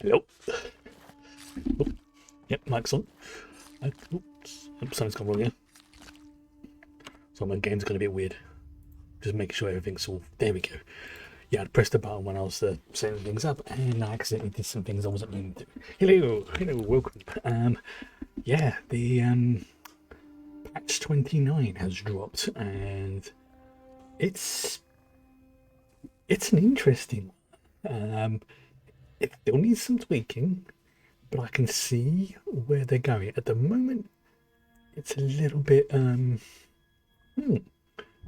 Hello. Oh, yep, mic's on. Oops, something's gone wrong here. So my game's gonna be weird. Just making sure everything's all. There we go. Yeah, I pressed the button when I was setting things up, and I accidentally did some things I wasn't meaning to. Hello, welcome. Yeah, the patch 29 has dropped, and it's an interesting one. It still needs some tweaking, but I can see where they're going. At the moment, it's a little bit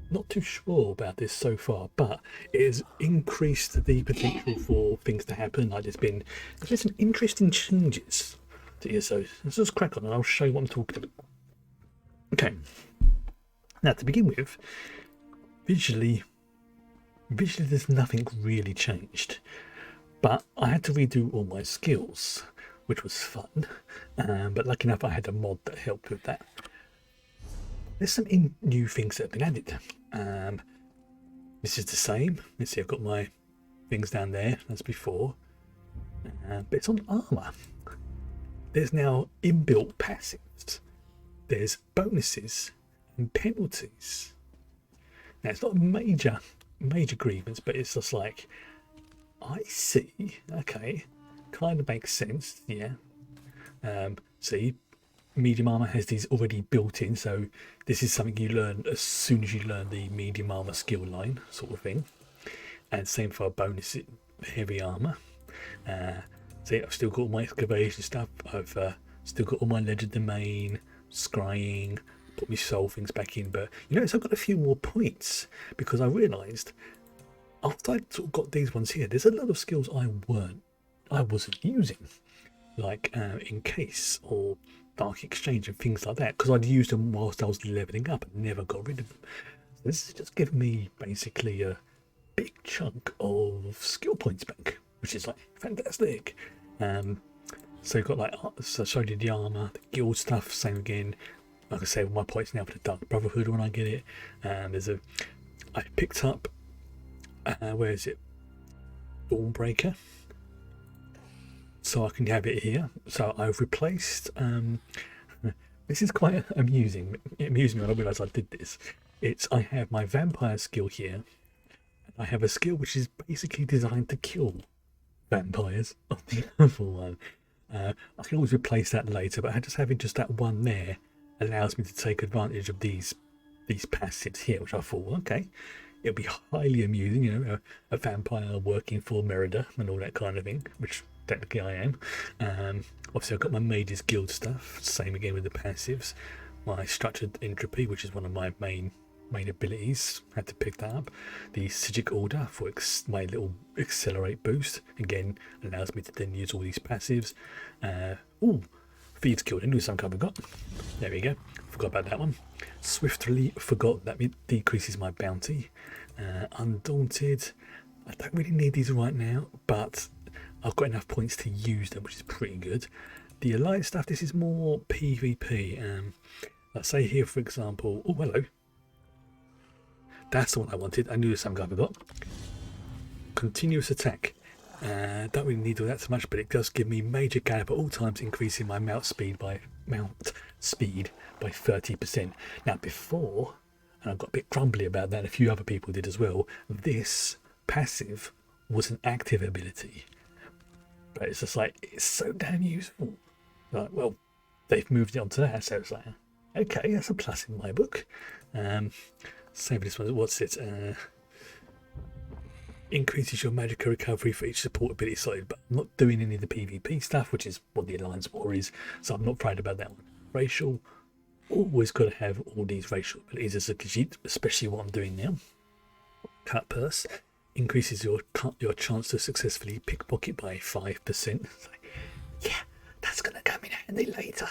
not too sure about this so far, but it has increased the potential for things to happen. Like there's been some interesting changes to ESO. Let's just crack on and I'll show you what I'm talking about. Okay. Now to begin with, visually there's nothing really changed. But I had to redo all my skills, which was fun. But lucky enough I had a mod that helped with that. There's some new things that have been added. This is the same. Let's see, I've got my things down there as before. But it's on armor. There's now inbuilt passives. There's bonuses and penalties. Now it's not a major grievance, but it's just like, I see. Okay, kind of makes sense. Yeah. See, medium armor has these already built in, so this is something you learn as soon as you learn the medium armor skill line, sort of thing. And same for a bonus heavy armor. See, I've still got all my excavation stuff. I've still got all my legend domain, scrying, put my soul things back in. But you notice I've got a few more points because I realised after I sort of got these ones here, there's a lot of skills I wasn't using, like Encase or Dark Exchange and things like that, because I'd used them whilst I was leveling up and never got rid of them. So this is just giving me basically a big chunk of skill points back, which is like fantastic. So you've got like, so I showed you the armor, the guild stuff, same again. Like I say, my points now for the Dark Brotherhood when I get it. I picked up, where is it? Dawnbreaker. So I can have it here. So I've replaced, this is quite amusing. It amused me when I realised I did this. I have my vampire skill here. I have a skill which is basically designed to kill vampires on the other one. I can always replace that later, but just having just that one there allows me to take advantage of these passives here, which I thought, okay, it'll be highly amusing, you know, a vampire working for Merida and all that kind of thing, which technically I am. Obviously I've got my Mage's Guild stuff, same again with the passives. My Structured Entropy, which is one of my main abilities, had to pick that up. The Sigic Order for my little accelerate boost, again allows me to then use all these passives. Thieves Guild, I knew some kind of got. There we go, forgot about that one. Swiftly forgot that it decreases my bounty. Undaunted, I don't really need these right now, but I've got enough points to use them, which is pretty good. The Alliance stuff, this is more PvP. Let's say here, for example, oh, hello. That's the one I wanted. I knew there's some guy I forgot. Continuous attack. Don't really need all that so much, but it does give me major gallop at all times, increasing my mount speed by 30%. Now before, and I got a bit grumbly about that, a few other people did as well, this passive was an active ability. But it's just like, it's so damn useful. Like, well, they've moved it onto that, so it's like, okay, that's a plus in my book. Same for this one, what's it? Increases your magic recovery for each support ability side, but I'm not doing any of the PvP stuff, which is what the Alliance War is, so I'm not afraid about that one. Racial, always got to have all these racial abilities as a Khajiit, especially what I'm doing now. Cut Purse increases your chance to successfully pickpocket by 5%. Like, yeah, that's going to come in handy later.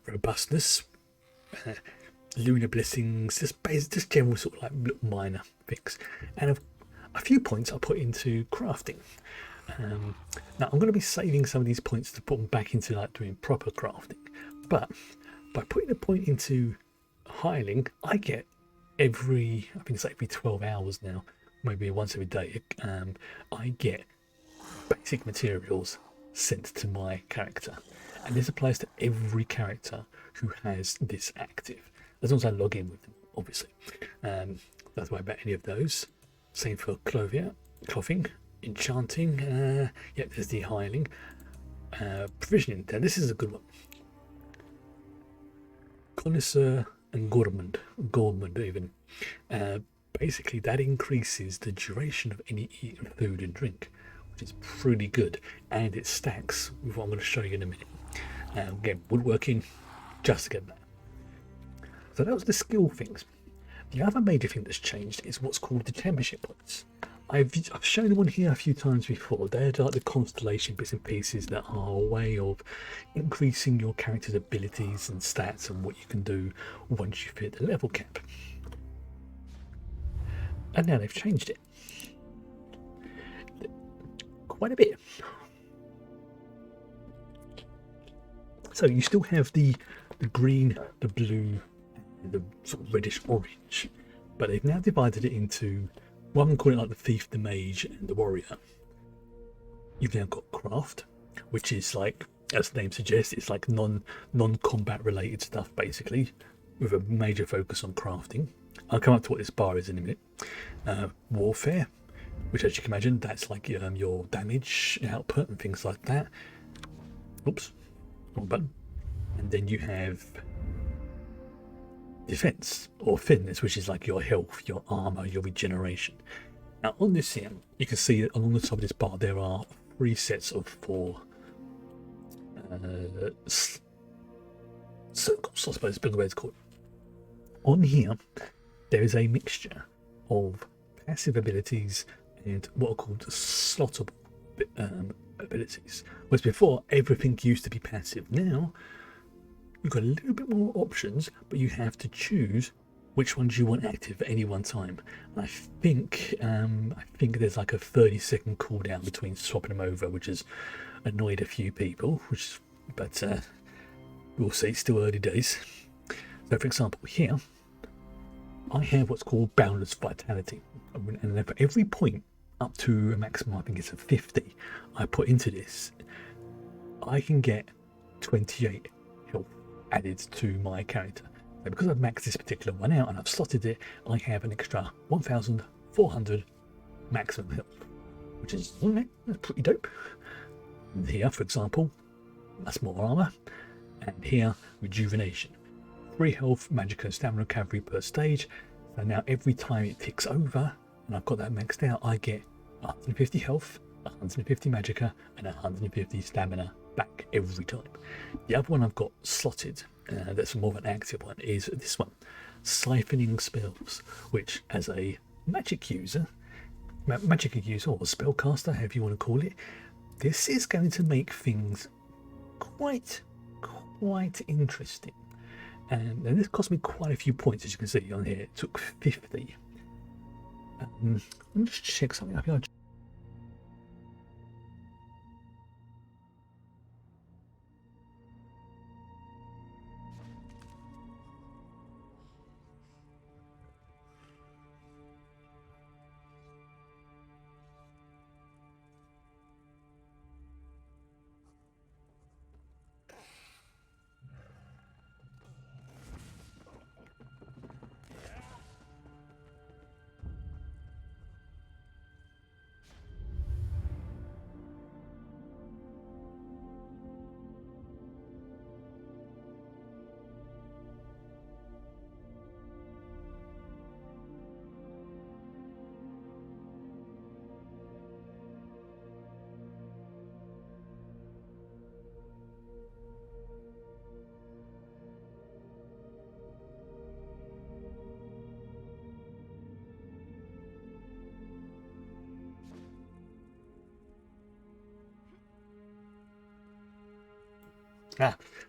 Robustness, lunar blessings, just general sort of like minor things, and a few points I put into crafting. Now I'm going to be saving some of these points to put them back into like doing proper crafting, but by putting a point into hireling, I get I think it's like every 12 hours now, maybe once every day, I get basic materials sent to my character. And this applies to every character who has this active, as long as I log in with them, obviously. Don't worry about any of those. Same for clothing, enchanting. Yep, there's the healing. Provisioning. Now this is a good one. Connoisseur and gourmand even. Basically, that increases the duration of any eaten food and drink, which is pretty good, and it stacks with what I'm going to show you in a minute. Again, woodworking, just to get that. So that was the skill things. The other major thing that's changed is what's called the championship points. I've shown them on here a few times before. They're like the constellation bits and pieces that are a way of increasing your character's abilities and stats and what you can do once you hit the level cap. And now they've changed it quite a bit. So you still have the green, the blue, and the sort of reddish orange, but they've now divided it into, one can call it like the thief, the mage, and the warrior. You've now got craft, which is like, as the name suggests, it's like non-combat related stuff basically, with a major focus on crafting. I'll come up to what this bar is in a minute. Warfare, which, as you can imagine, that's like your damage output and things like that. Oops, wrong button. And then you have defense or fitness, which is like your health, your armor, your regeneration. Now on this here, you can see that along the top of this bar there are 3 sets of 4 circles, I suppose, is the way it's called. On here there is a mixture of passive abilities and what are called slottable abilities. Whereas before everything used to be passive. Now you've got a little bit more options, but you have to choose which ones you want active at any one time. And I think there's like a 30-second cooldown between swapping them over, which has annoyed a few people. But we'll see. It's still early days. So, for example, here I have what's called Boundless Vitality, and for every point up to a maximum, I think it's a 50, I put into this, I can get 28 health added to my character. So because I've maxed this particular one out and I've slotted it, I have an extra 1,400 maximum health, which is that's pretty dope. And here, for example, that's more armor, and here rejuvenation, 3 health, magic and stamina recovery per stage. So now every time it ticks over and I've got that maxed out, I get 150 health, 150 magicka, and 150 stamina back every time. The other one I've got slotted, that's more of an active one, is this one, Siphoning Spells, which as a magic user or spellcaster, however you want to call it, this is going to make things quite interesting. And this cost me quite a few points, as you can see on here. It took 50. Let me just check something. I think I'll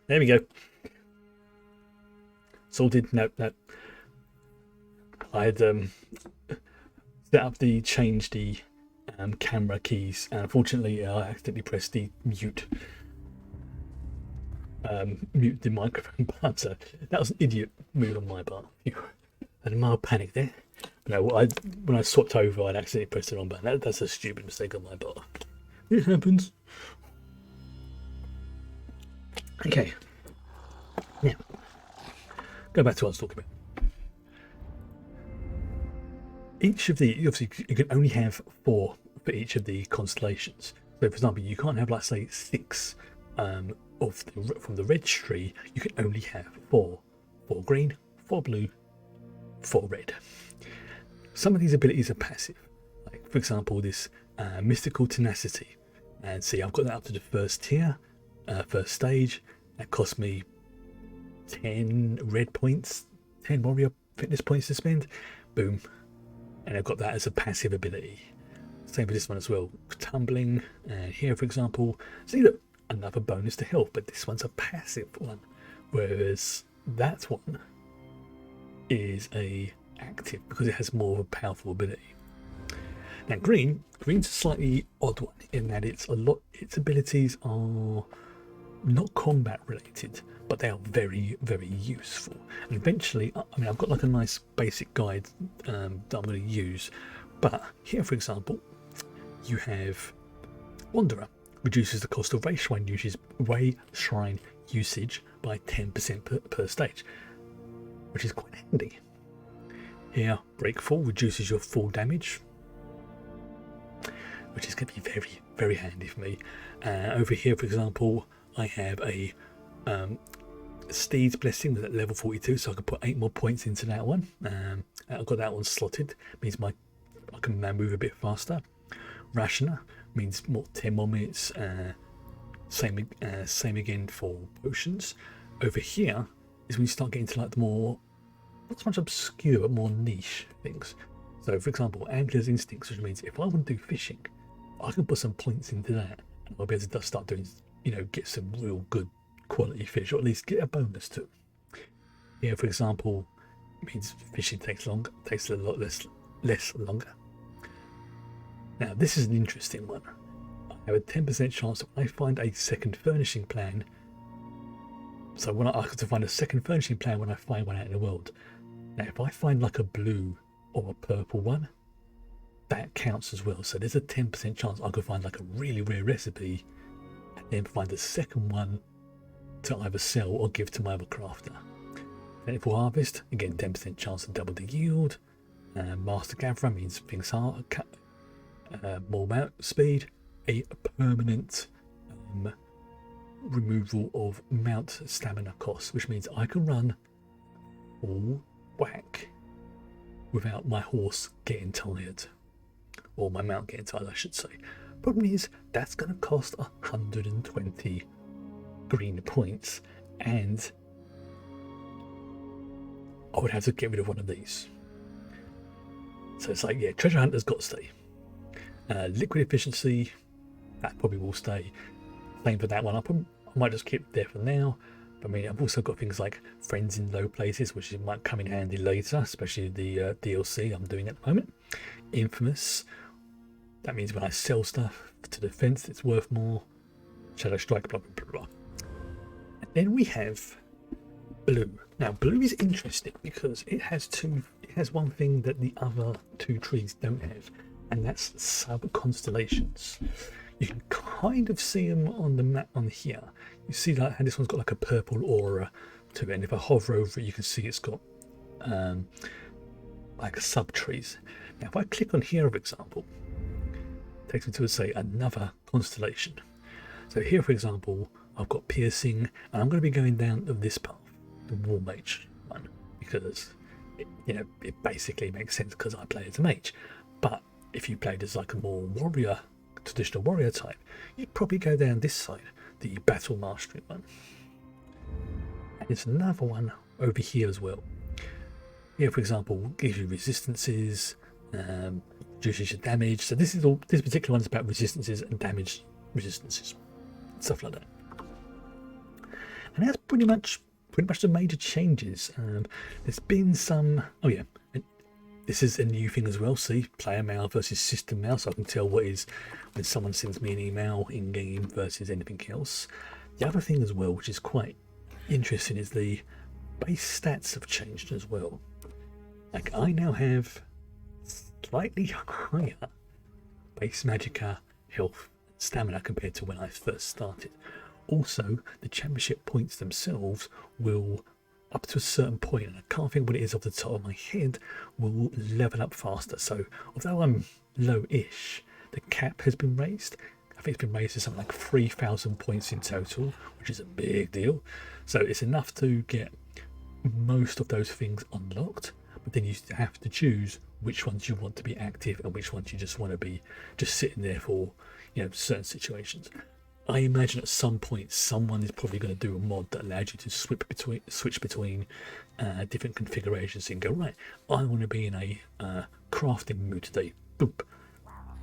there we go. Sorted. No. I had changed the camera keys, and unfortunately I accidentally pressed the mute the microphone button. So that was an idiot move on my part. I had a mild panic there. But no, when I swapped over, I'd accidentally pressed the wrong button. That's a stupid mistake on my part. It happens. Okay. Now, go back to what I was talking about. Each of the, obviously, you can only have 4 for each of the constellations. So, for example, you can't have, like, say, 6 from the red tree. You can only have 4. 4 green, 4 blue, 4 red. Some of these abilities are passive. Like, for example, this mystical tenacity. And see, I've got that up to the first tier, first stage. That cost me 10 red points, 10 warrior fitness points to spend. Boom. And I've got that as a passive ability. Same for this one as well. Tumbling. And here, for example, see, look, another bonus to health, but this one's a passive one. Whereas that one is a active because it has more of a powerful ability. Now, green's a slightly odd one in that its abilities are not combat related, but they are very, very useful. And eventually, I mean, I've got like a nice basic guide that I'm going to use. But here, for example, you have Wanderer, reduces the cost of Way Shrine usage by 10% per stage, which is quite handy. Here, Breakfall reduces your full damage, which is going to be very, very handy for me. Over here, for example, I have a Steed's Blessing at level 42, so I can put 8 more points into that one. I've got that one slotted, means I can move a bit faster. Rationer means 10 more minutes. Same again for potions. Over here is when you start getting to like the more, not so much obscure, but more niche things. So, for example, Angler's Instincts, which means if I want to do fishing, I can put some points into that, and I'll be able to start doing, get some real good quality fish, or at least get a bonus to it. Here, for example, it means fishing takes a lot less longer. Now, this is an interesting one. I have a 10% chance that when I find a second furnishing plan. So when I have to find a second furnishing plan when I find one out in the world. Now, if I find like a blue or a purple one, that counts as well. So there's a 10% chance I could find like a really rare recipe and then find the second one to either sell or give to my other crafter. Plentiful Harvest, again 10% chance to double the yield. Master Gatherer means things are more mount speed. A permanent removal of mount stamina costs, which means I can run all whack without my horse getting tired, or my mount getting tired, I should say. Problem is, that's going to cost 120 green points, and I would have to get rid of one of these. So it's like, yeah, Treasure Hunter's got to stay. Liquid Efficiency, that probably will stay. Same for that one. I might just keep it there for now. But I mean, I've also got things like Friends in Low Places, which might come in handy later, especially the DLC I'm doing at the moment. Infamous, that means when I sell stuff to the fence, it's worth more. Shadow Strike, blah, blah, blah, blah. And then we have Blue. Now, Blue is interesting because it has one thing that the other 2 trees don't have, and that's sub-constellations. You can kind of see them on the map on here. You see like how this one's got like a purple aura to it, and if I hover over it, you can see it's got like sub-trees. Now, if I click on here, for example, it takes me to, say, another constellation. So here, for example, I've got Piercing, and I'm going to be going down this path, the War Mage one, because it basically makes sense because I play as a mage. But if you played as like a more traditional warrior type, you'd probably go down this side, the Battle Mastery one. And there's another one over here as well. Here, for example, gives you resistances, reduces your damage. So this particular one's about resistances and damage resistances, stuff like that. And that's pretty much the major changes. There's been some. Oh yeah. This is a new thing as well. See, player mail versus system mail, so I can tell what is when someone sends me an email in game versus anything else. The other thing as well, which is quite interesting, is the base stats have changed as well. Like, I now have slightly higher base magicka, health, and stamina compared to when I first started. Also, the championship points themselves will, up to a certain point, and I can't think what it is off the top of my head, will level up faster. So although I'm low-ish, the cap has been raised. I think it's been raised to something like 3,000 points in total, which is a big deal. So it's enough to get most of those things unlocked, but then you have to choose which ones you want to be active and which ones you just want to be just sitting there for, certain situations. I imagine at some point someone is probably going to do a mod that allows you to switch between different configurations and go, right, I want to be in a crafting mood today. Boop.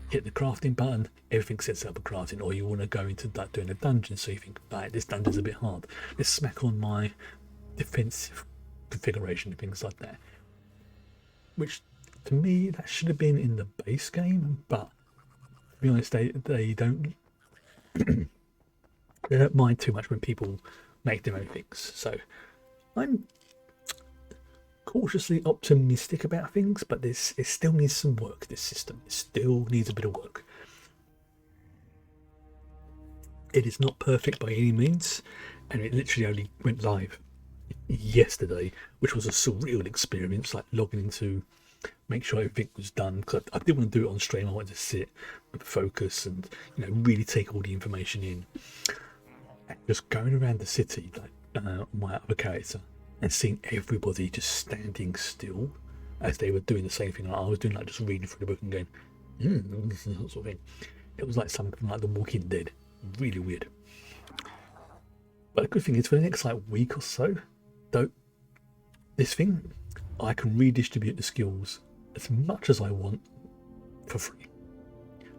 Hit the crafting button, everything sets up a crafting. Or you want to go into that doing a dungeon, so you think, right, this dungeon's a bit hard. Let's smack on my defensive configuration and things like that. Which, to me, that should have been in the base game, but to be honest, they don't they don't mind too much when people make their own things. So I'm cautiously optimistic about things, but it still needs some work. This system, it still needs a bit of work. It is not perfect by any means, and it literally only went live yesterday, which was a surreal experience, like logging into, make sure everything was done, because I didn't want to do it on stream. I wanted to sit and focus and really take all the information in. And just going around the city, like my other character, and seeing everybody just standing still as they were doing the same thing I was doing, like just reading through the book and going, this is that sort of thing. It was like something like The Walking Dead. Really weird. But the good thing is, for the next week or so, though, this thing, I can redistribute the skills as much as I want for free.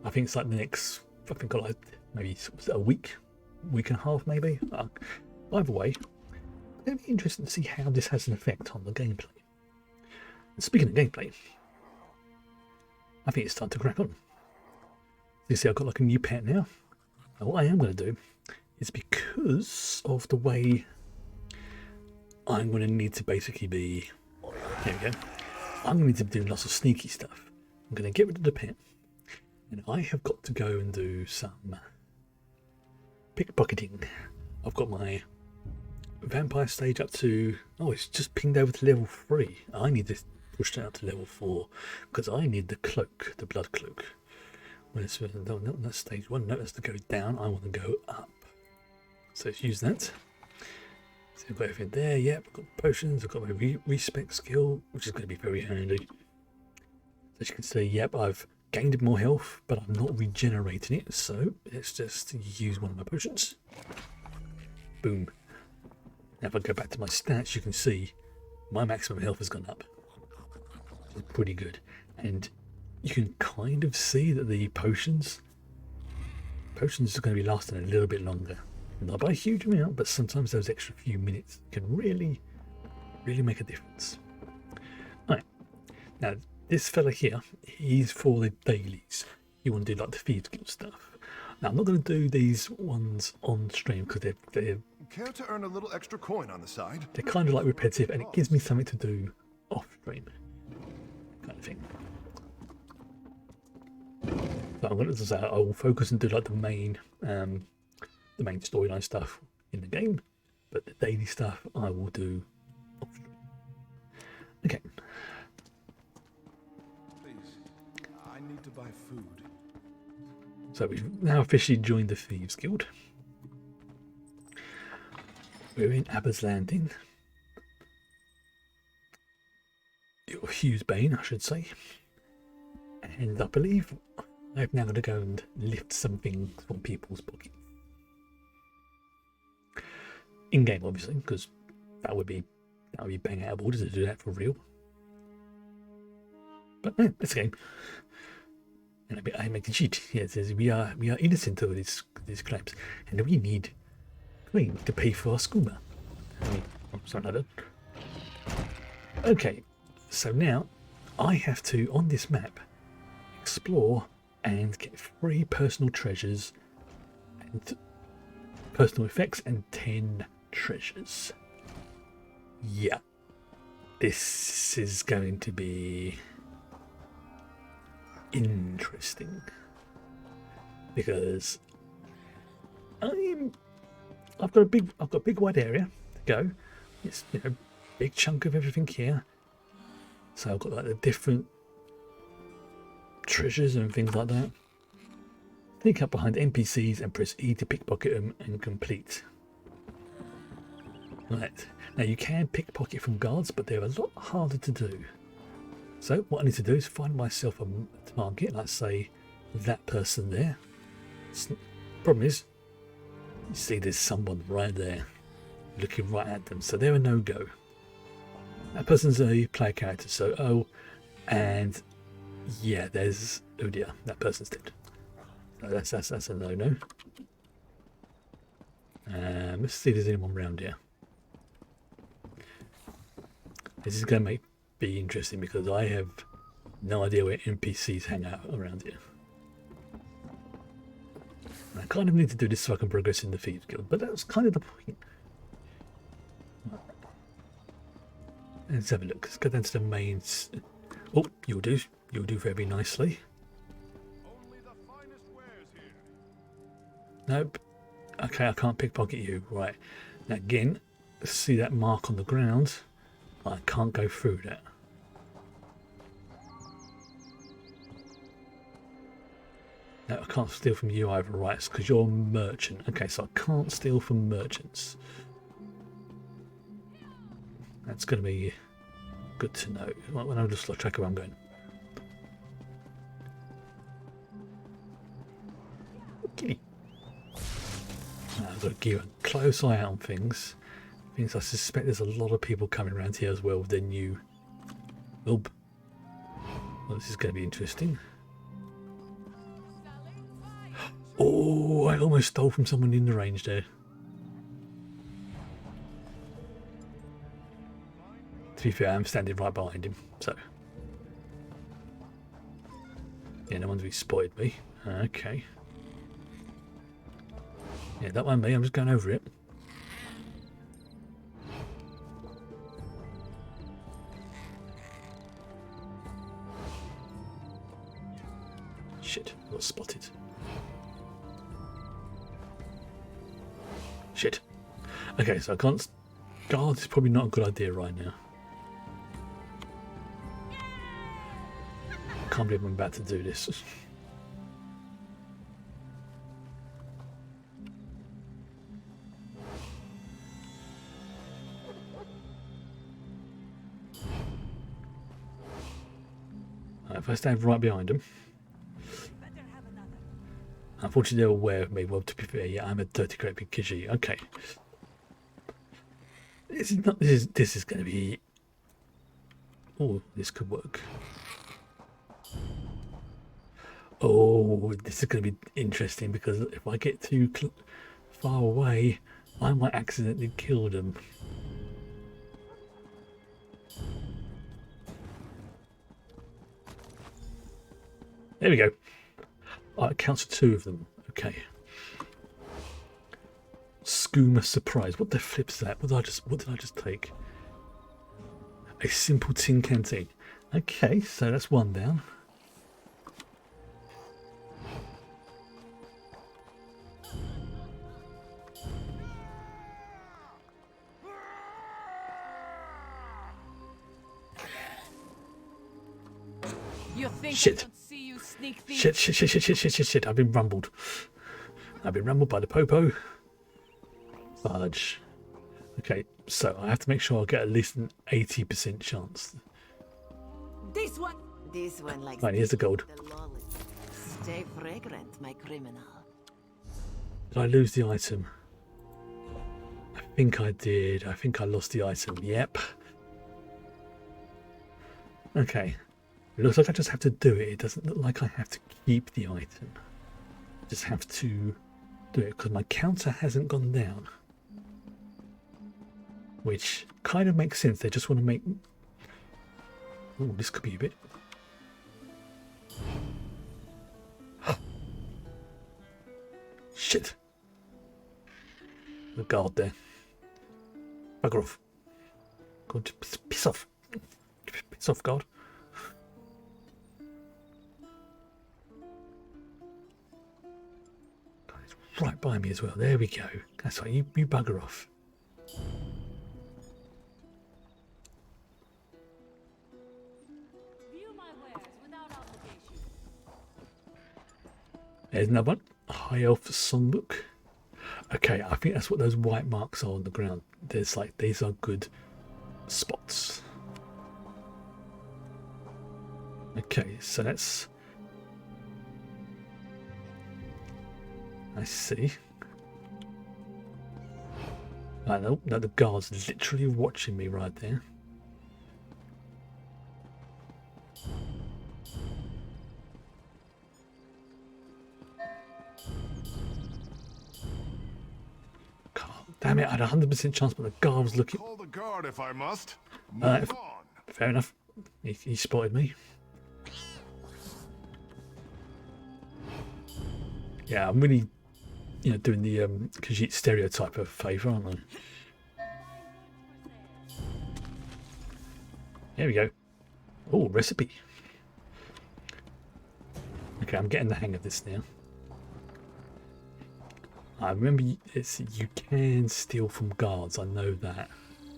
I think it's the next, maybe a week and a half, maybe. Either way, it'll be interesting to see how this has an effect on the gameplay. And speaking of gameplay, I think it's time to crack on. You see, I've got a new pet now. And what I am going to do is, because of the way I'm going to need to basically be, there we go, I'm going to need to be doing lots of sneaky stuff. I'm going to get rid of the pet, and I have got to go and do some pickpocketing. I've got my vampire stage up to, it's just pinged over to level 3. I need this pushed out to level 4 because I need the cloak, the blood cloak. When it's not that's stage 1, no, that's to go down. I want to go up. So let's use that. So I've got everything there. Yep, I've got potions. I've got my respec skill, which is going to be very handy. As you can see, yep, I've gained more health, but I'm not regenerating it. So let's just use one of my potions. Boom. Now if I go back to my stats, you can see my maximum health has gone up. It's pretty good. And you can kind of see that the potions are going to be lasting a little bit longer. Not by a huge amount, but sometimes those extra few minutes can really, really make a difference. Alright, now this fella here, he's for the dailies. You want to do the Thieves Guild stuff. Now I'm not going to do these ones on stream because they're care to earn a little extra coin on the side? They're kind of repetitive, and it gives me something to do off stream, kind of thing. So I'm going to say I will focus and do the main storyline stuff in the game, but the daily stuff I will do off stream. Okay. Please, I need to buy food. So we've now officially joined the Thieves Guild. We're in Abba's Landing. Hugh's Bane, I should say. And I believe I've now got to go and lift something from people's pockets. In game, obviously, because that would be bang out of order to do that for real. But no, it's a game. And I make the cheat. Yeah, it says we are innocent of these crimes, and we need coin to pay for our scuba. Sorry, not okay, so now I have to, on this map, explore and get 3 personal treasures and personal effects and 10 treasures. Yeah, this is going to be interesting. because I've got a big wide area to go. It's big chunk of everything here. So I've got like the different treasures and things like that. Sneak up behind NPCs and press E to pickpocket them and complete. Right, now you can pickpocket from guards, but they're a lot harder to do. So what I need to do is find myself a target, let's say that person there. Problem is, you see there's someone right there looking right at them, so they're a no-go. That person's a player character, so and yeah, there's dear, that person's dead. So that's a no-no. Let's see if there's anyone around here. This is going to be interesting because I have no idea where NPCs hang out around here. I kind of need to do this so I can progress in the Thieves Guild, but that's kind of the point. Let's have a look. Let's go down to the main. Oh, you'll do very nicely. Only the finest wares here. Nope. Okay, I can't pickpocket you. Right. Now again, see that mark on the ground? I can't go through that. No, I can't steal from you either, right? It's because you're a merchant. Okay, so I can't steal from merchants. That's going to be good to know. When I just track where I'm going. Kitty. I've got to keep a close eye out on things. I suspect there's a lot of people coming around here as well with their new. Oh, well, this is going to be interesting. Oh, I almost stole from someone in the range there. To be fair, I'm standing right behind him, so. Yeah, no one's really spotted me. Okay. Yeah, that one me, I'm just going over it. Shit, I got spotted. Shit. Okay, so I can't. Guard is probably not a good idea right now. Can't believe I'm about to do this. If I stand right behind him. Unfortunately, they're aware of me. Well, to be fair, yeah, I'm a dirty great big Kiji. Okay. This is going to be. Oh, this could work. Oh, this is going to be interesting because if I get too far away, I might accidentally kill them. There we go. It counts for 2 of them. Okay. Skooma surprise. What the flip's that? What did I just take? A simple tin canteen. Okay, so that's 1 down. Shit. Shit. I've been rumbled. I've been rumbled by the popo. Fudge. Okay, so I have to make sure I get at least an 80% chance. This one likes. Right, here's the gold. Stay fragrant, my criminal. Did I lose the item? I think I did. I think I lost the item. Yep. Okay. It looks like I just have to do it. It doesn't look like I have to keep the item. I just have to do it because my counter hasn't gone down. Which kind of makes sense. They just want to make... Oh, this could be a bit... Shit. The guard there. Bugger off. Go on, piss off. Piss off, guard. right by me as well. There we go. That's right, you bugger off. View my wares without obligation. There's another one. A High Elf Songbook. Okay, I think that's what those white marks are on the ground. There's like, these are good spots. Okay, so that's... I see. I know, no, the guard's literally watching me right there. God, damn it, I had a 100% chance, but the guard was looking. Call the guard if I must. Move on. Fair enough. He spotted me. Yeah, I'm really, you know, doing the Khajiit stereotype of favour, aren't I? There we go. Oh, recipe. Okay, I'm getting the hang of this now. I remember it's, you can steal from guards. I know that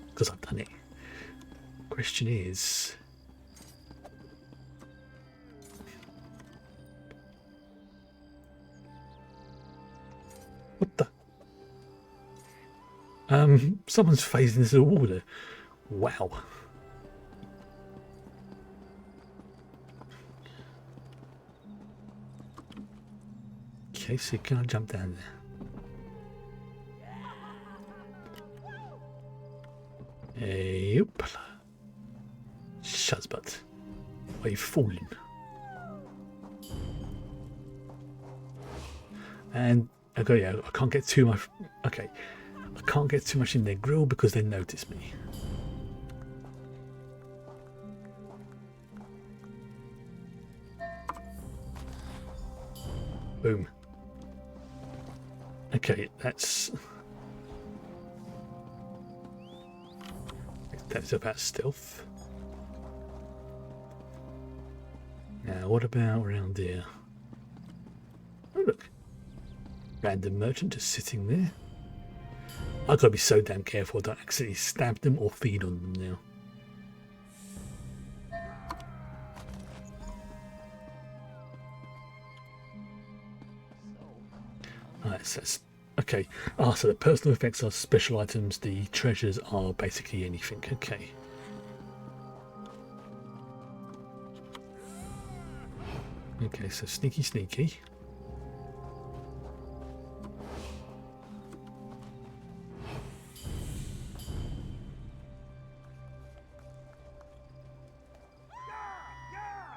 because I've done it. Question is, what the? Someone's phasing into the water. Wow. Okay, so can I jump down there? Yep. Shazbut. Why are you falling? And okay, yeah, I can't get too much. Okay, I can't get too much in their grill because they notice me. Boom. Okay, that's about stealth. Now, what about around here? Oh, look. Random merchant just sitting there. I've got to be so damn careful I don't accidentally stab them or feed on them now. Alright, so that's... Okay. Ah, so the personal effects are special items, the treasures are basically anything. Okay. Okay, so sneaky sneaky.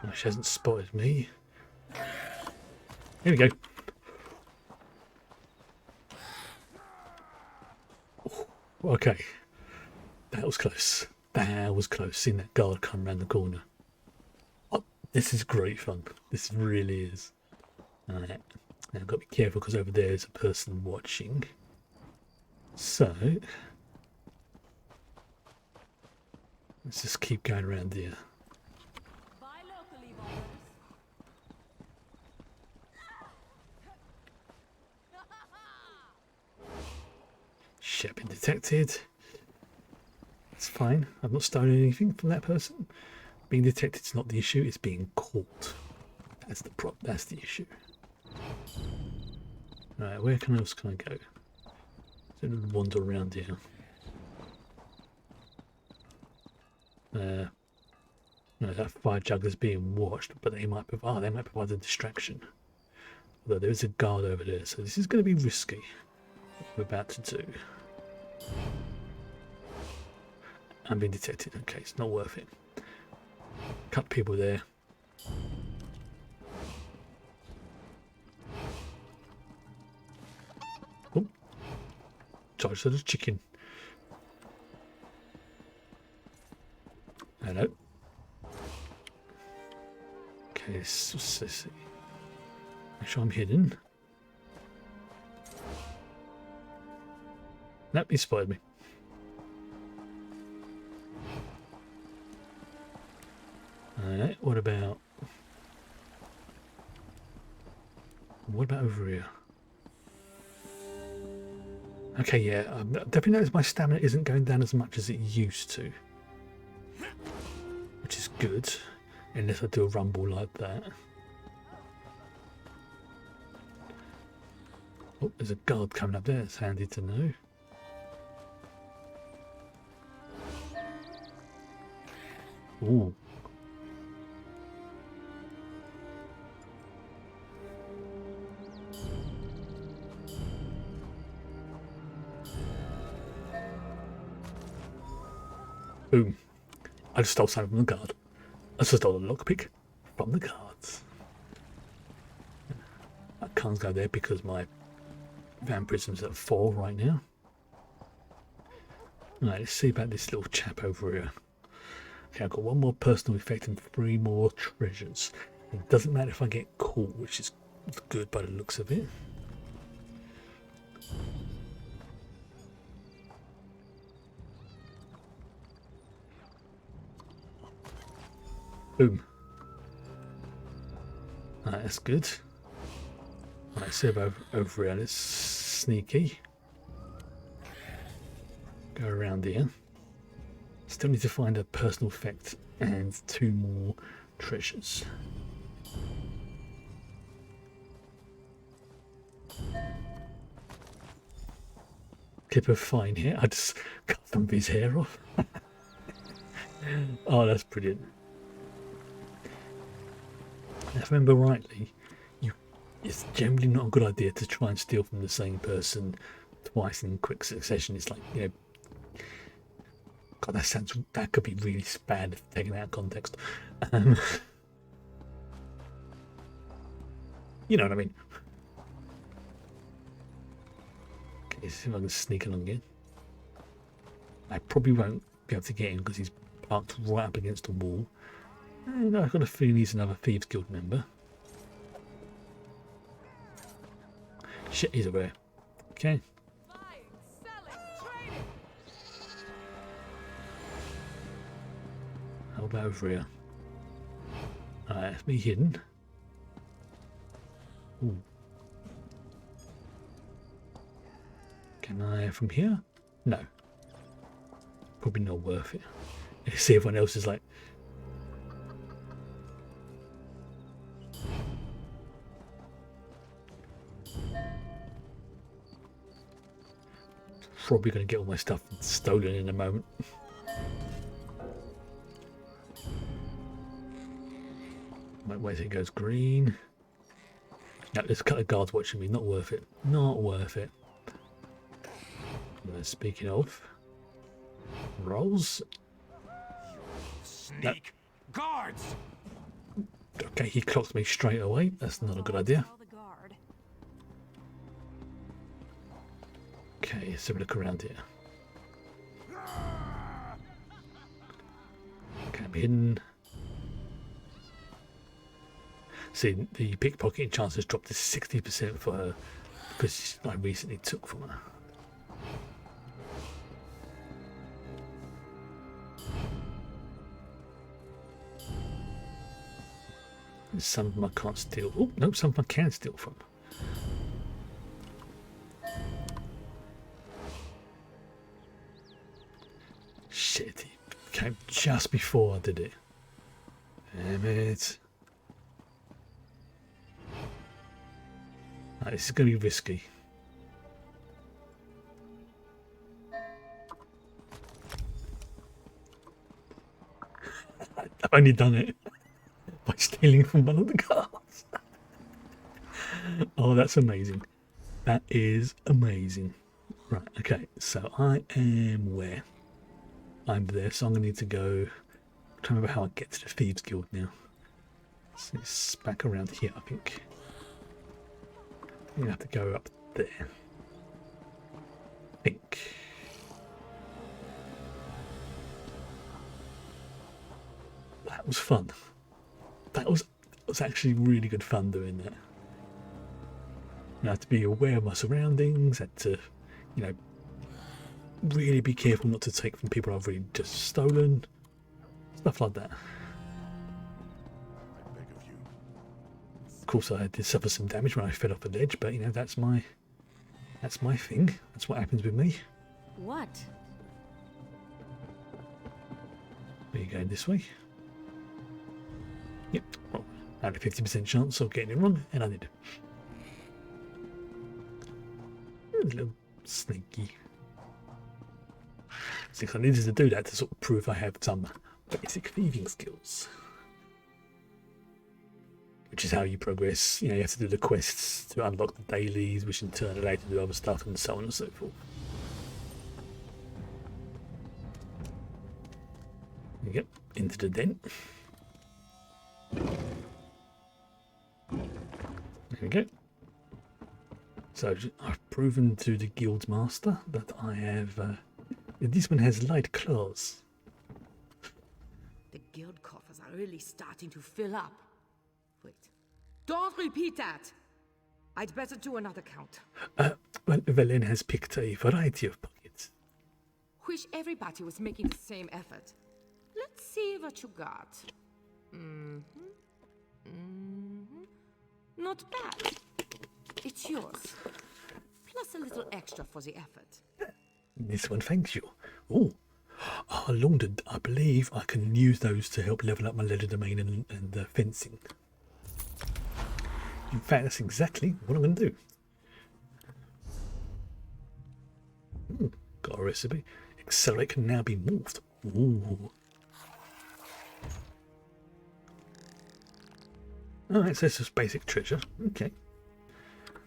Oh, she hasn't spotted me. Here we go. Okay, that was close. That was close. Seeing that guard come around the corner. Oh, this is great fun. This really is. Alright, now I've got to be careful because over there is a person watching. So let's just keep going around here. Buy locally, ballers. Shit, been detected. It's fine. I've not stolen anything from that person. Being detected is not the issue. It's being caught. That's the problem. That's the issue. Right, where else can I go? So I wander around here. No, that fire juggler's being watched, but they might provide. They might provide a distraction. Although there is a guard over there, so this is going to be risky. What we're about to do. I'm being detected. Okay, it's not worth it. Cut people there. Oh, charge to the chicken. Hello. Okay, let's see. Make sure I'm hidden. Nope, he spotted me. Alright, what about over here? Okay, yeah, I definitely noticed my stamina isn't going down as much as it used to, which is good, unless I do a rumble like that. Oh, there's a guard coming up there. It's handy to know. Ooh. Boom. I just stole something from the guard. I just stole a lockpick from the guards. I can't go there because my vampirism's at 4 right now. Right, let's see about this little chap over here. Okay, I've got 1 more personal effect and 3 more treasures. It doesn't matter if I get caught, which is good by the looks of it. Boom. Alright, that's good. Right, so over here, let's sneaky. Go around here. Still need to find a personal effect and 2 more treasures. Clip of fine here. I just cut some of his hair off. Oh, that's brilliant. If I remember rightly, it's generally not a good idea to try and steal from the same person twice in quick succession. It's like, you know, God, that could be really bad if taken out of context. You know what I mean? Okay, let's see if I can sneak along here. I probably won't be able to get him because he's parked right up against the wall. And I've got a feeling he's another Thieves Guild member. Shit, he's aware. Okay. How about over here? Alright, let's be hidden. Ooh. Can I from here? No. Probably not worth it. Let's see everyone else is like. Probably going to get all my stuff stolen in a moment. Wait till it goes green. No, there's a couple of guards watching me. Not worth it. Not worth it. Speaking of rolls. Sneak guards. Okay, he clocked me straight away. That's not a good idea. Okay, let's have a look around here. Okay, I'm hidden. See, the pickpocketing chance has dropped to 60% for her because I recently took from her. Some of them I can't steal. Oh, no, some of them I can steal from. Shit, he came just before I did it. Damn it. Right, this is going to be risky. I've only done it by stealing from one of the cars. Oh, that's amazing. That is amazing. Right, okay, so I am where? I'm there, so I'm going to need to go. I'm trying to remember how I get to the Thieves Guild now. So it's back around here, I think. You have to go up there. I think. That was fun. That was actually really good fun doing that. I had to be aware of my surroundings, had to, you know, really be careful not to take from people I've really just stolen. Stuff like that. Of course I did suffer some damage when I fell off the ledge, but you know, that's my That's my thing. That's what happens with me. What? Are you going this way? Yep. Well, I had a 50% chance of getting it wrong, and I did. A little sneaky. Since I needed to do that to sort of prove I have some basic thieving skills. Which is how you progress. You know, you have to do the quests to unlock the dailies, which in turn allow you to do other stuff, and so on and so forth. Yep, into the den. There we go. So I've proven to the guild master that I have. This one has light claws. The guild coffers are really starting to fill up. Wait. Don't repeat that! I'd better do another count. Well, Velen has picked a variety of pockets. Wish everybody was making the same effort. Let's see what you got. Not bad. It's yours. Plus a little extra for the effort. This one, thanks you. Oh, London, I believe I can use those to help level up my legerdemain and fencing. In fact, that's exactly what I'm going to do. Got a recipe. Accelerate can now be morphed. Ooh. Alright, so it's just basic treasure. Okay.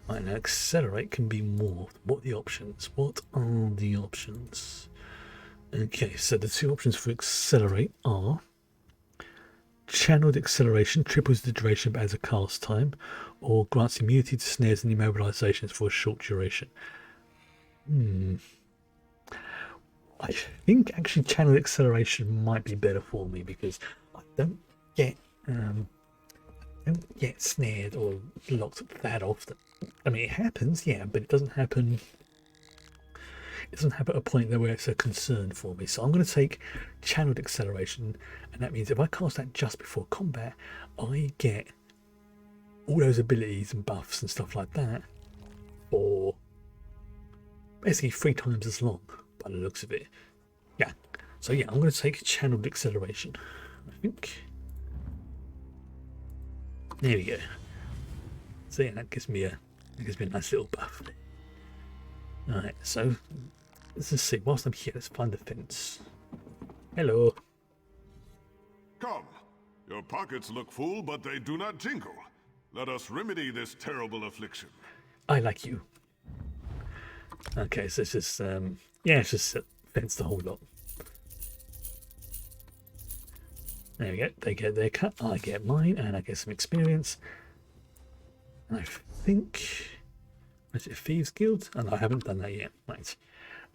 Right, now accelerate can be morphed. What are the options? What are the options? Okay, so the two options for accelerate are channeled acceleration, triples the duration but adds a cast time, or grants immunity to snares and immobilizations for a short duration. I think actually channeled acceleration might be better for me because I don't get snared or locked that often. I mean, it happens, yeah, but it doesn't happen. It doesn't happen at a point there where it's a concern for me. So I'm going to take channeled acceleration, and that means if I cast that just before combat, I get all those abilities and buffs and stuff like that for basically 3 times as long by the looks of it. Yeah. So yeah, I'm going to take channeled acceleration, I think. There we go. So yeah, that gives me a nice little buff. Alright, so let's just see. Whilst I'm here, let's find the fence. Hello. Come. Your pockets look full, but they do not jingle. Let us remedy this terrible affliction. I like you. Okay, so it's just it's just fence the whole lot. There we go. They get their cut, I get mine, and I get some experience. And I think, is it Thieves Guild? And I haven't done that yet. Right.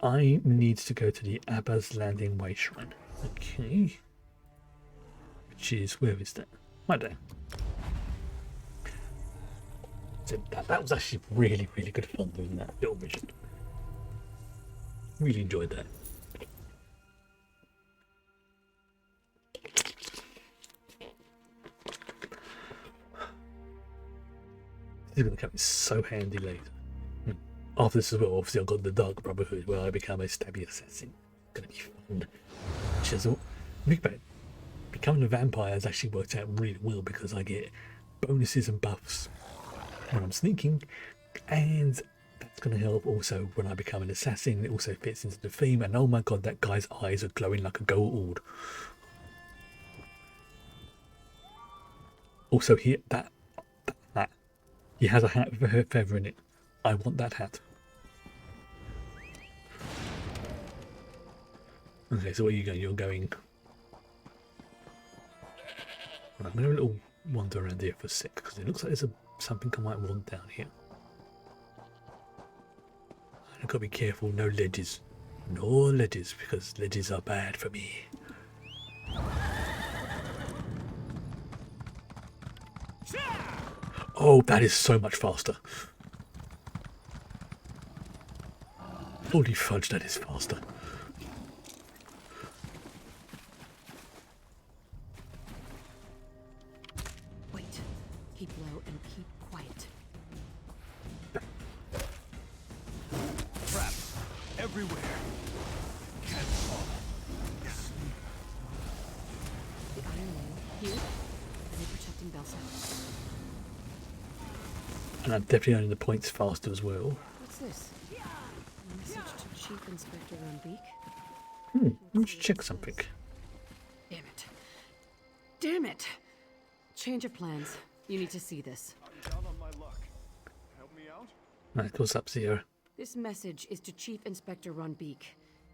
I need to go to the Abba's Landing Way Shrine. Okay. Which is, where is that? Right there. So that was actually really, really good fun doing that little mission. Really enjoyed that. This is going to come in so handy later. After this as well, obviously I've got the Dark Brotherhood where I become a stabby assassin. It's going to be fun. Chisel. Think about it. Becoming a vampire has actually worked out really well because I get bonuses and buffs when I'm sneaking, and that's going to help also when I become an assassin. It also fits into the theme, and oh my god, that guy's eyes are glowing like a gold orb. Also here, that hat. He has a hat with a feather in it. I want that hat. Okay, so where are you going? You're going... Right, I'm going to have a little wander around here for a sec, because it looks like there's something I might want down here. I've got to be careful, no ledges. No ledges, because ledges are bad for me. Oh, that is so much faster. Holy fudge, that is faster. Wait. Keep low and keep quiet. everywhere. Can't fall. The Iron Wheel. Here. Are they protecting Belsa? And I'm definitely earning the points faster as well. What's this? A message to Chief Inspector Runbeak. Let's check something. Damn it. Damn it! Change of plans. You need to see this. I'm down on my luck. Help me out? Right, what's up, Zero? This message is to Chief Inspector Runbeak.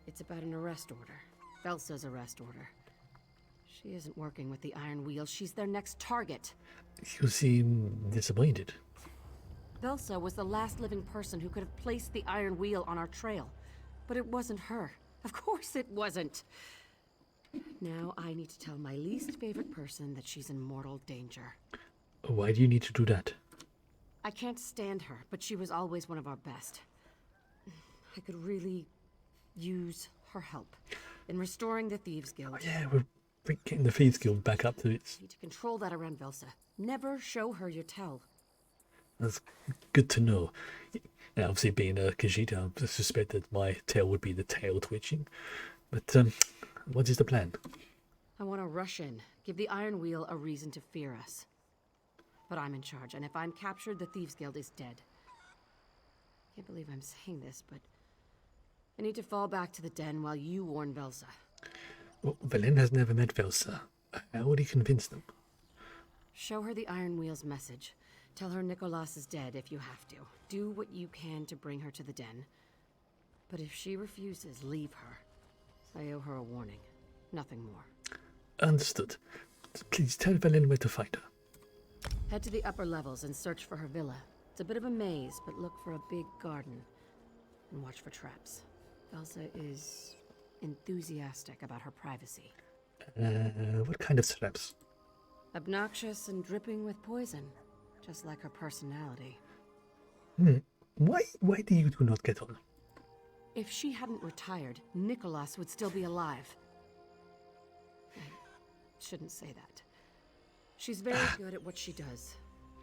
It's about an arrest order. Belsa's arrest order. She isn't working with the Iron Wheel. She's their next target. You seem disappointed. Belsa was the last living person who could have placed the Iron Wheel on our trail. But it wasn't her. Of course it wasn't. Now I need to tell my least favorite person that she's in mortal danger. Why do you need to do that? I can't stand her, but she was always one of our best. I could really use her help in restoring the Thieves Guild. Yeah, we're getting the Thieves Guild back up to its... Need to control that around Velsa. Never show her your tell. That's good to know. Yeah, obviously, being a Khajiit, I suspect that my tail would be the tail twitching. But what is the plan? I want to rush in, give the Iron Wheel a reason to fear us. But I'm in charge, and if I'm captured, the Thieves Guild is dead. Can't believe I'm saying this, but I need to fall back to the den while you warn Velsa. Well, Velen has never met Velsa. How would he convince them? Show her the Iron Wheel's message. Tell her Nicholas is dead if you have to. Do what you can to bring her to the den. But if she refuses, leave her. I owe her a warning. Nothing more. Understood. Please tell Velen where to find her. Head to the upper levels and search for her villa. It's a bit of a maze, but look for a big garden. And watch for traps. Velsa is enthusiastic about her privacy. What kind of traps? Obnoxious and dripping with poison. Just like her personality. Why do you do not get on? If she hadn't retired, Nicholas would still be alive. I shouldn't say that. She's very good at what she does.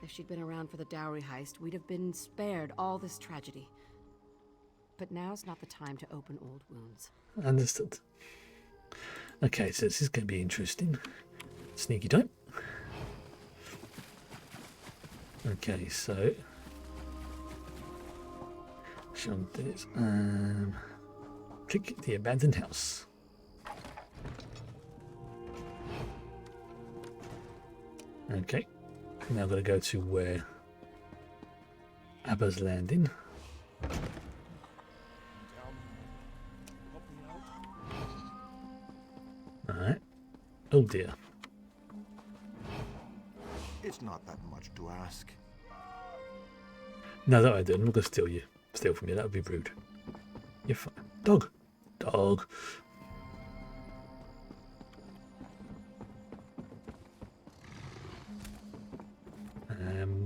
If she'd been around for the dowry heist, we'd have been spared all this tragedy. But now's not the time to open old wounds. Understood. Okay, so this is going to be interesting. Sneaky time. Okay, so this. Click the abandoned house. Okay, now I've got to go to where Abba's landing. Alright. Oh dear. It's not that much to ask. No, that I didn't. I'm not going to steal from you. That would be rude. You're fine. Dog. Dog.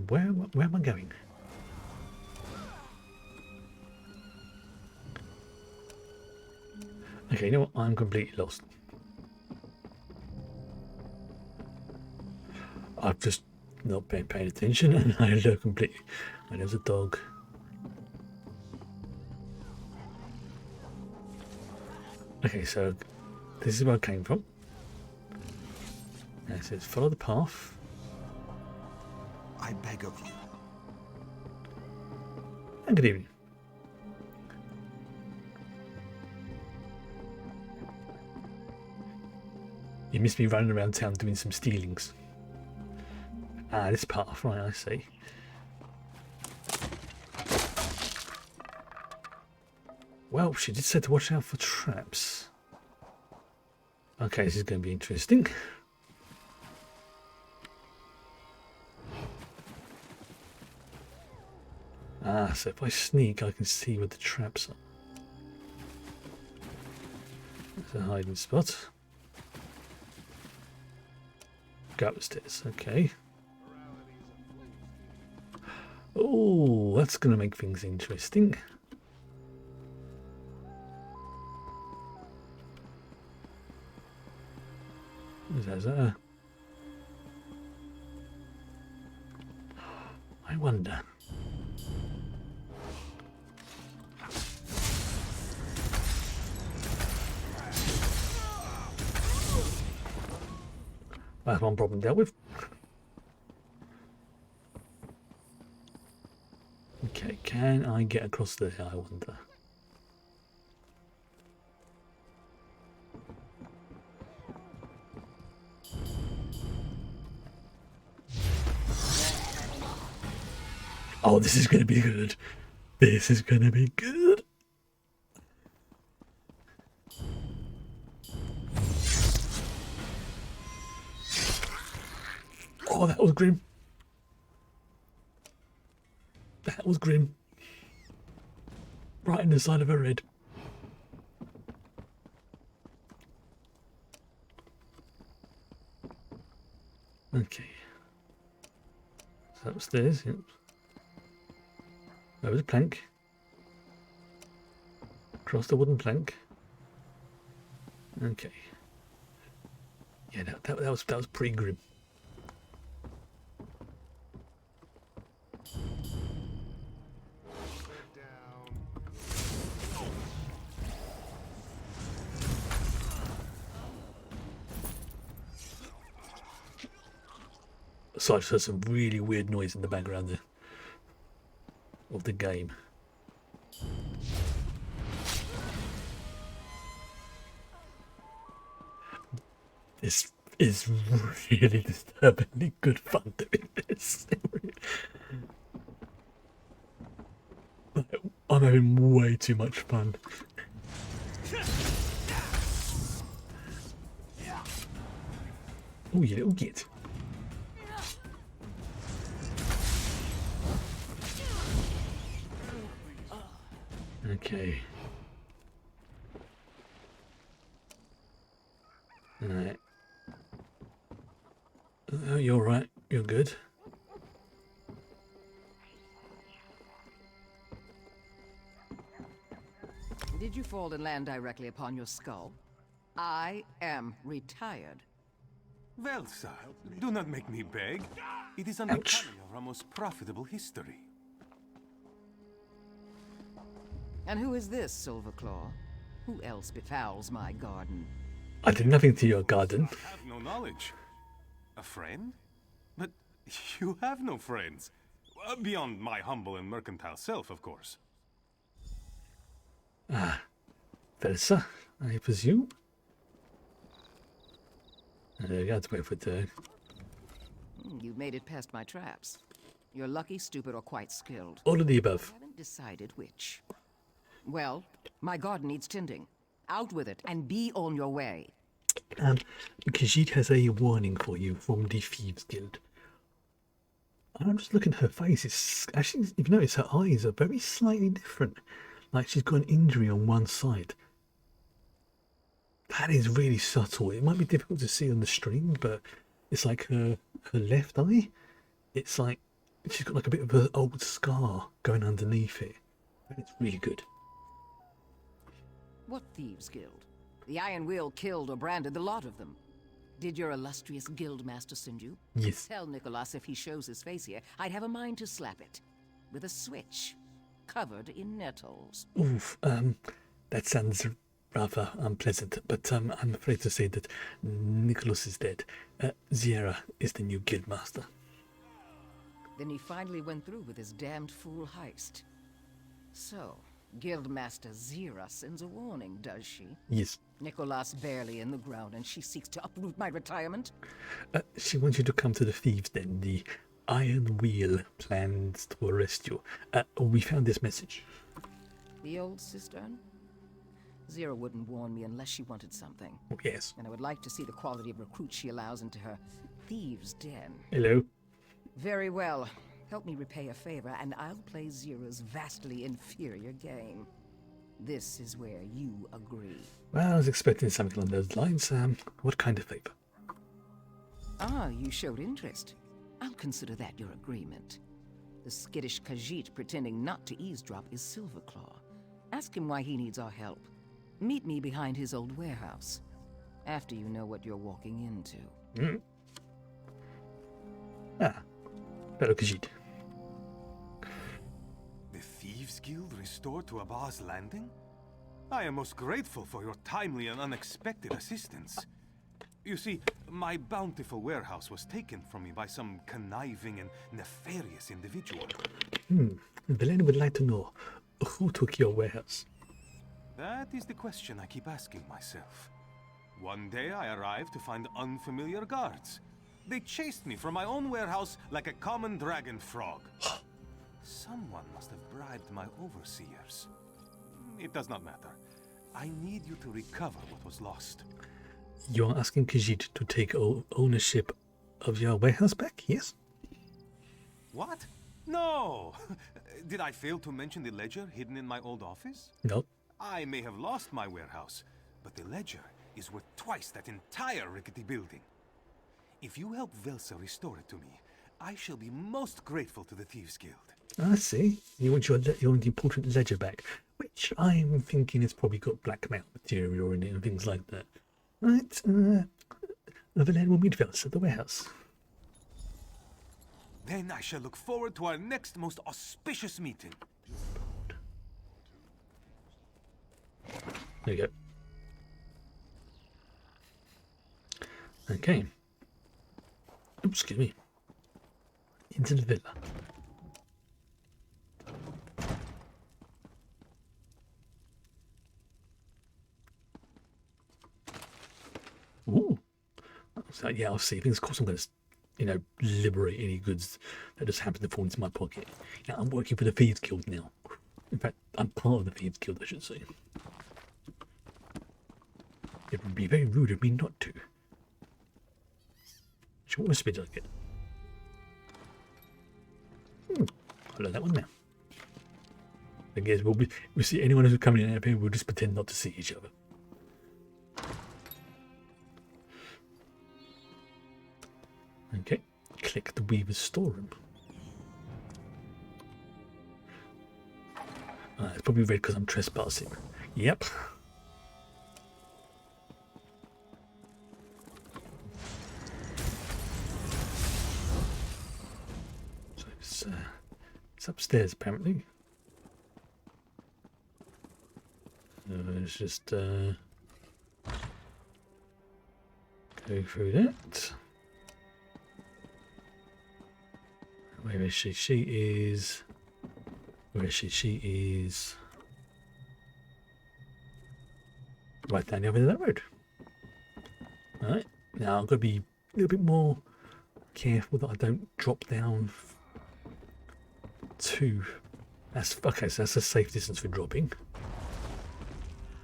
Where am I going? Okay, you know what? I'm completely lost. I've just not been paying attention and I look completely. And there's a dog. Okay, so this is where I came from. And it says follow the path. I beg of you. And good evening. You missed me running around town doing some stealings. Ah, this path, right, I see. Well, she did say to watch out for traps. Okay, this is going to be interesting. Ah, so if I sneak, I can see where the traps are. There's a hiding spot. Go upstairs, okay. Oh, that's going to make things interesting. There's a... I wonder. That's one problem dealt with. Okay, can I get across there, I wonder? Oh, this is going to be good. This is going to be good. Oh, that was grim. That was grim. Right in the side of her head. Okay. So upstairs, yep. Over the plank. Across the wooden plank. Okay. Yeah, that was pretty grim. So I just heard some really weird noise in the background there of the game. This is really disturbingly good fun doing this. I'm having way too much fun. Oh, you little git. Okay. Alright. Oh, you're right. You're good. Did you fall and land directly upon your skull? I am retired. Well, sir, do not make me beg. It is unbecoming of our most profitable history. And who is this, Silverclaw? Who else befouls my garden? I did nothing to your garden. I have no knowledge. A friend? But you have no friends. Beyond my humble and mercantile self, of course. Versa, I presume. There we go, that's wait for it to... You've made it past my traps. You're lucky, stupid, or quite skilled. All of the above. I haven't decided which. Well, my garden needs tending. Out with it, and be on your way. Khajiit has a warning for you from the Thieves Guild. I'm just looking at her face. It's actually, if you notice, her eyes are very slightly different. Like she's got an injury on one side. That is really subtle. It might be difficult to see on the stream, but it's like her left eye. It's like she's got like a bit of an old scar going underneath it. It's really good. What Thieves Guild? The Iron Wheel killed or branded the lot of them. Did your illustrious guildmaster send you? Yes. Tell Nicholas if he shows his face here, I'd have a mind to slap it. With a switch. Covered in nettles. Oof, that sounds rather unpleasant, but I'm afraid to say that Nicholas is dead. Zierra is the new guildmaster. Then he finally went through with his damned fool heist. So, Guildmaster Zierra sends a warning, does she? Yes. Nicholas barely in the ground, and she seeks to uproot my retirement? She wants you to come to the Thieves Den. The Iron Wheel plans to arrest you. We found this message. The old cistern? Zierra wouldn't warn me unless she wanted something. Oh, yes. And I would like to see the quality of recruits she allows into her Thieves' Den. Hello. Very well. Help me repay a favor, and I'll play Zierra's vastly inferior game. This is where you agree. Well, I was expecting something along those lines. What kind of favor? Ah, you showed interest. I'll consider that your agreement. The skittish Khajiit pretending not to eavesdrop is Silverclaw. Ask him why he needs our help. Meet me behind his old warehouse. After you know what you're walking into. Fellow Khajiit. The Thieves Guild restored to Abba's Landing? I am most grateful for your timely and unexpected assistance. You see, my bountiful warehouse was taken from me by some conniving and nefarious individual. Velen would like to know, who took your warehouse? That is the question I keep asking myself. One day I arrived to find unfamiliar guards. They chased me from my own warehouse like a common dragon frog. Someone must have bribed my overseers. It does not matter. I need you to recover what was lost. You're asking Khajiit to take ownership of your warehouse back, yes? What? No! Did I fail to mention the ledger hidden in my old office? No. I may have lost my warehouse, but the ledger is worth twice that entire rickety building. If you help Velsa restore it to me, I shall be most grateful to the Thieves Guild. I see. You want your important ledger back, which I'm thinking has probably got blackmail material in it and things like that. Right, Velen will meet Velsa at the warehouse. Then I shall look forward to our next most auspicious meeting. There you go. Okay. Oops, excuse me. Into the villa. Ooh. So, yeah, I'll see. Of course I'm going to, liberate any goods that just happen to fall into my pocket. I'm working for the Thieves Guild now. In fact, I'm part of the Thieves Guild, I should say. It would be very rude of me not to. Short and speed delicate. I learned that one now. I guess we'll see anyone who's coming in and out here, we'll just pretend not to see each other. Okay, click the Weaver's storeroom. It's probably red because I'm trespassing. Yep. So it's upstairs apparently. Let's just go through that. Where is she? She is... Where is she? She is... right down the other end of that road. Alright, now I've got to be a little bit more careful that I don't drop down too... Okay, so that's a safe distance for dropping.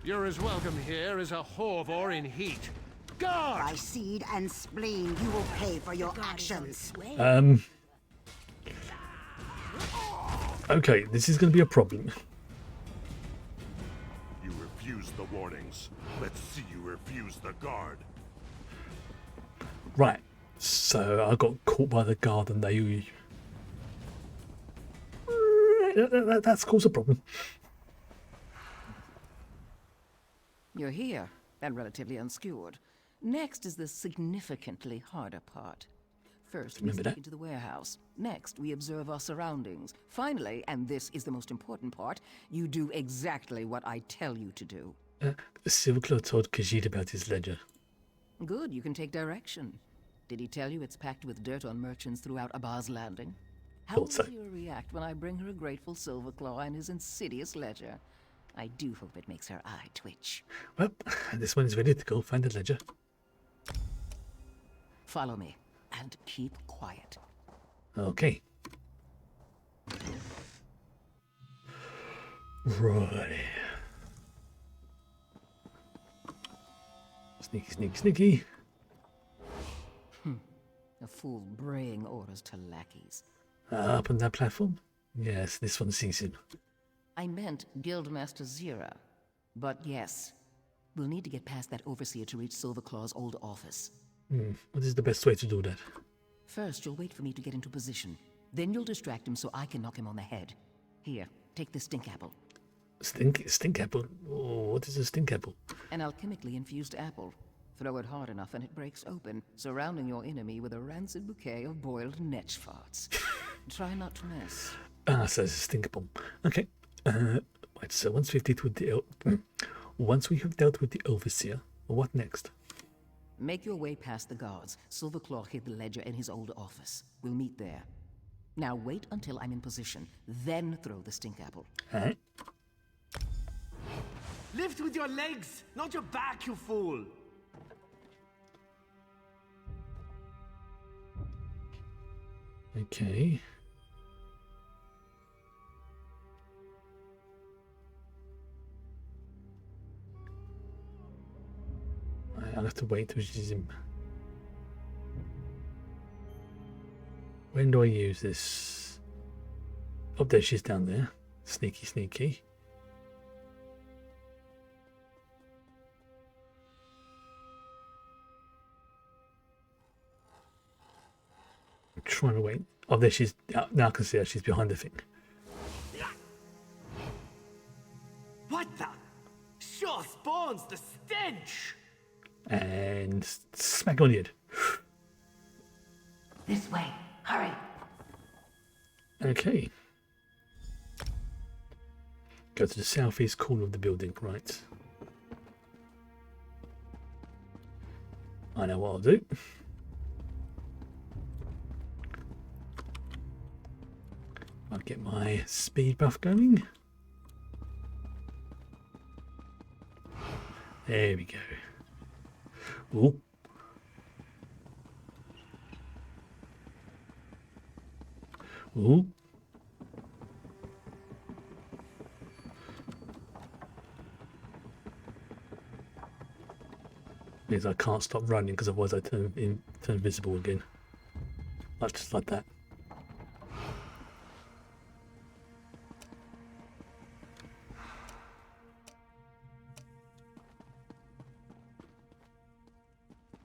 You're as welcome here as a Horvor in heat. Guard! By seed and spleen, you will pay for your actions. Okay, this is going to be a problem. You refuse the warnings. Let's see you refuse the guard. Right, so I got caught by the guard and they... That's caused a problem. You're here, and relatively unskewered. Next is the significantly harder part. First, we sneak into the warehouse. Next, we observe our surroundings. Finally, and this is the most important part, you do exactly what I tell you to do. Silverclaw told Khajiit about his ledger. Good, you can take direction. Did he tell you it's packed with dirt on merchants throughout Abba's Landing? How will Zira react when I bring her a grateful Silverclaw and his insidious ledger? I do hope it makes her eye twitch. Well, this one is ready to go find the ledger. Follow me, and keep quiet. Okay. Right. Sneaky, sneaky, sneaky. A fool braying orders to lackeys. Up on that platform? Yes, this one sees him. I meant Guildmaster Zira. But yes, we'll need to get past that overseer to reach Silverclaw's old office. What is the best way to do that? First, you'll wait for me to get into position. Then you'll distract him so I can knock him on the head. Here, take this stink apple. Stink apple? Oh, what is a stink apple? An alchemically infused apple. Throw it hard enough and it breaks open, surrounding your enemy with a rancid bouquet of boiled netch farts. Try not to miss. So it's a stink bomb. Okay. Right, so once we've dealt with the... once we have dealt with the overseer, what next? Make your way past the guards. Silverclaw hid the ledger in his old office. We'll meet there. Now wait until I'm in position, then throw the stink apple. Alright. Lift with your legs, not your back, you fool! Okay. I'll have to wait till she's in. When do I use this? Oh, there she's down there. Sneaky, sneaky. I'm trying to wait. Oh, there she's. Now I can see her. She's behind the thing. What the? Sure spawns the stench! And smack on the head. This way. Hurry. Okay. Go to the southeast corner of the building, right. I know what I'll do. I'll get my speed buff going. There we go. Ooh. Ooh. Means I can't stop running because otherwise I turn invisible again. Like just like that.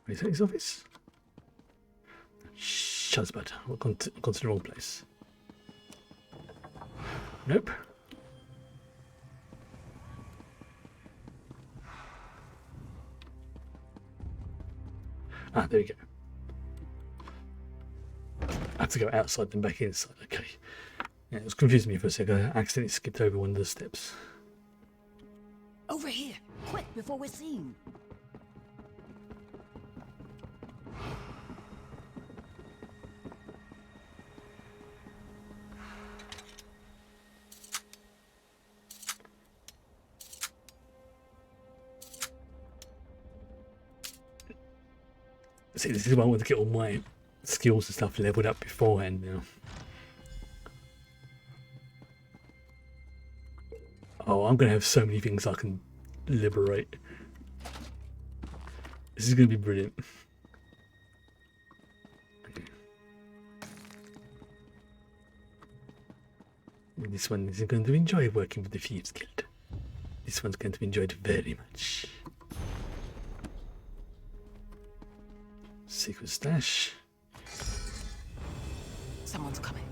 Is that his office? Shazbad. I've gone to the wrong place. Nope. Ah, there we go. I have to go outside and back inside. Okay. Yeah, it was confusing me for a second. I accidentally skipped over one of the steps. Over here! Quick, before we're seen! See, this is why I want to get all my skills and stuff leveled up beforehand now. Oh, I'm going to have so many things I can liberate. This is going to be brilliant. This one is going to enjoy working with the Thieves Guild. This one's going to enjoy it very much. Secret stash. Someone's coming.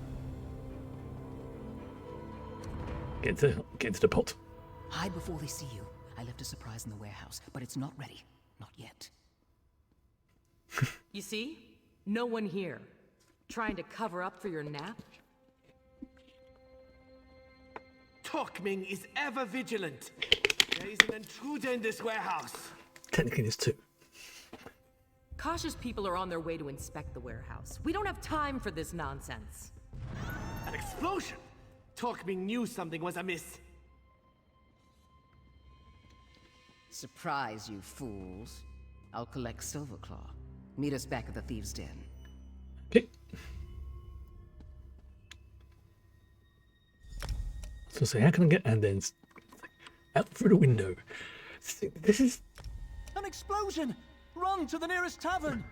Get into the pot. Hide before they see you. I left a surprise in the warehouse, but it's not ready. Not yet. You see? No one here. Trying to cover up for your nap? Tokming is ever vigilant. There is an intruder in this warehouse. Technically, there's two. Cautious people are on their way to inspect the warehouse. We don't have time for this nonsense. An explosion! Tokming knew something was amiss. Surprise, you fools. I'll collect Silverclaw. Meet us back at the Thieves' Den. Okay. So say, how can I get and then out through the window? This is An explosion! Run to the nearest tavern!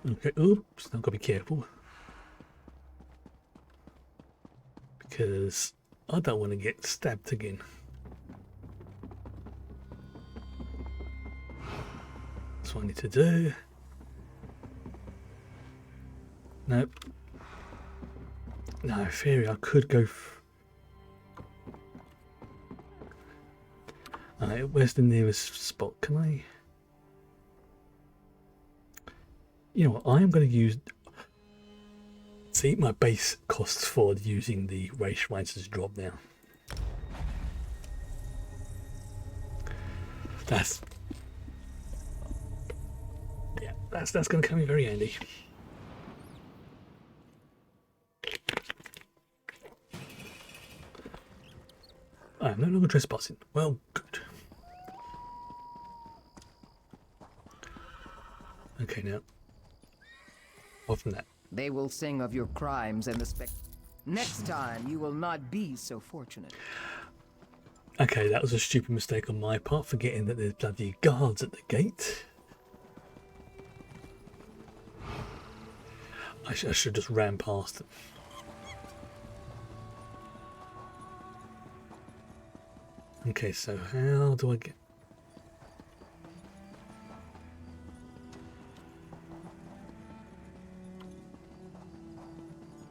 Okay, oops, I've got to be careful. Because I don't want to get stabbed again. That's what I need to do. Nope. No, theory, I could go. Alright, where's the nearest spot? Can I? You know what? I am going to use. See, my base costs for using the Race Rises drop now. That's going to come in very handy. I am no longer trespassing. Well, good. Okay, now. Off from that. They will sing of your crimes and the Next time, you will not be so fortunate. Okay, that was a stupid mistake on my part, forgetting that there's bloody guards at the gate. I should just ran past them. Okay, so how do I get...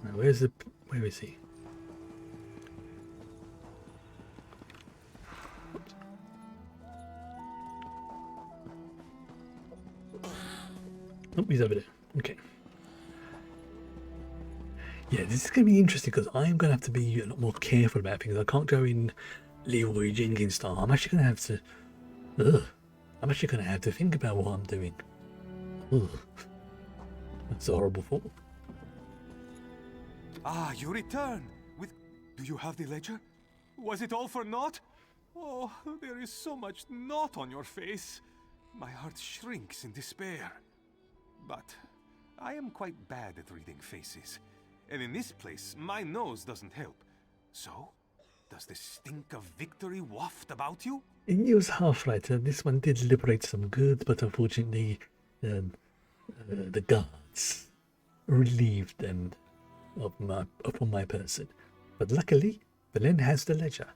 Now, where is he? Oh, he's over there. Okay. Yeah, this is going to be interesting because I'm going to have to be a lot more careful about things. I can't go in Leroy Jenkins style. I'm actually going to have to... I'm actually going to have to think about what I'm doing. Ugh. That's a horrible thought. Ah, you return. Do you have the ledger? Was it all for naught? Oh, there is so much naught on your face. My heart shrinks in despair. But I am quite bad at reading faces. And in this place, my nose doesn't help. So, does the stink of victory waft about you? It was half right. This one did liberate some goods, but unfortunately, the guards relieved them upon my person. But luckily, Belen has the ledger.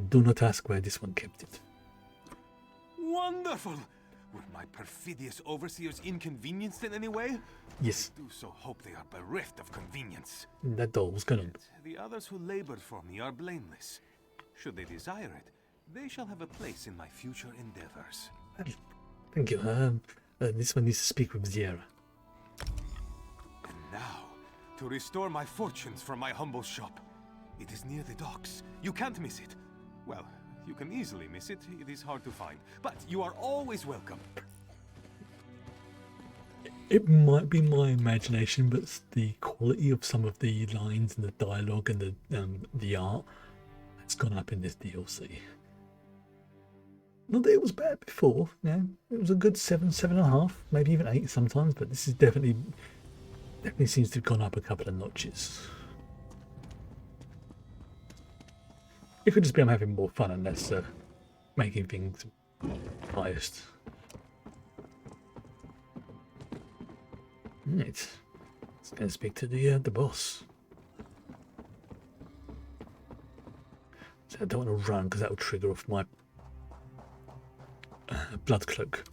Do not ask where this one kept it. Wonderful! Were my perfidious overseers inconvenienced in any way? Yes. I do so hope they are bereft of convenience. That door was going on. The others who labored for me are blameless. Should they desire it, they shall have a place in my future endeavors. Thank you. This one needs to speak with Zierra. And now, to restore my fortunes from my humble shop. It is near the docks. You can't miss it. Well, you can easily miss it. It is hard to find. But you are always welcome. It might be my imagination, but the quality of some of the lines and the dialogue and the art has gone up in this DLC. Not that it was bad before. Yeah, it was a good 7.5, maybe even 8 sometimes. But this is definitely seems to have gone up a couple of notches. It could just be I'm having more fun and less making things biased. Right, let's go and speak to the boss. So I don't want to run because that will trigger off my blood cloak.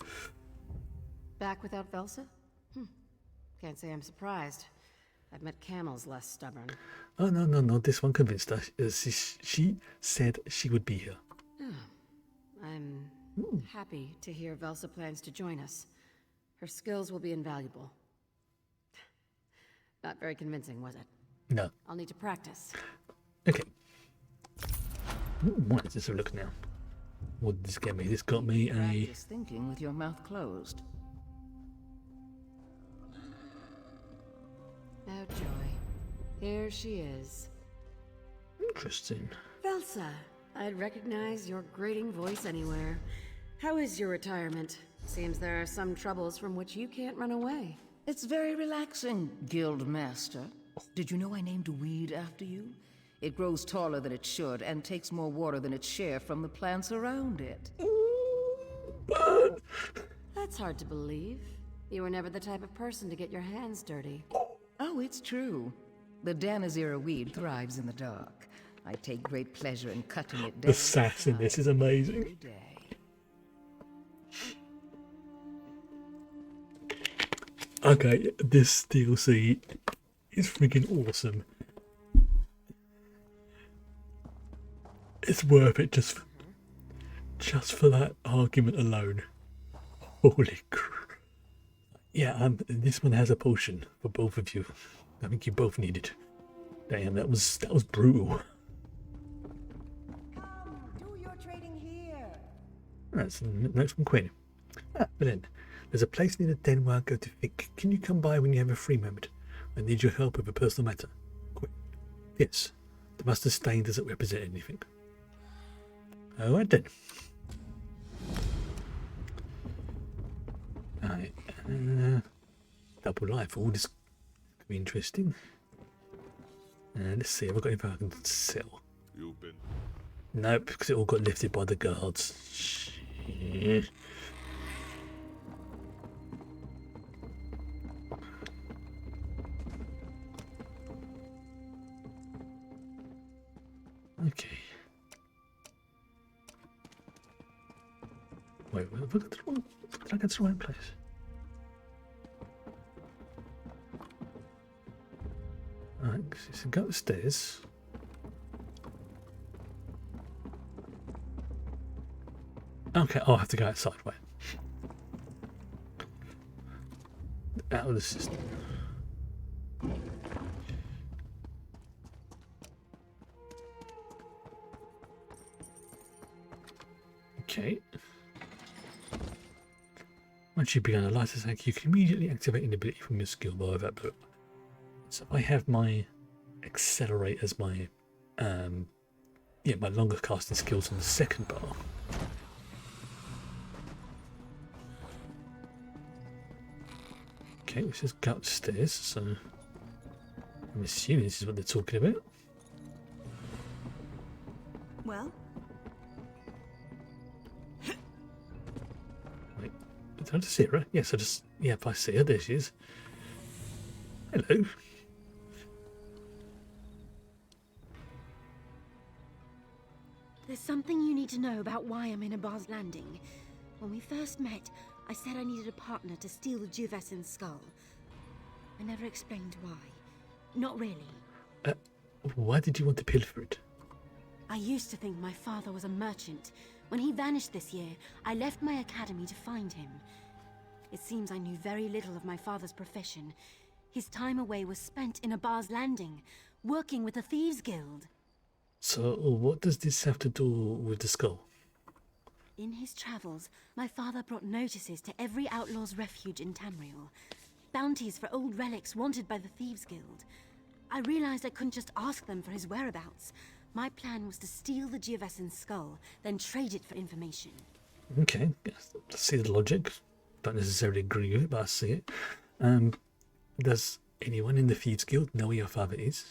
Back without Velsa? Can't say I'm surprised. I've met camels less stubborn. Oh, no. This one convinced her. She said she would be here. I'm happy to hear Velsa plans to join us. Her skills will be invaluable. Not very convincing, was it? No. I'll need to practice. Okay. What is this? Look now. What did this get me? This got me a... Practice thinking with your mouth closed. Oh, joy. Here she is. Interesting. Velsa, I'd recognize your grating voice anywhere. How is your retirement? Seems there are some troubles from which you can't run away. It's very relaxing, Guild Master. Did you know I named a weed after you? It grows taller than it should and takes more water than its share from the plants around it. That's hard to believe. You were never the type of person to get your hands dirty. Oh, it's true. The Danazera weed thrives in the dark. I take great pleasure in cutting it down. The sass in this is amazing. Every day. Okay, this DLC is freaking awesome. It's worth it just for that argument alone. Holy crap. Yeah, this one has a potion for both of you. I think you both need it. Damn, that was brutal. Come, do your trading here. That's the note from Quinn. But then, there's a place near the den where I go to think. Can you come by when you have a free moment? I need your help with a personal matter. Quinn. Yes. The mustard stain doesn't represent anything. Alright then. Alright. Double life. All this could be interesting. Let's see. Have I got anything I can sell? You've been... Nope, because it all got lifted by the guards. Shit. Okay. Wait, have I got the wrong... Did I get to the right place? Alright, so go upstairs. Okay, I'll have to go outside. Wait. Out of the system. Okay. Once you begin a light attack, you can immediately activate an ability from your skill bar of that book. So I have my accelerate as my my longer casting skills on the second bar. Okay, let's just go upstairs, so I'm assuming this is what they're talking about. Well? Wait, did I just see her? Yes, if I see her, there she is. Hello. There's something you need to know about why I'm in Abar's Landing. When we first met, I said I needed a partner to steal the Juvescent's skull. I never explained why. Not really. Why did you want to pilfer it? I used to think my father was a merchant. When he vanished this year, I left my academy to find him. It seems I knew very little of my father's profession. His time away was spent in Abar's Landing, working with the Thieves Guild. So, what does this have to do with the skull? In his travels, my father brought notices to every outlaw's refuge in Tamriel. Bounties for old relics wanted by the Thieves Guild. I realized I couldn't just ask them for his whereabouts. My plan was to steal the Juvescent's skull, then trade it for information. Okay, I see the logic. Don't necessarily agree with it, but I see it. Does anyone in the Thieves Guild know where your father is?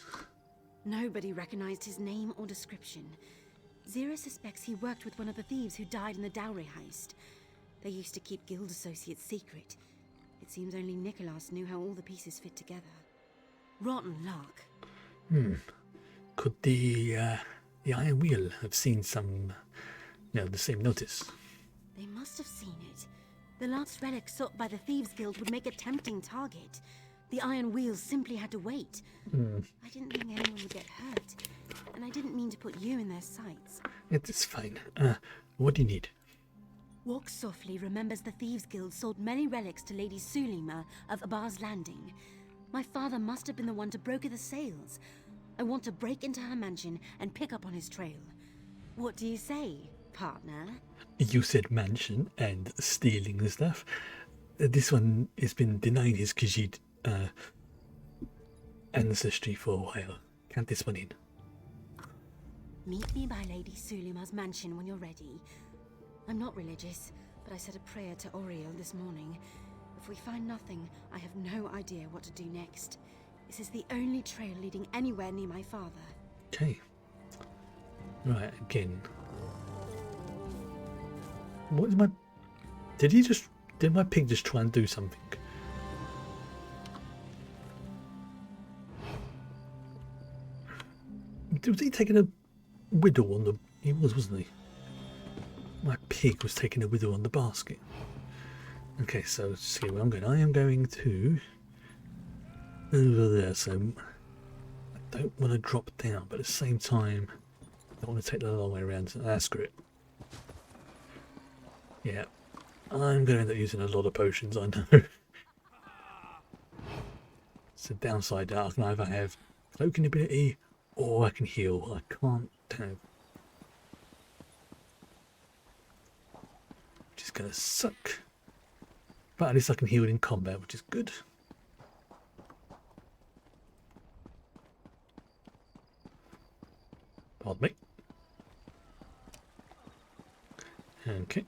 Nobody recognized his name or description. Zero suspects he worked with one of the thieves who died in the dowry heist. They used to keep guild associates secret. It seems only Nicholas knew how all the pieces fit together. Rotten luck. Could the Iron Wheel have seen some, the same notice? They must have seen it. The last relic sought by the Thieves Guild would make a tempting target. The Iron Wheels simply had to wait. I didn't think anyone would get hurt, and I didn't mean to put you in their sights. It's fine. What do you need? Walk Softly remembers the Thieves Guild sold many relics to Lady Sulima of Abar's Landing. My father must have been the one to broker the sales. I want to break into her mansion and pick up on his trail. What do you say, partner? You said mansion and stealing the stuff. This one has been denying his Khajiit ancestry for a while. Count this one in. Meet me by Lady Sulima's mansion when you're ready. I'm not religious, but I said a prayer to Oriel this morning. If we find nothing, I have no idea what to do next. This is the only trail leading anywhere near my father. Okay. Right, again. What is my... Did my pig just try and do something? Was he taking a whittle on the... He was, wasn't he? My pig was taking a whittle on the basket. Okay, so let's see where I'm going. I am going to... over there, so... I don't want to drop down, but at the same time... I don't want to take the long way around. Screw it. Yeah. I'm going to end up using a lot of potions, I know. It's a downside. I can either have cloaking ability or I can heal. I can't have... going to suck. But at least I can heal in combat, which is good. Pardon me. Okay.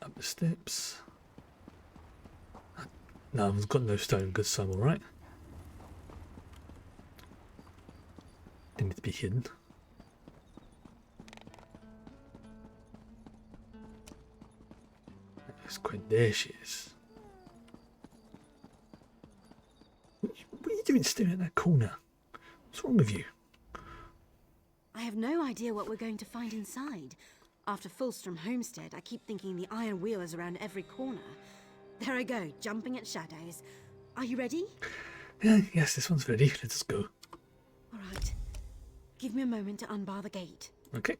Up the steps. No, I've got no stone goods, so I'm alright. Didn't need to be hidden. That's quite, there she is. What are you doing staring at that corner? What's wrong with you? I have no idea what we're going to find inside. After Fulstrom Homestead, I keep thinking the iron wheel is around every corner. There I go, jumping at shadows. Are you ready? Yes, this one's ready. Let us go. All right. Give me a moment to unbar the gate. Okay.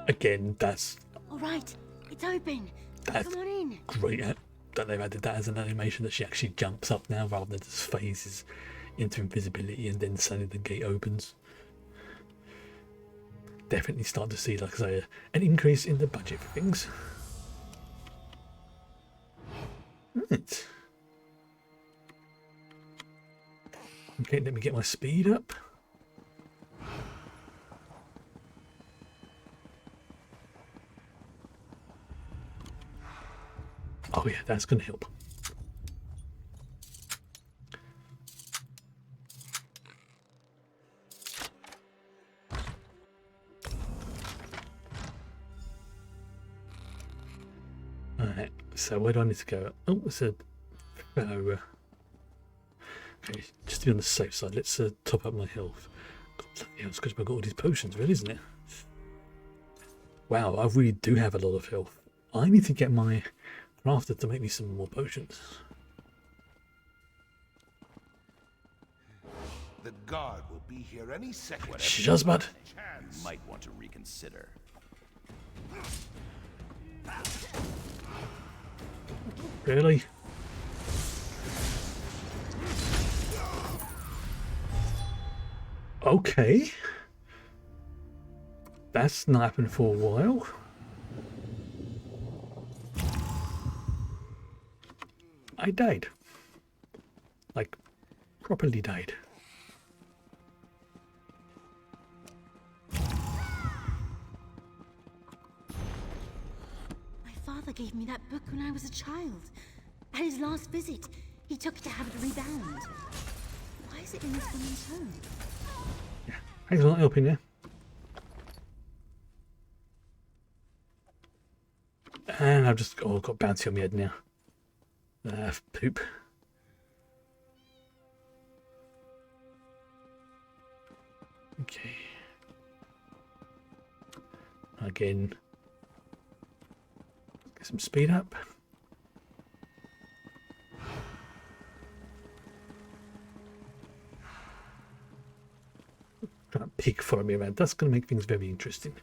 Again, that's... All right, it's open. That's Come on in. great that they've added that as an animation, that she actually jumps up now rather than just phases into invisibility and then suddenly the gate opens. Definitely start to see, like I say, an increase in the budget for things. Right. Okay, let me get my speed up. Oh yeah, that's going to help. Alright, so where do I need to go? Oh, it's a fellow. Okay, just to be on the safe side, let's top up my health. God, bloody hell, it's because I've got all these potions, really, isn't it? Wow, I really do have a lot of health. I need to get my crafter to make me some more potions. The guard will be here any second. Shazbud. You might want to reconsider. Really? Okay. That's not happened for a while. I died. Like, properly died. My father gave me that book when I was a child. At his last visit, he took it to have it rebound. Why is it in this woman's home? Yeah, thanks for not helping you. And I've just got bouncy on my head now. Poop. Okay. Again. Get some speed up. Trying to pig follow me around. That's going to make things very interesting.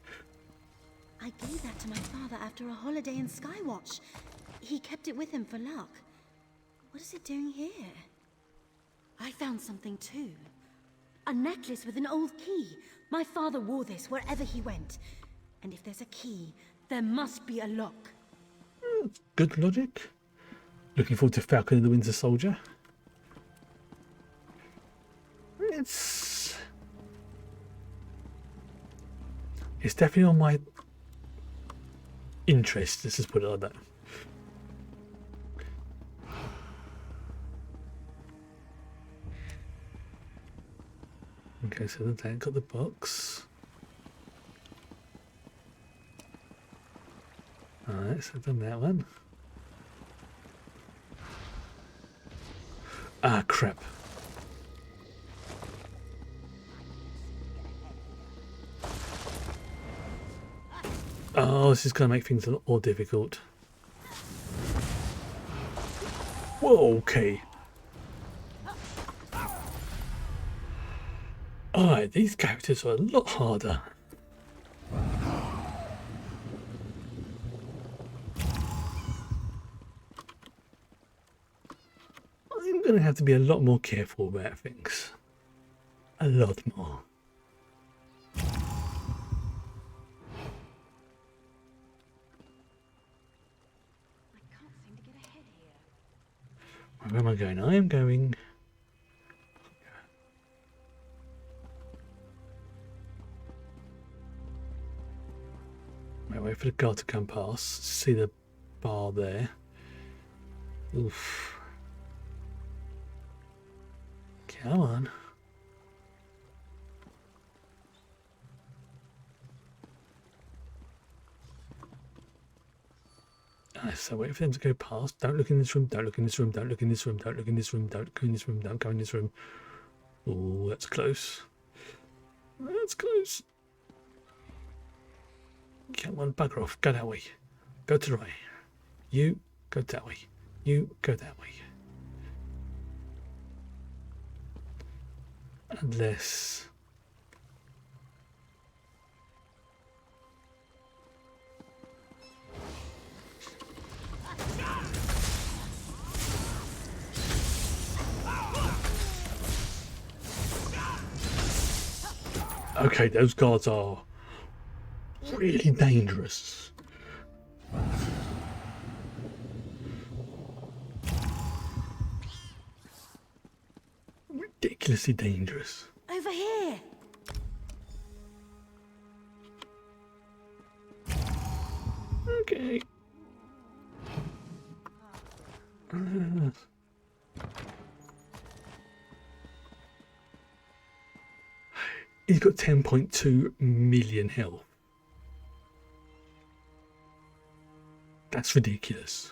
I gave that to my father after a holiday in Skywatch. He kept it with him for luck. What is it doing here? I found something too. A necklace with an old key. My father wore this wherever he went. And if there's a key, there must be a lock. Good logic. Looking forward to Falcon and the Winter Soldier. It's definitely on my interest. Let's just put it like that. Okay, so then got the box. Alright, so I've done that one. Ah, crap. Oh, this is going to make things a lot more difficult. Whoa, okay. Alright, these characters are a lot harder. I'm going to have to be a lot more careful about things. A lot more. Where am I going? I am going... Wait for the guard to come past. See the bar there. Oof. Come on. So wait for them to go past. Don't look in this room, don't look in this room, don't look in this room, don't look in this room, don't go in this room, don't go in this room. Oh, that's close. That's close. Come on, bugger off. Go that way. Go to the right. You go that way. You go that way. Unless... Okay, those guards are really dangerous. Ridiculously dangerous. Over here. Okay. He's got 10.2 million health. That's ridiculous.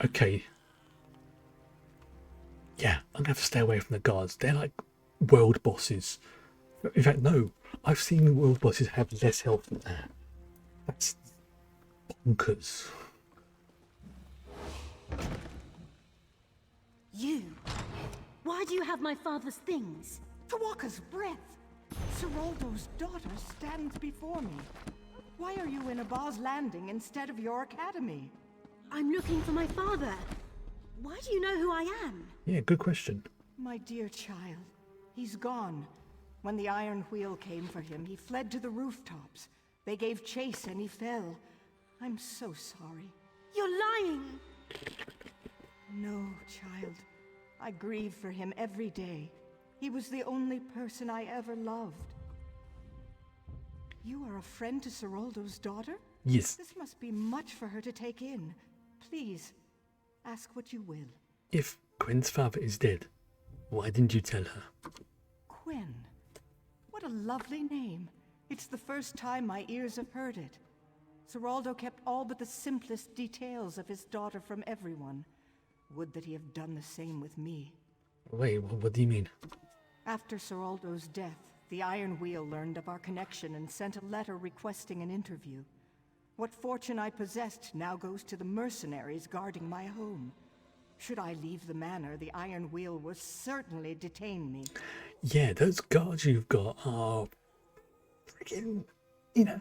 Okay. Yeah, I'm gonna have to stay away from the guards. They're like world bosses. In fact, no. I've seen world bosses have less health than that. That's bonkers. You. Why do you have my father's things? Tawaka's breath! Seroldo's daughter stands before me. Why are you in Abba's Landing instead of your academy? I'm looking for my father. Why do you know who I am? Yeah, good question. My dear child, he's gone. When the Iron Wheel came for him, he fled to the rooftops. They gave chase and he fell. I'm so sorry. You're lying! No, child. I grieve for him every day. He was the only person I ever loved. You are a friend to Seroldo's daughter? Yes. This must be much for her to take in. Please, ask what you will. If Gwen's father is dead, why didn't you tell her? Gwen. What a lovely name. It's the first time my ears have heard it. Seroldo kept all but the simplest details of his daughter from everyone. Would that he have done the same with me. Wait, what do you mean? After Seroldo's death, the Iron Wheel learned of our connection and sent a letter requesting an interview. What fortune I possessed now goes to the mercenaries guarding my home. Should I leave the manor, the Iron Wheel will certainly detain me. Yeah, those guards you've got are freaking, you know,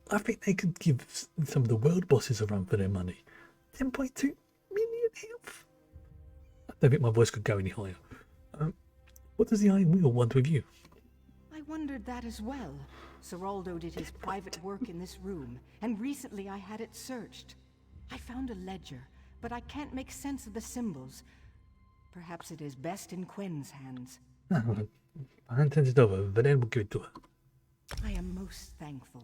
I think they could give some of the world bosses a run for their money. 10.2 million health. I don't think my voice could go any higher. What does the Iron Wheel want with you? I wondered that as well. Seroldo did his private work in this room, and recently I had it searched. I found a ledger, but I can't make sense of the symbols. Perhaps it is best in Quen's hands. No, I handed it over, but then we'll give it to her. I am most thankful.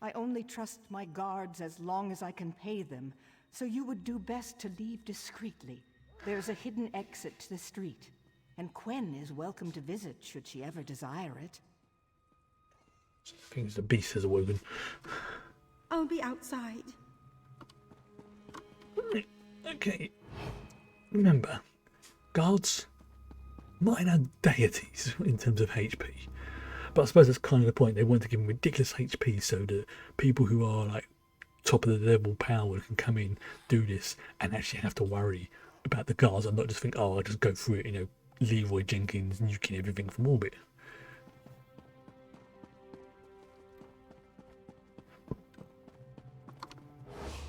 I only trust my guards as long as I can pay them, so you would do best to leave discreetly. There's a hidden exit to the street, and Quen is welcome to visit should she ever desire it. I think the beast has awoken. I'll be outside. Right, okay. Remember, guards, minor deities in terms of HP. But I suppose that's kind of the point. They want to give them ridiculous HP so that people who are like top of the level power can come in, do this, and actually have to worry about the guards and not just think, oh, I'll just go through it, you know, Leroy Jenkins nuking everything from orbit.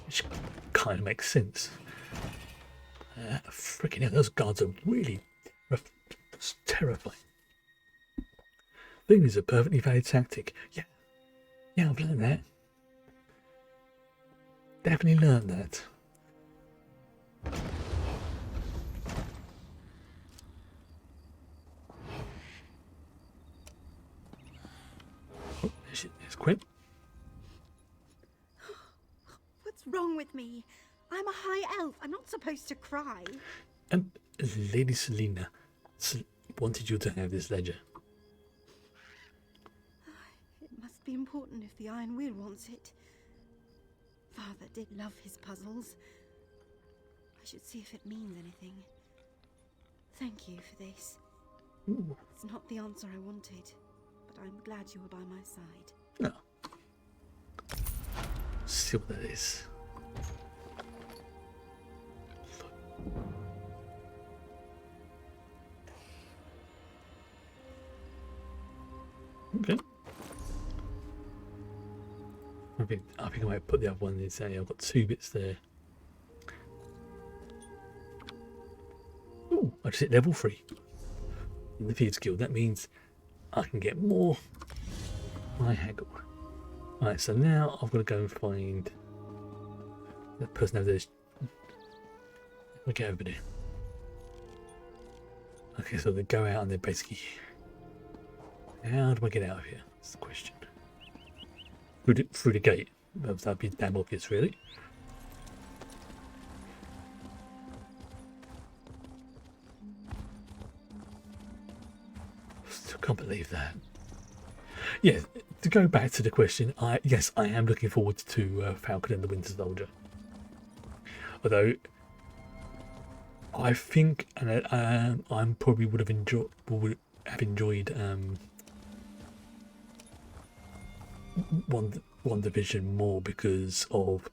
Which kind of makes sense. Freaking hell, those guards are really terrifying. Thing is a perfectly valid tactic. Yeah, I've learned that. Definitely learned that. with me? I'm a high elf. I'm not supposed to cry. Lady Selena wanted you to have this ledger. It must be important if the Iron Wheel wants it. Father did love his puzzles. I should see if it means anything. Thank you for this. Ooh. It's not the answer I wanted, but I'm glad you were by my side. No. See what that is. Okay. I think I might put the other one in there. I've got 2 bits there. Oh, I just hit level 3 in the Thieves Guild. That means I can get more my haggle. Alright, so now I've got to go and find that person over there. Let me get over there. Okay, so they go out and they're basically... How do I get out of here? That's the question. Through the gate. That'd be damn obvious, really. Still can't believe that. Yeah, to go back to the question, yes, I am looking forward to Falcon and the Winter Soldier. Although I think, and I probably would have enjoyed One Division more because of,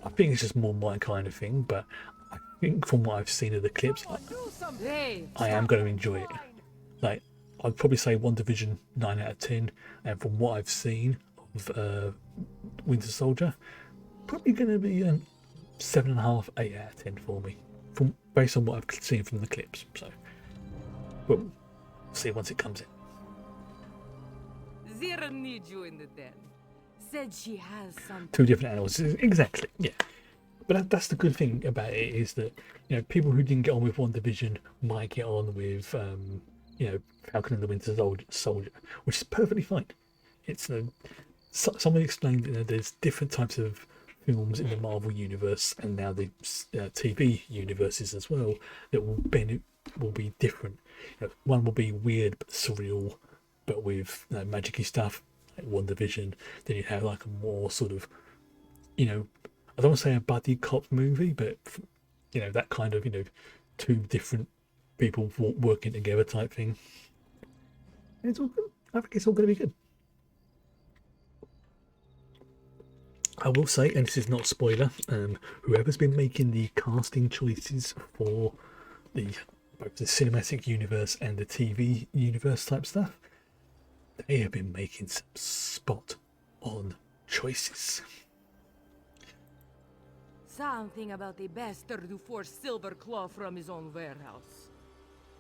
I think it's just more my kind of thing, but I think from what I've seen of the clips, I am going to enjoy it. Like, I'd probably say One Division 9 out of 10, and from what I've seen of Winter Soldier, probably going to be 7.5, 8 out of 10 for me, based on what I've seen from the clips. So, we'll see once it comes in. Zira needs you in the den. Said she has something. 2 different animals, exactly. Yeah, but that's the good thing about it, is that, you know, people who didn't get on with One Division might get on with you know, Falcon and the Winter Soldier, which is perfectly fine. It's somebody explained, you know, there's different types of films in the Marvel universe and now the TV universes as well that will be different. You know, one will be weird but surreal, but with magic-y stuff, like One Division. Then you have like a more sort of, you know, I don't want to say a buddy cop movie, but, you know, that kind of, you know, 2 different people working together type thing. And it's all good. I think it's all going to be good. I will say, and this is not spoiler, whoever's been making the casting choices for both the cinematic universe and the TV universe type stuff, they have been making some spot on choices. Something about the bastard who forced Silverclaw from his own warehouse.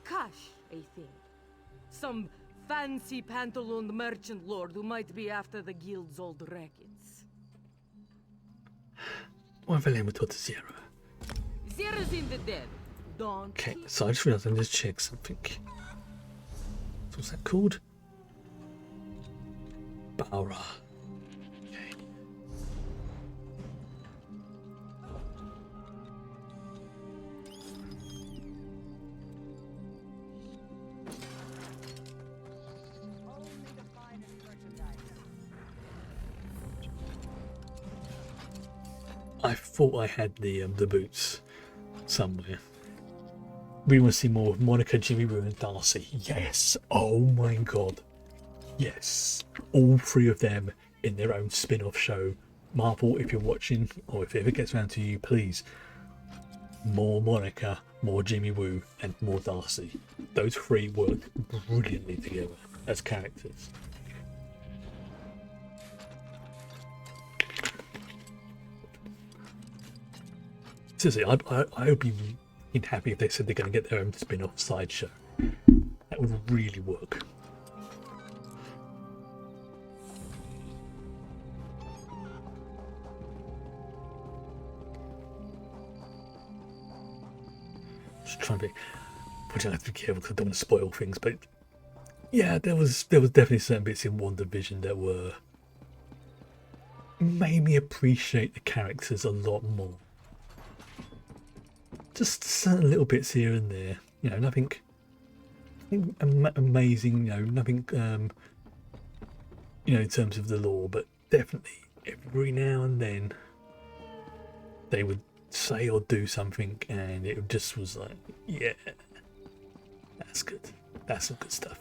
Cash, I think. Some fancy pantalooned merchant lord who might be after the guild's old records. What valemos tot zero? Zero's in the den. Don't. Okay, so I just realised I need to check something. What's that called? Baura. Okay. I thought I had the boots somewhere. We want to see more of Monica, Jimmy Woo, and Darcy. Yes. Oh my god. Yes. All 3 of them in their own spin-off show. Marvel, if you're watching, or if it ever gets around to you, please. More Monica, more Jimmy Woo, and more Darcy. Those 3 worked brilliantly together as characters. Seriously, I would be happy if they said they're going to get their own spin-off sideshow. That would really work. Just trying to be, I don't have to be careful because I don't want to spoil things, but yeah, there was definitely certain bits in One Division that were made me appreciate the characters a lot more. Just certain little bits here and there, you know, nothing amazing, you know, nothing, you know, in terms of the lore, but definitely every now and then they would say or do something, and it just was like, yeah, that's good. That's some good stuff.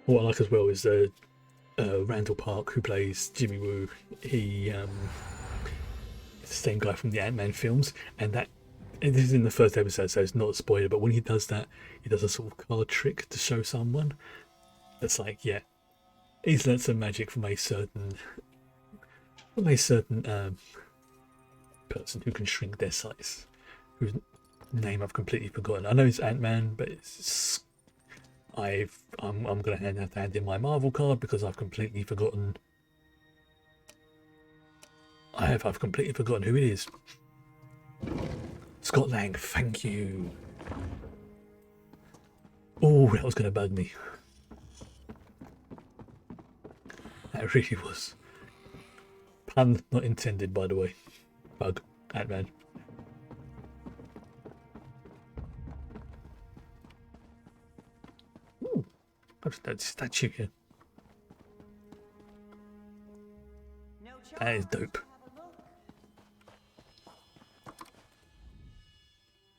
What I like as well is Randall Park, who plays Jimmy Woo. He is the same guy from the Ant-Man films, and this is in the first episode, so it's not a spoiler. But when he does that, he does a sort of card trick to show someone. That's like, yeah, he's learnt some magic from a certain person who can shrink their size, whose name I've completely forgotten. I know it's Ant-Man, but it's I'm gonna have to hand in my Marvel card because I've completely forgotten. I've completely forgotten who it is. Scott Lang, thank you. Oh, that was gonna bug me. That really was. Pun not intended, by the way. Bug, Ant-Man. That statue here. That is dope.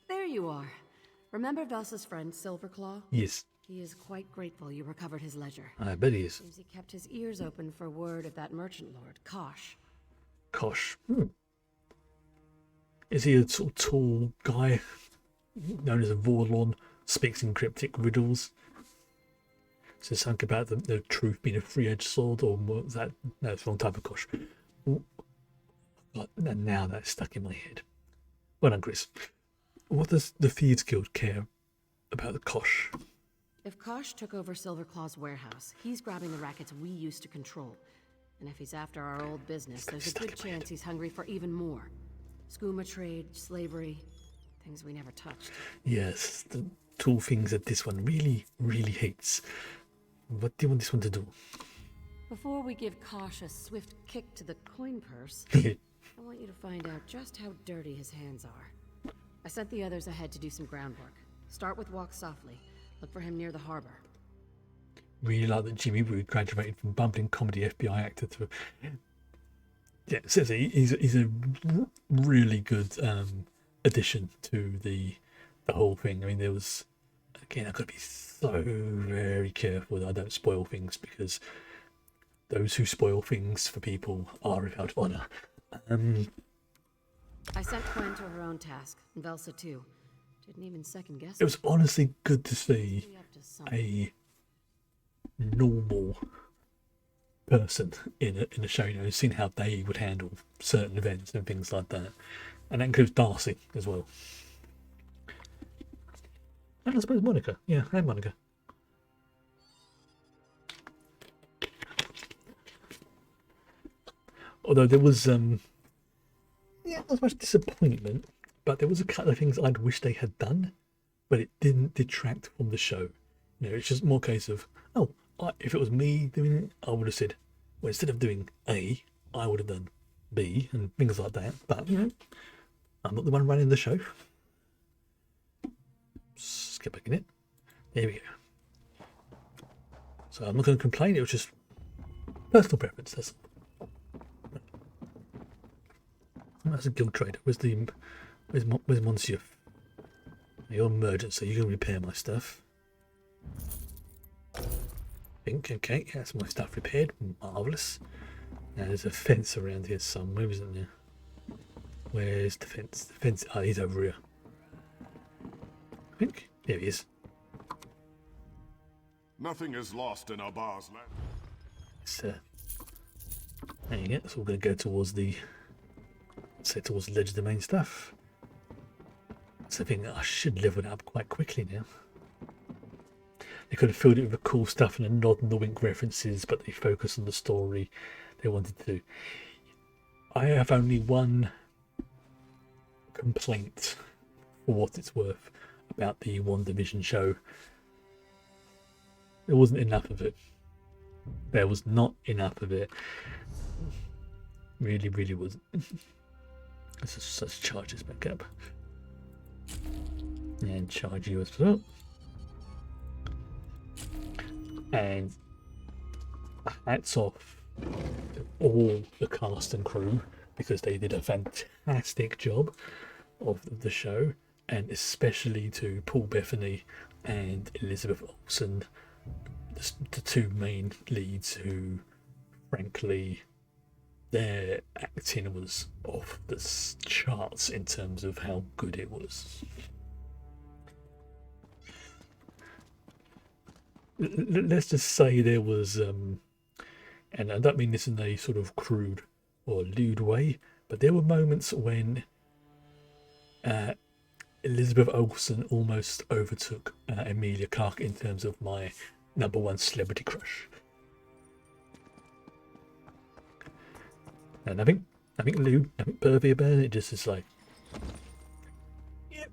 There you are. Remember Velsa's friend, Silverclaw? Yes. He is quite grateful you recovered his ledger. I bet he is. Seems he kept his ears open for word of that merchant lord, Kosh. Kosh. Is he a sort of tall guy known as a Vorlon, speaks in cryptic riddles? So something about the truth being a three-edged sword, or was that? No, it's the wrong type of Kosh. But now that's stuck in my head. Well done, Chris. What does the Thieves Guild care about the Kosh? If Kosh took over Silverclaw's warehouse, he's grabbing the rackets we used to control. And if he's after our old business, there's a good chance he's hungry for even more. Skooma trade, slavery, things we never touched. Yes, the two things that this one really, really hates. What do you want this one to do? Before we give Kosh a swift kick to the coin purse, I want you to find out just how dirty his hands are. I sent the others ahead to do some groundwork. Start with Walk Softly. Look for him near the harbor. Really like that Jimmy Woo graduated from bumbling comedy FBI actor to... Yeah, seriously, he's a really good addition to the whole thing. I mean, there was... Again, I've got to be so very careful that I don't spoil things, because those who spoil things for people are without honour. I sent Quinn to her own task, and Velsa too. Didn't even second guess. It was honestly good to see a normal person in a show, you know, seeing how they would handle certain events and things like that. And that includes Darcy as well. And I suppose Monica. Yeah, and Monica. Although there was not as much disappointment, but there was a couple of things I'd wish they had done, but it didn't detract from the show. You know, it's just more a case of, oh, if it was me doing it, I would have said, well, instead of doing A, I would have done B, and things like that. But, you know, I'm not the one running the show. Let's get back in it. There we go. So I'm not going to complain, it was just personal preference, that's all. That's a guild trader. Where's Monsieur? Your emergency, you can repair my stuff. Pink, okay, that's my stuff repaired. Marvellous. Now there's a fence around here somewhere, isn't there? Where's the fence? The fence, oh, he's over here. I think, there he is. Nothing is lost in Abar's land. It's, there you go, so we're going to go towards the ledge of the main stuff. So I think I should level it up quite quickly now. They could have filled it with the cool stuff and a nod and the wink references, but they focus on the story they wanted to do. I have only one complaint, for what it's worth, about the WandaVision show. There wasn't enough of it. There was not enough of it. Really, really wasn't. Let's charge this back up. And charge you as well. And hats off to all the cast and crew, because they did a fantastic job of the show, and especially to Paul Bettany and Elizabeth Olsen, the two main leads, who frankly their acting was off the charts in terms of how good it was. Let's just say there was, and I don't mean this in a sort of crude or lewd way, but there were moments when Elizabeth Olsen almost overtook Emilia Clarke in terms of my #1 celebrity crush. And nothing lewd, nothing pervy about it. Just is like, yep,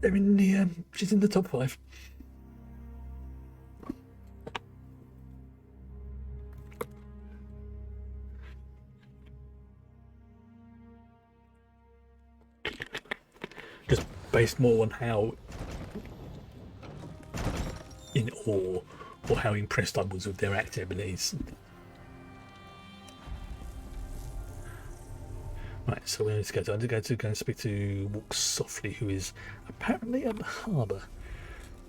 they're in the she's in the top 5. Just based more on how in awe or how impressed I was with their acting abilities. Right, so we're going to go and speak to Walk Softly, who is apparently at the harbour.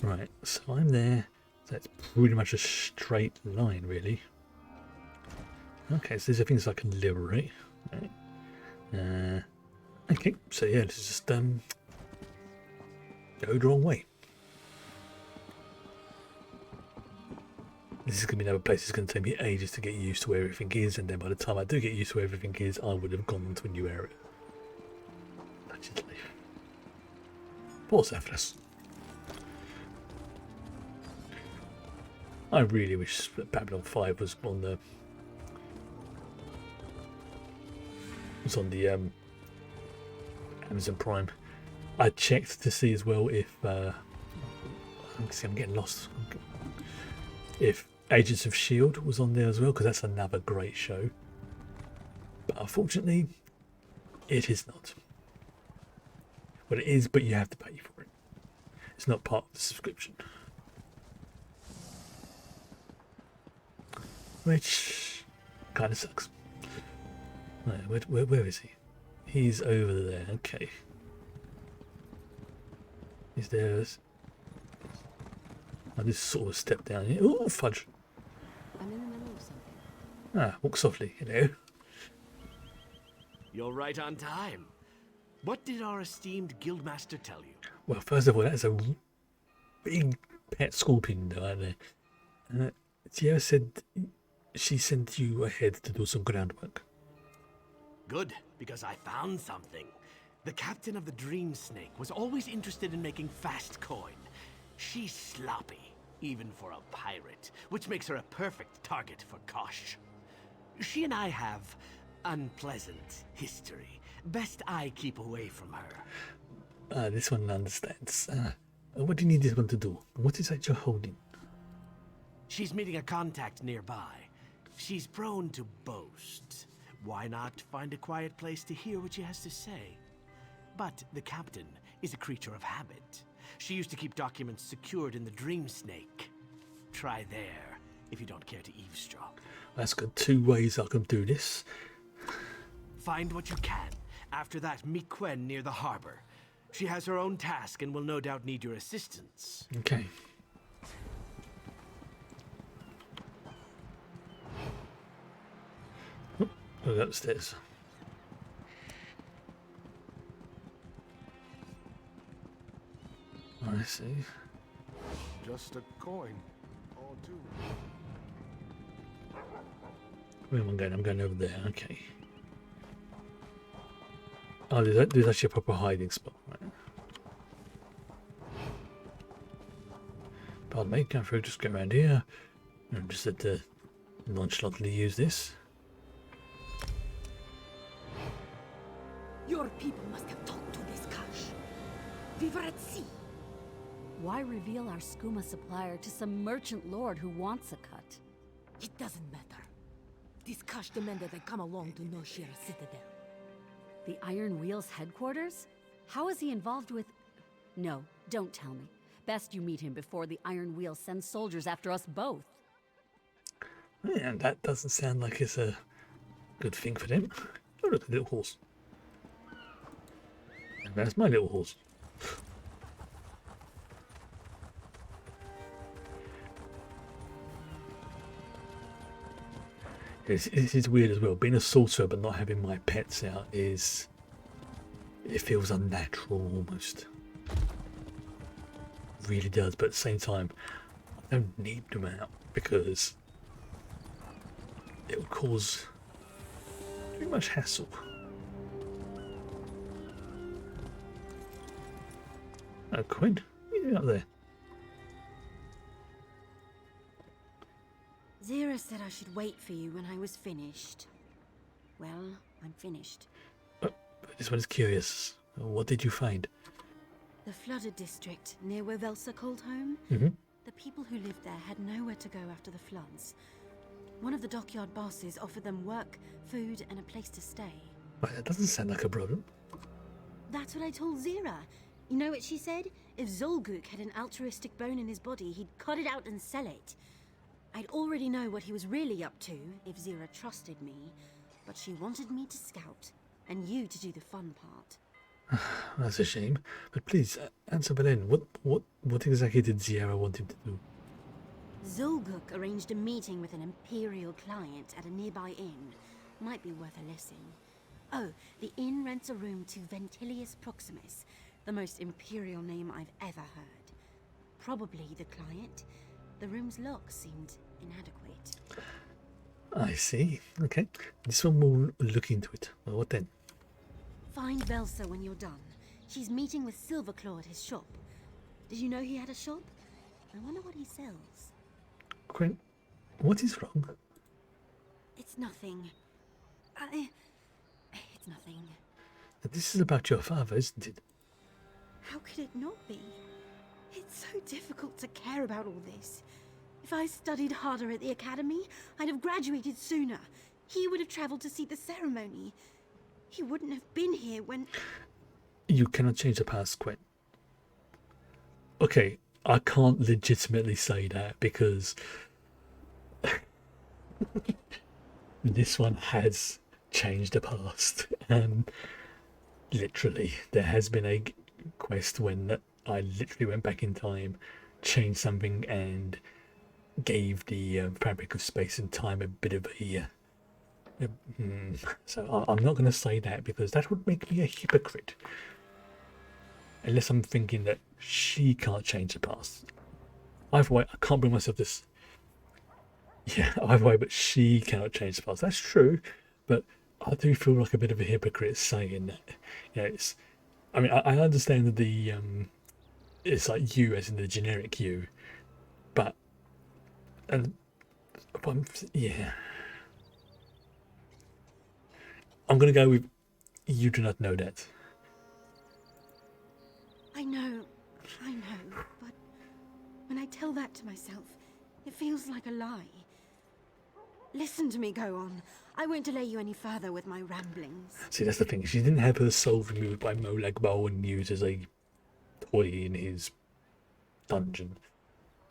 Right, so I'm there. So that's pretty much a straight line, really. Okay, so these are things I can liberate. Right. Okay, so yeah, let's just go the wrong way. This is going to be another place that's going to take me ages to get used to where everything is, and then by the time I do get used to where everything is, I would have gone into a new area. That's just life. Poor Zephyrus. I really wish that Babylon 5 was on the Amazon Prime. I checked to see as well if I'm getting lost. If Agents of S.H.I.E.L.D. was on there as well, because that's another great show. But unfortunately, it is not. Well, it is, but you have to pay for it. It's not part of the subscription. Which kind of sucks. Right, where is he? He's over there, okay. He's there. I just sort of step down here. Oh, fudge. I'm in the middle of something. Walk softly. Hello. You're right on time. What did our esteemed guildmaster tell you? Well, first of all, that's a big pet scorpion down there. Sierra said she sent you ahead to do some groundwork. Good, because I found something. The captain of the Dream Snake was always interested in making fast coin. She's sloppy, even for a pirate, which makes her a perfect target for Kosh. She and I have unpleasant history. Best I keep away from her. This one understands. What do you need this one to do? What is that you're holding? She's meeting a contact nearby. She's prone to boast. Why not find a quiet place to hear what she has to say? But the captain is a creature of habit. She used to keep documents secured in the Dream Snake. Try there, if you don't care to eavesdrop. That's got 2 ways I can do this. Find what you can. After that, meet Quen near the harbor. She has her own task and will no doubt need your assistance. Okay. Go upstairs. I see. Just a coin, or two. Where am I going? I'm going over there. Okay. Oh, there's actually a proper hiding spot. Right. Pardon me, go through, just go around here. I'm just at the nonchalantly use this. Your people must have talked to this Kash. We were at sea. Why reveal our skooma supplier to some merchant lord who wants a cut? It doesn't matter. This Kash demanded I come along to Noshir Citadel. The Iron Wheel's headquarters? How is he involved with... No, don't tell me. Best you meet him before the Iron Wheel sends soldiers after us both. And that doesn't sound like it's a good thing for them. Oh, look, a little horse. And that's my little horse. It is weird as well. Being a sorcerer but not having my pets out is... It feels unnatural almost. It really does, but at the same time, I don't need them out because it would cause too much hassle. Oh, Quinn, what are you doing up there? Zira said I should wait for you when I was finished. Well, I'm finished. This one is curious. What did you find? The flooded district, near where Velsa called home. The people who lived there had nowhere to go after the floods. One of the dockyard bosses offered them work, food, and a place to stay. Well, that doesn't sound like a problem. That's what I told Zira. You know what she said? If Zolguk had an altruistic bone in his body, he'd cut it out and sell it. I'd already know what he was really up to if Zira trusted me, but she wanted me to scout, and you to do the fun part. That's a shame. But please, answer Belen. What exactly did Zira want him to do? Zolguk arranged a meeting with an Imperial client at a nearby inn. Might be worth a listen. Oh, the inn rents a room to Ventilius Proximus, the most Imperial name I've ever heard. Probably the client. The room's lock seemed inadequate. I see. Okay. This one will look into it. Well, what then? Find Velsa when you're done. She's meeting with Silverclaw at his shop. Did you know he had a shop? I wonder what he sells. Quinn, what is wrong? It's nothing. It's nothing. This is about your father, isn't it? How could it not be? It's so difficult to care about all this. If I studied harder at the academy, I'd have graduated sooner. He would have traveled to see the ceremony. He wouldn't have been here when... You cannot change the past, Quinn. Okay, I can't legitimately say that because this one has changed the past. Literally, there has been a quest when I literally went back in time, changed something, and gave the fabric of space and time a bit of a... So I'm not going to say that because that would make me a hypocrite. Unless I'm thinking that she can't change the past. Either way, I can't bring myself this... Yeah, either way, but she cannot change the past. That's true, but I do feel like a bit of a hypocrite saying that. You know, it's... I mean, I understand that the... it's like you as in the generic you, but... yeah... I'm going to go with, you do not know that. I know, but when I tell that to myself, it feels like a lie. Listen to me go on. I won't delay you any further with my ramblings. See, that's the thing. She didn't have her soul removed by Molag Bal and used as a toy in his dungeon,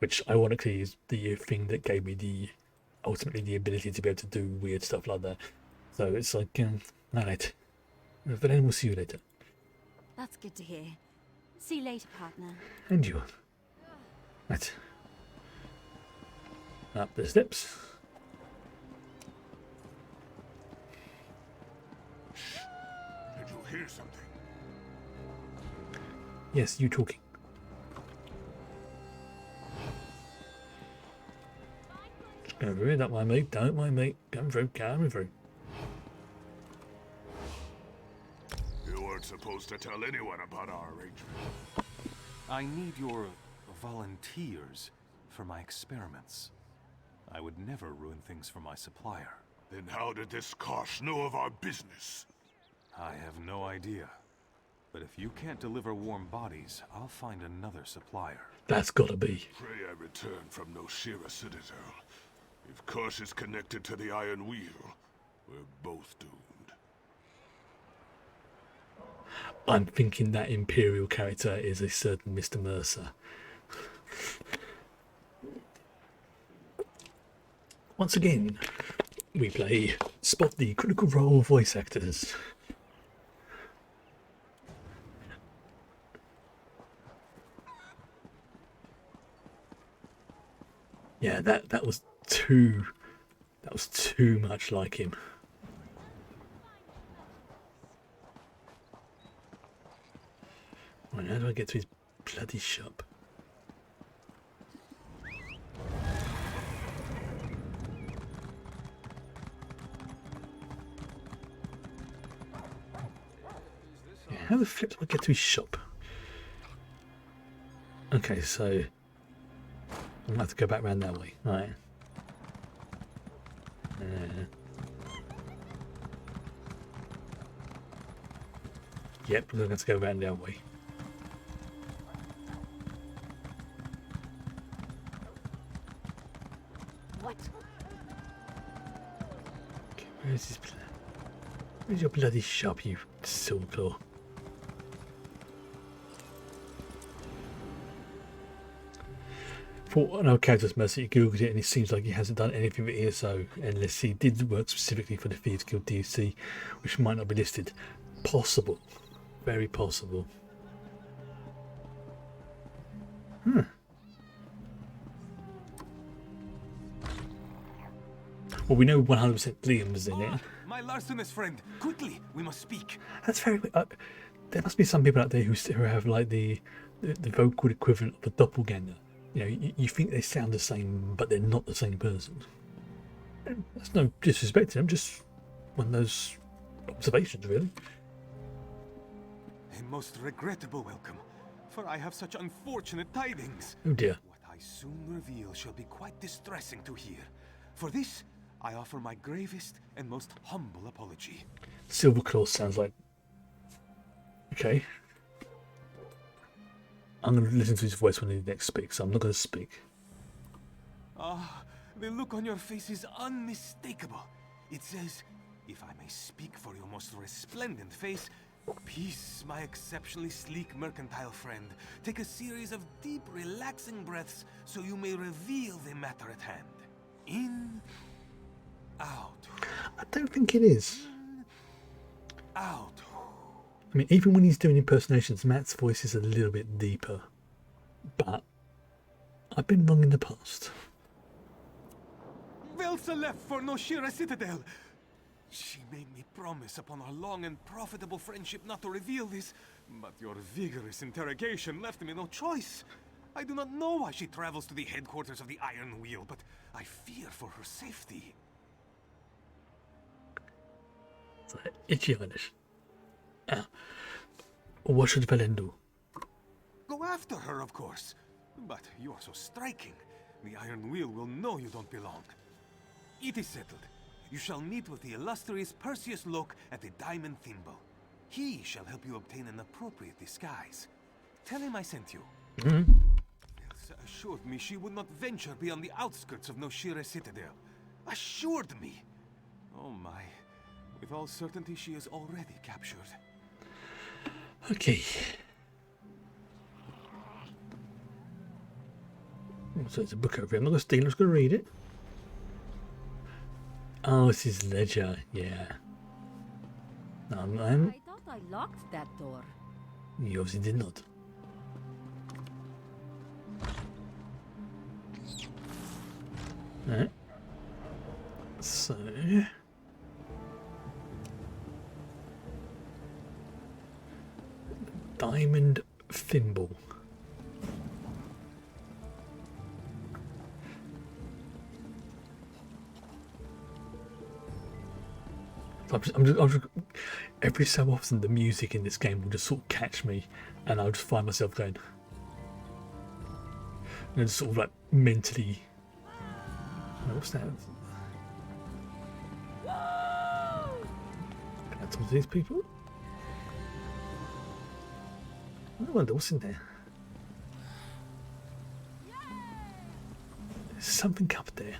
which ironically is the thing that gave me ultimately the ability to be able to do weird stuff like that. So it's like, alright. But then we'll see you later. That's good to hear. See you later, partner. And you. Right. Up the steps. Did you hear something? Yes, you talking. Just go through, don't mind me, don't mind me. Come through, come through. You weren't supposed to tell anyone about our arrangement. I need your volunteers for my experiments. I would never ruin things for my supplier. Then how did this Kosh know of our business? I have no idea. But if you can't deliver warm bodies, I'll find another supplier. That's gotta be. Pray I return from Noshira Citadel. If Kosh is connected to the Iron Wheel, we're both doomed. I'm thinking that Imperial character is a certain Mr. Mercer. Once again, we play Spot the Critical Role voice actors. Yeah, that was too much like him. Right, how do I get to his bloody shop? Yeah, how the flip do I get to his shop? Okay, so I'm gonna have to go back around that way. Right. Yep, we're going to have to go around the other way. What? Okay, where's your bloody shop, you Silverclaw? For no character's mercy, he googled it and it seems like he hasn't done anything with ESO unless he did work specifically for the Thieves Guild DLC, which might not be listed. Possible. Very possible. Well, we know 100% Liam's in it. My larcenous friend, quickly, we must speak. That's very. There must be some people out there who have like the vocal equivalent of a doppelganger. You know, you think they sound the same, but they're not the same person. That's no disrespect to them, just one of those observations, really. A most regrettable welcome, for I have such unfortunate tidings. Oh dear. What I soon reveal shall be quite distressing to hear. For this, I offer my gravest and most humble apology. Silverclaw sounds like... Okay. I'm going to listen to his voice when he next speaks, so I'm not going to speak. Ah, the look on your face is unmistakable. It says, if I may speak for your most resplendent face, peace, my exceptionally sleek mercantile friend. Take a series of deep, relaxing breaths so you may reveal the matter at hand. In, out. I don't think it is. Out. I mean, even when he's doing impersonations, Matt's voice is a little bit deeper. But I've been wrong in the past. Velsa left for Noshira Citadel. She made me promise upon our long and profitable friendship not to reveal this, but your vigorous interrogation left me no choice. I do not know why she travels to the headquarters of the Iron Wheel, but I fear for her safety. It's like itchy eyelish. What should Velen do? Go after her, of course. But you are so striking. The Iron Wheel will know you don't belong. It is settled. You shall meet with the illustrious Perseus Locke at the Diamond Thimble. He shall help you obtain an appropriate disguise. Tell him I sent you. Elsa assured me she would not venture beyond the outskirts of Noshira Citadel. Assured me! Oh my. With all certainty she is already captured. Okay. So it's a book over here. I'm not going to steal, I'm just going to read it. Oh, this is Ledger, yeah. I thought I locked that door. You obviously did not. Alright. So... Diamond Thimble. I'm just, every so often the music in this game will just sort of catch me and I'll just find myself going and just sort of like mentally, what's that? Can I talk to these people? I wonder what's in there. There's something up there.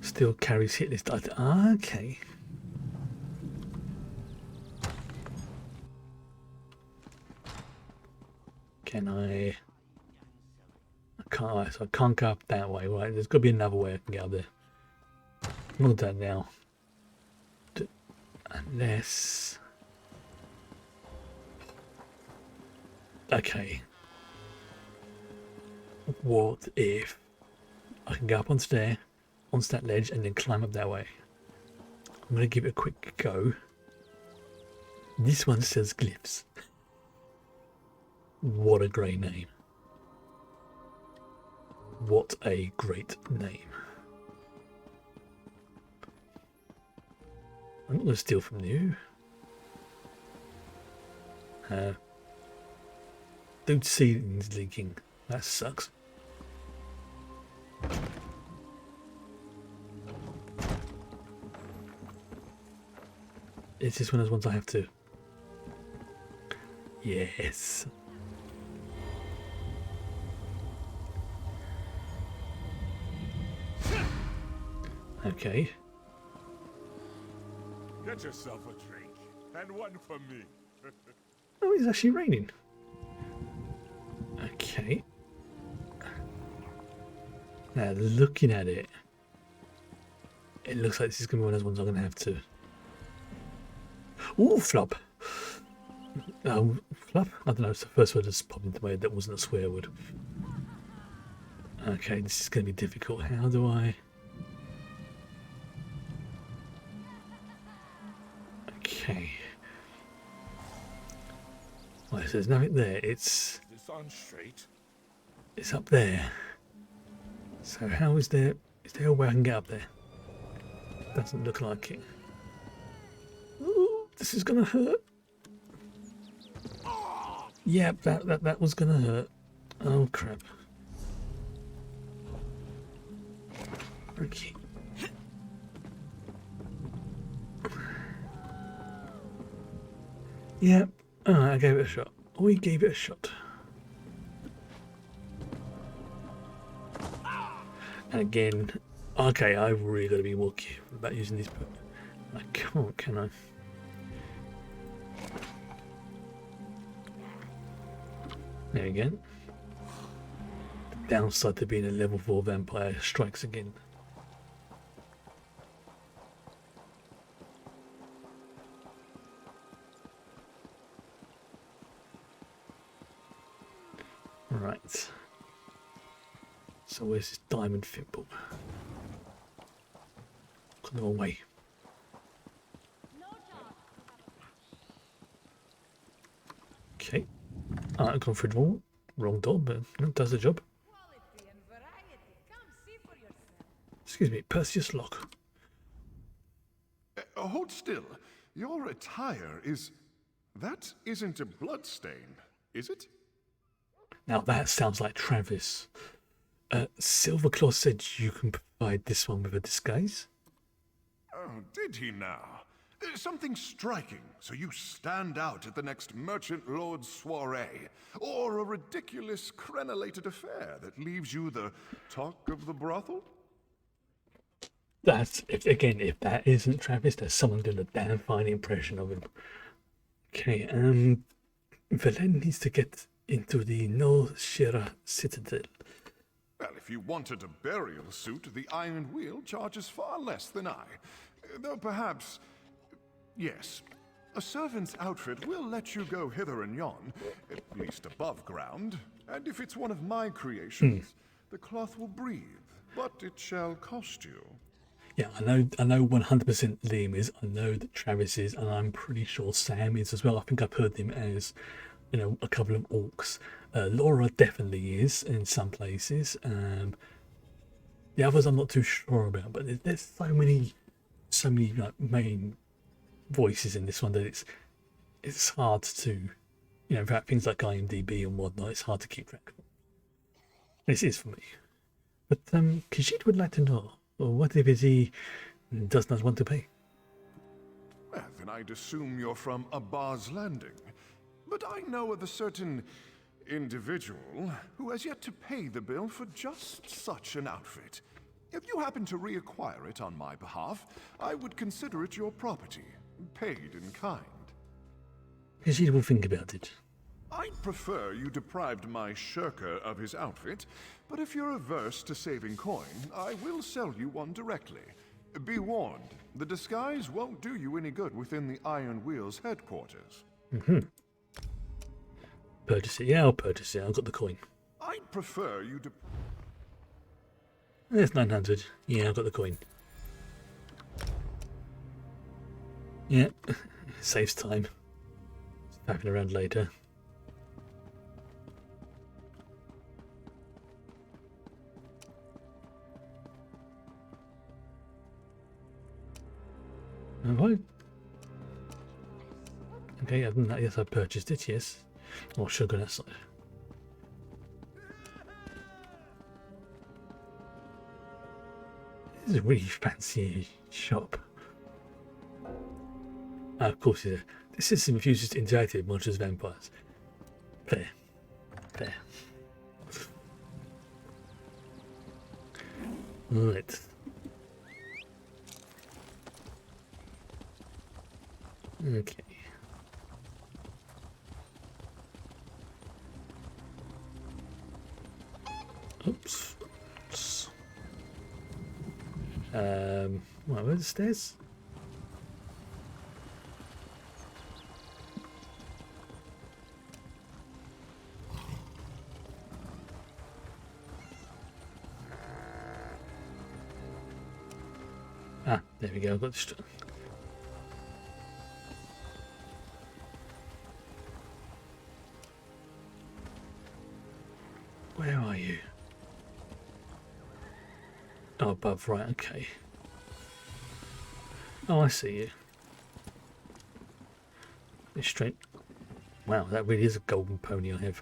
Still carries hit list. Okay. Can I can't. So I can't go up that way. Right? There's got to be another way I can get up there. Not that now. Unless. Okay. What if I can go up onto there, onto that ledge, and then climb up that way? I'm going to give it a quick go. This one says Glyphs. What a great name. What a great name. I'm not going to steal from you. Dude, ceiling's leaking. That sucks. Is this one of those ones I have to? Yes. Okay. Get yourself a drink, and one for me. Oh, it's actually raining. Okay. Now, looking at it, it looks like this is going to be one of those ones I'm going to have to... Ooh, flop. Flop? I don't know, it's the first word that's popped into my head that wasn't a swear word. Okay, this is going to be difficult. How do I... Okay. Well, so there's nothing there. It's on straight. It's up there. So how is there a way I can get up there? Doesn't look like it. Ooh, this is gonna hurt. Yep, that was gonna hurt. Oh crap. Okay. Yep. I gave it a shot. We gave it a shot. And again, okay, I've really got to be more careful about using these. I can't, can I? There we go. The downside to being a level 4 vampire strikes again. Right. So where's this diamond thimble? Gone the wrong way. Okay. I've gone through the wrong door, but it does the job. Excuse me, Perseus Lock. Hold still. Your attire is... That isn't a bloodstain, is it? Now that sounds like Travis. Silverclaw said you can provide this one with a disguise. Oh, did he now? Something striking, so you stand out at the next merchant lord's soiree, or a ridiculous crenellated affair that leaves you the talk of the brothel? That's, if that isn't Travis, there's someone doing a damn fine impression of him. Okay, Velen needs to get into the No Shira Citadel. Well, if you wanted a burial suit, the Iron Wheel charges far less than I. Though perhaps... Yes, a servant's outfit will let you go hither and yon, at least above ground. And if it's one of my creations, the cloth will breathe, but it shall cost you. Yeah, I know 100% Liam is, I know that Travis is, and I'm pretty sure Sam is as well. I think I've heard him as, you know, a couple of orcs. Laura definitely is in some places. The others I'm not too sure about, but there's so many like main voices in this one that it's hard to, you know, without things like IMDb and whatnot, it's hard to keep track of. This is for me. But Khajiit would like to know, or what if he does not want to pay? Well, then I'd assume you're from Abar's Landing. But I know of a certain individual who has yet to pay the bill for just such an outfit. If you happen to reacquire it on my behalf, I would consider it your property, paid in kind. She will think about it. I'd prefer you deprived my shirker of his outfit, but if you're averse to saving coin, I will sell you one directly. Be warned, the disguise won't do you any good within the Iron Wheel's headquarters. Purchase it. Yeah, I'll purchase it. I've got the coin. I'd prefer you to... There's 900. Yeah, I've got the coin. Yeah, saves time. Fapping around later. Have I? Okay, other than that, yes, I purchased it, yes. Or sugar, that's not... This is a really fancy shop. Of course, yeah. This system refuses to interact with monsters and vampires. Fair. Fair. Right. Okay. Oops. Well, where's the stairs? Ah, there we go. I've got this. Where are you? Oh, above, right, okay. Oh, I see you. It's straight. Wow, that really is a golden pony I have.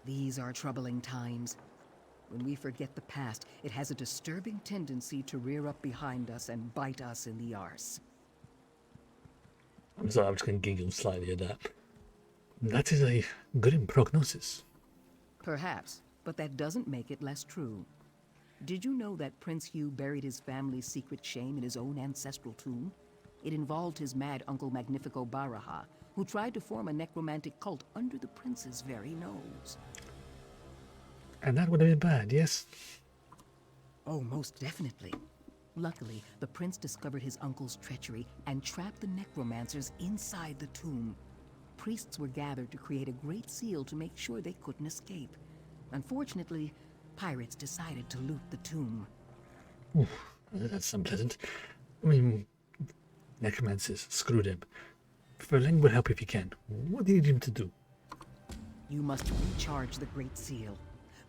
These are troubling times. When we forget the past, it has a disturbing tendency to rear up behind us and bite us in the arse. I'm sorry, I'm just going to giggle slightly at that. That is a grim prognosis. Perhaps, but that doesn't make it less true. Did you know that Prince Hugh buried his family's secret shame in his own ancestral tomb? It involved his mad uncle Magnifico Baraha, who tried to form a necromantic cult under the prince's very nose. And that would have been bad, yes? Oh, most definitely. Luckily, the prince discovered his uncle's treachery and trapped the necromancers inside the tomb. Priests were gathered to create a great seal to make sure they couldn't escape. Unfortunately, pirates decided to loot the tomb. Oof, that's unpleasant. I mean, necromancers, screw them. Verlaine will help if he can. What do you need him to do? You must recharge the Great Seal.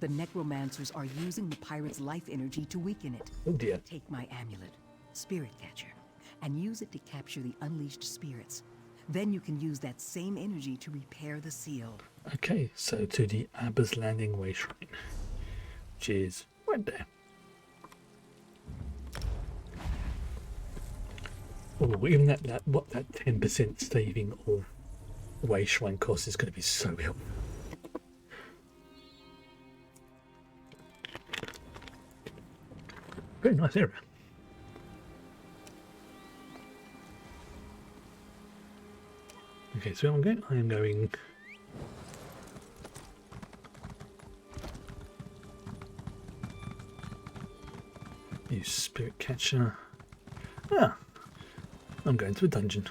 The necromancers are using the pirates' life energy to weaken it. Oh dear. Take my amulet, Spirit Catcher, and use it to capture the unleashed spirits. Then you can use that same energy to repair the seal. Okay, so to the Abbas Landing Way Shrine, which is right there. Oh, even that 10% saving of Way Shrine cost is going to be so helpful. Very nice area. Okay, so where I'm going? I am going... Use Spirit Catcher. Ah! I'm going to a dungeon.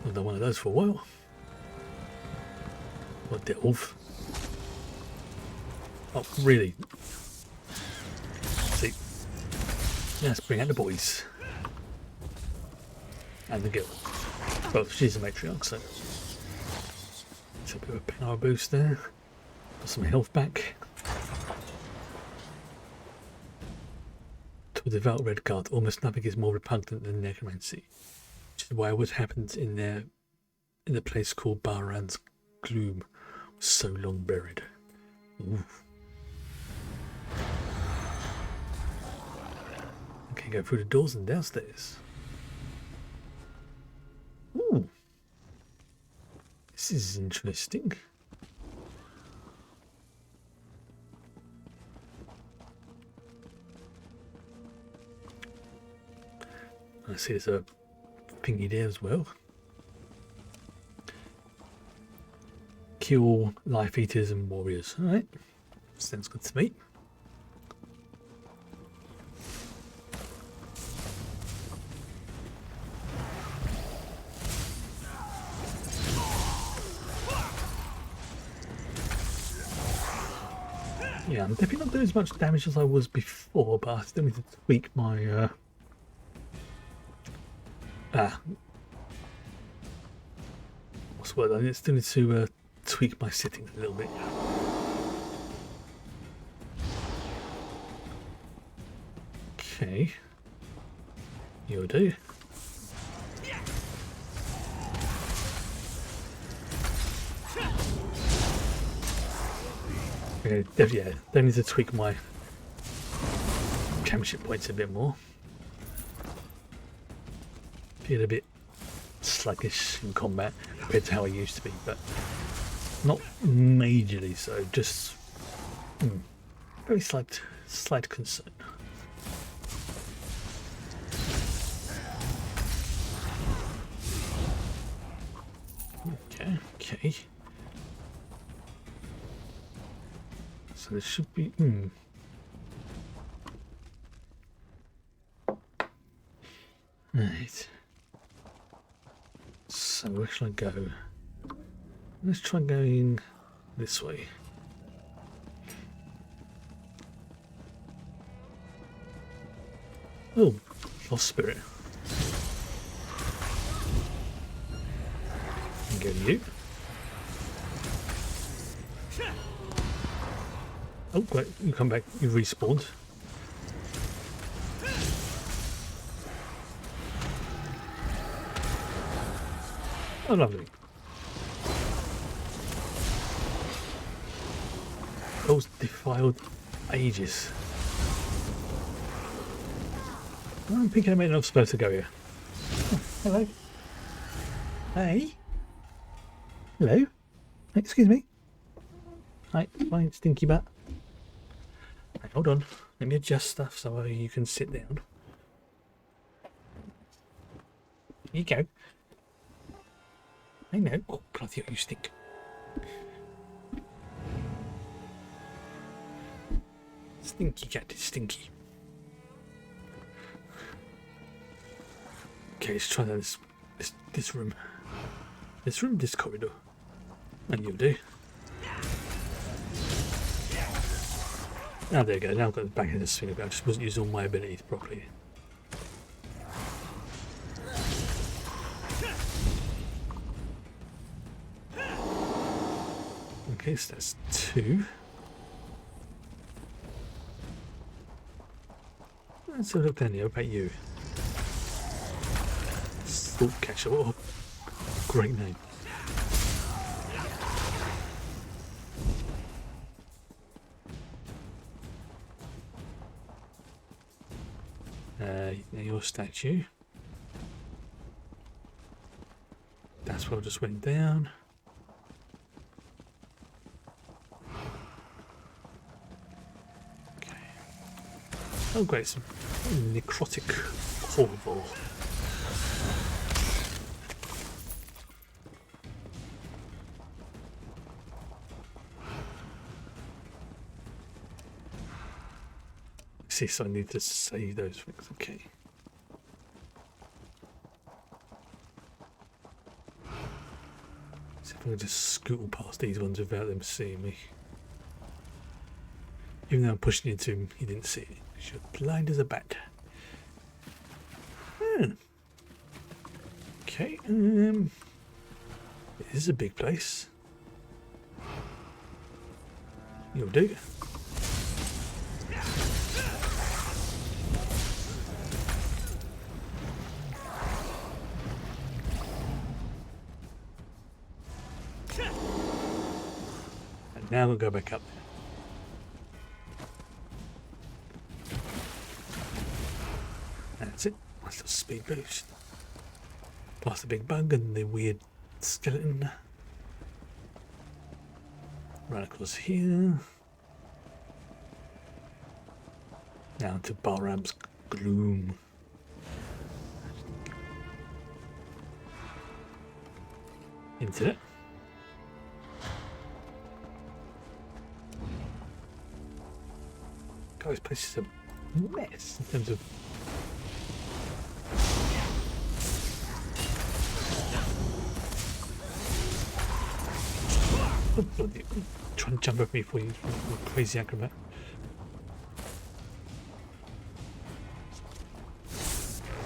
I've done one of those for a while. What delve? Oh, really? See? Let's bring out the boys. And the girl. Well, she's a matriarch, so... It's a bit of a power boost there. Got some health back. To a devout red guard, almost nothing is more repugnant than necromancy. Which is why what happened in the place called Baran's gloom was so long buried. Ooh. can go through the doors and downstairs. Ooh. This is interesting. I see there's a thingy there as well. Kill life eaters and warriors. Alright. Sounds good to me. Yeah, I'm definitely not doing as much damage as I was before, but I still need to tweak my what's the word? I still need to tweak my settings a little bit. Okay, you'll do. Okay, yeah, don't need to tweak my championship points a bit more. Feel a bit sluggish in combat compared to how I used to be, but not majorly so, just very slight concern. Okay. So there should be right. So where should I go? Let's try going this way. Oh, lost spirit. And go to you. Oh, great, you come back, you respawned. Oh, lovely. Those defiled ages. I'm thinking I'm not supposed to go here. Oh, hello. Hey. Hello. Excuse me. Hi, fine, stinky butt. Hey, hold on. Let me adjust stuff so you can sit down. Here you go. I know. Oh, bloody hell, you stink. Stinky cat is stinky. Okay, let's try this room. This corridor. And you'll do. Ah, there you go. Now I've got the back of the swing. I just wasn't using all my abilities properly. Okay, so that's 2. Let's have a look down here. What about you? Stalk catcher. Oh, great name. Your statue. That's what just went down. Okay. Oh great, some necrotic corvor. See, so I need to save those things. Okay. See if I can just scoot past these ones without them seeing me. Even though I'm pushing into him, he didn't see it. You're blind as a bat. Okay. This is a big place. You'll do. Now we'll go back up there. That's it. That's the speed boost. Past the big bug and the weird skeleton. Right across here. Now to Balram's gloom. Into it. God, this place is a mess in terms of. Oh, bloody, trying to jump over me before you crazy acrobat.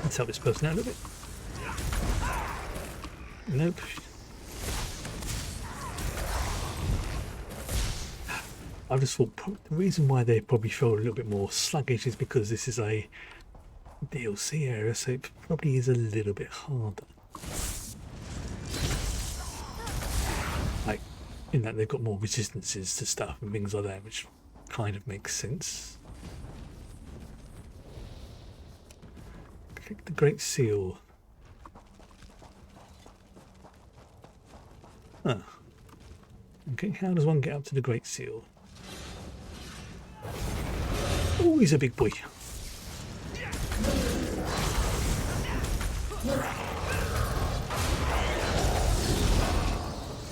Let's help this person out a little bit. Nope. I just thought the reason why they probably felt a little bit more sluggish is because this is a DLC area, so it probably is a little bit harder. Like, in that they've got more resistances to stuff and things like that, which kind of makes sense. Click the Great Seal. Huh. Okay, how does one get up to the Great Seal? Oh, he's a big boy.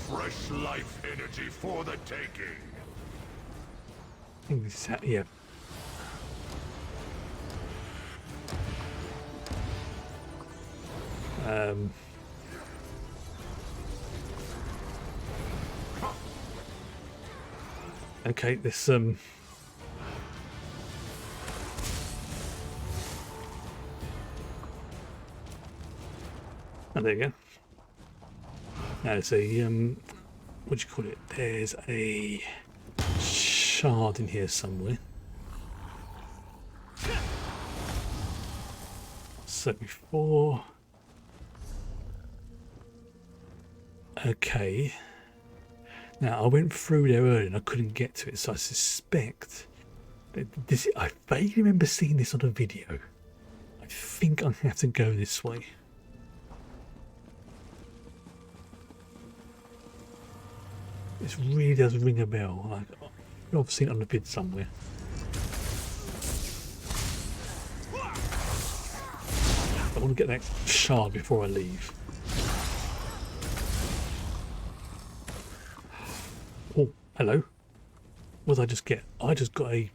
Fresh life energy for the taking. I think this is how, yeah. Okay, this oh, there you go. Now it's a what do you call it? There's a shard in here somewhere. So before, okay. Now I went through there earlier and I couldn't get to it, so I suspect that this. I vaguely remember seeing this on a video. I think I have to go this way. This really does ring a bell. Like, I've seen it on the vid somewhere. I want to get that shard before I leave. Oh, hello. What did I just get? I just got a...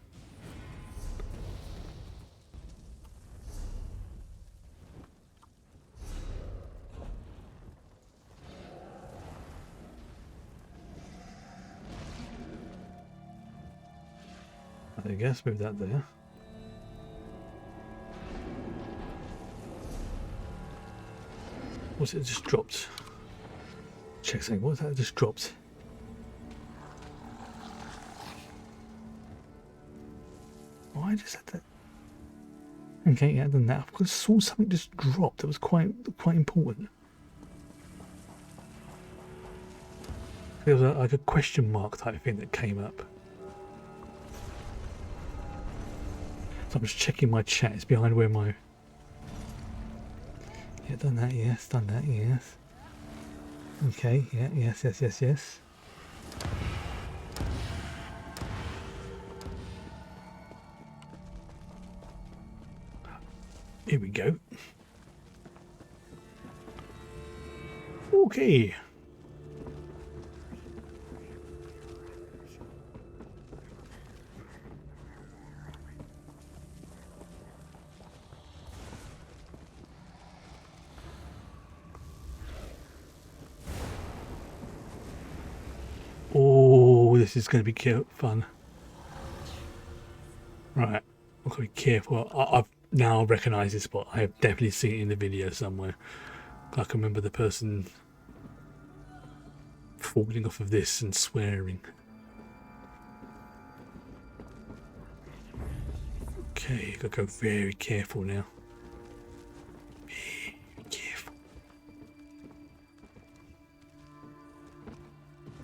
I guess move that there. What's it just dropped? Check something. What's that just dropped? Why just had that? Okay, yeah, done that. I saw something just dropped. That was quite important. There was like a question mark type thing that came up. So I'm just checking my chat. It's behind where my... Yeah, done that, yes. Done that, yes. Okay, yeah, yes. Here we go. Okay. Oh, this is going to be fun. Right, I've got to be careful. I've now recognise this spot. I have definitely seen it in the video somewhere. I can remember the person falling off of this and swearing. Okay, I've got to go very careful now. Very careful. I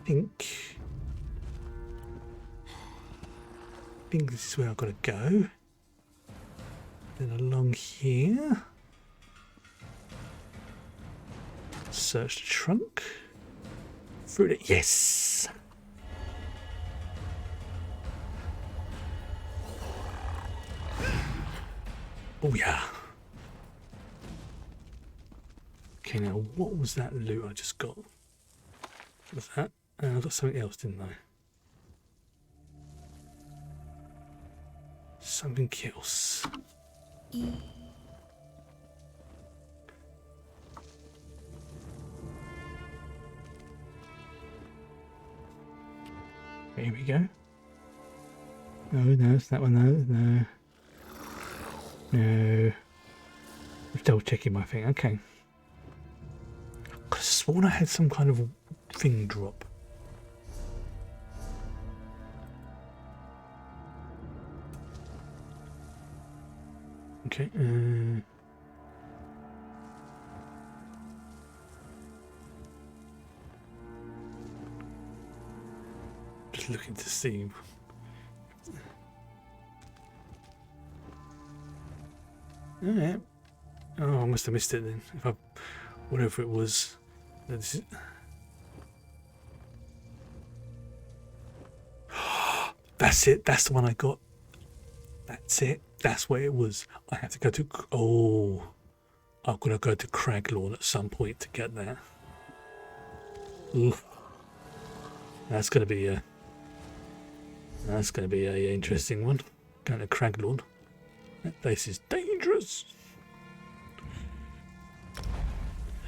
think this is where I've got to go. Then along here. Search the trunk. Through it. Yes! Oh yeah. Okay, now what was that loot I just got? What was that? I got something else, didn't I? Something else. Here we go. No, it's that one. No. I'm still checking my thing. Okay. I could have sworn I had some kind of thing drop. Okay. Just looking to see. Alright. Oh, I must have missed it then. If I, whatever it was. This is... That's it. That's the one I got. That's it. That's where it was. I have to go to. Oh, I'm gonna go to Craglorn at some point to get that. Ooh, that's gonna be a. That's gonna be a interesting one. Going to Craglorn. That place is dangerous.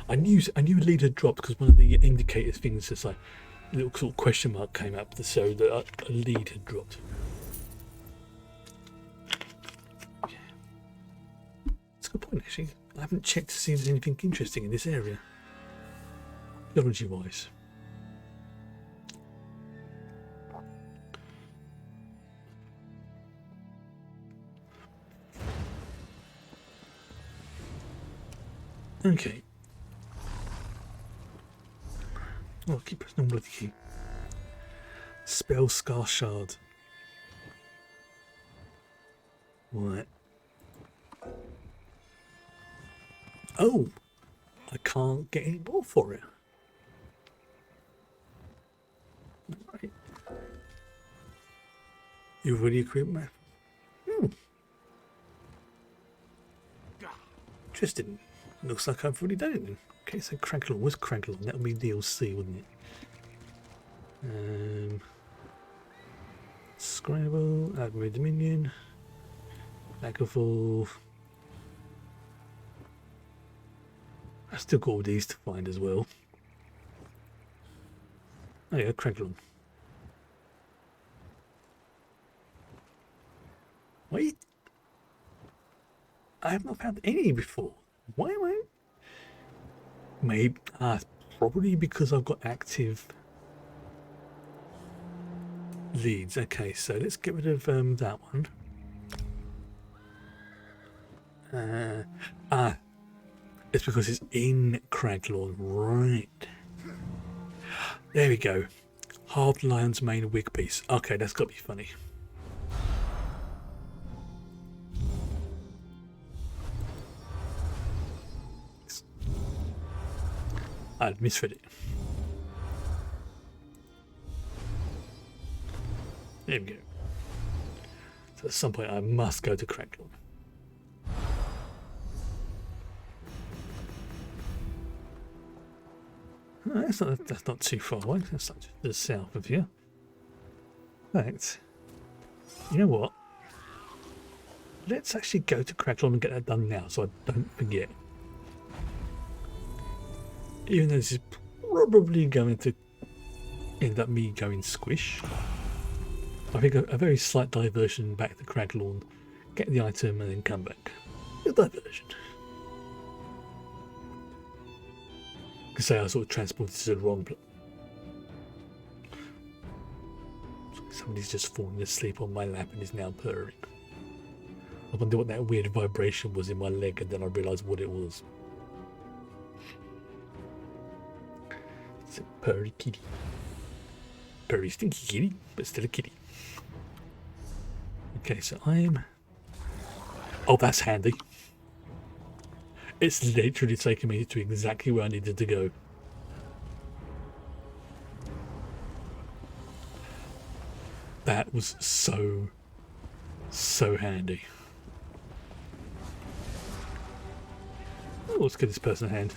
I knew a lead had dropped because one of the indicator things, just like a little sort of question mark came up to show that a lead had dropped. That's a good point, actually. I haven't checked to see if there's anything interesting in this area, geology-wise. Okay. Oh, keep pressing on bloody key. Spell Scar Shard. Right. Oh! I can't get any more for it. Right. You've already equipped me. Interesting. Looks like I've already done it then. Okay, so Craglorn was Craglorn. That would be DLC, wouldn't it? Scrabble, Admiral Dominion, Lagavulf. I've still got all these to find as well. Oh yeah, Craglorn. Wait. I have not found any before. Why am I? Maybe probably because I've got active leads. Okay, so let's get rid of that one. It's because it's in Craglorn, right? There we go. Halved Lion's Mane wig piece. Okay, that's got to be funny. I'd misread it. There we go. So at some point I must go to Craglorn. That's not too far away. That's not just the south of here. In fact, you know what? Let's actually go to Craglorn and get that done now so I don't forget. Even though this is probably going to end up me going squish. I think a very slight diversion back to Craglorn, get the item and then come back. A diversion. I could say I sort of transported to the wrong place. Somebody's just fallen asleep on my lap and is now purring. I wonder what that weird vibration was in my leg, and then I realised what it was. It's a purry kitty. Purry stinky kitty, but still a kitty. Okay, so I'm Oh, that's handy. It's literally taken me to exactly where I needed to go. That was so handy. Oh, let's get this person a hand.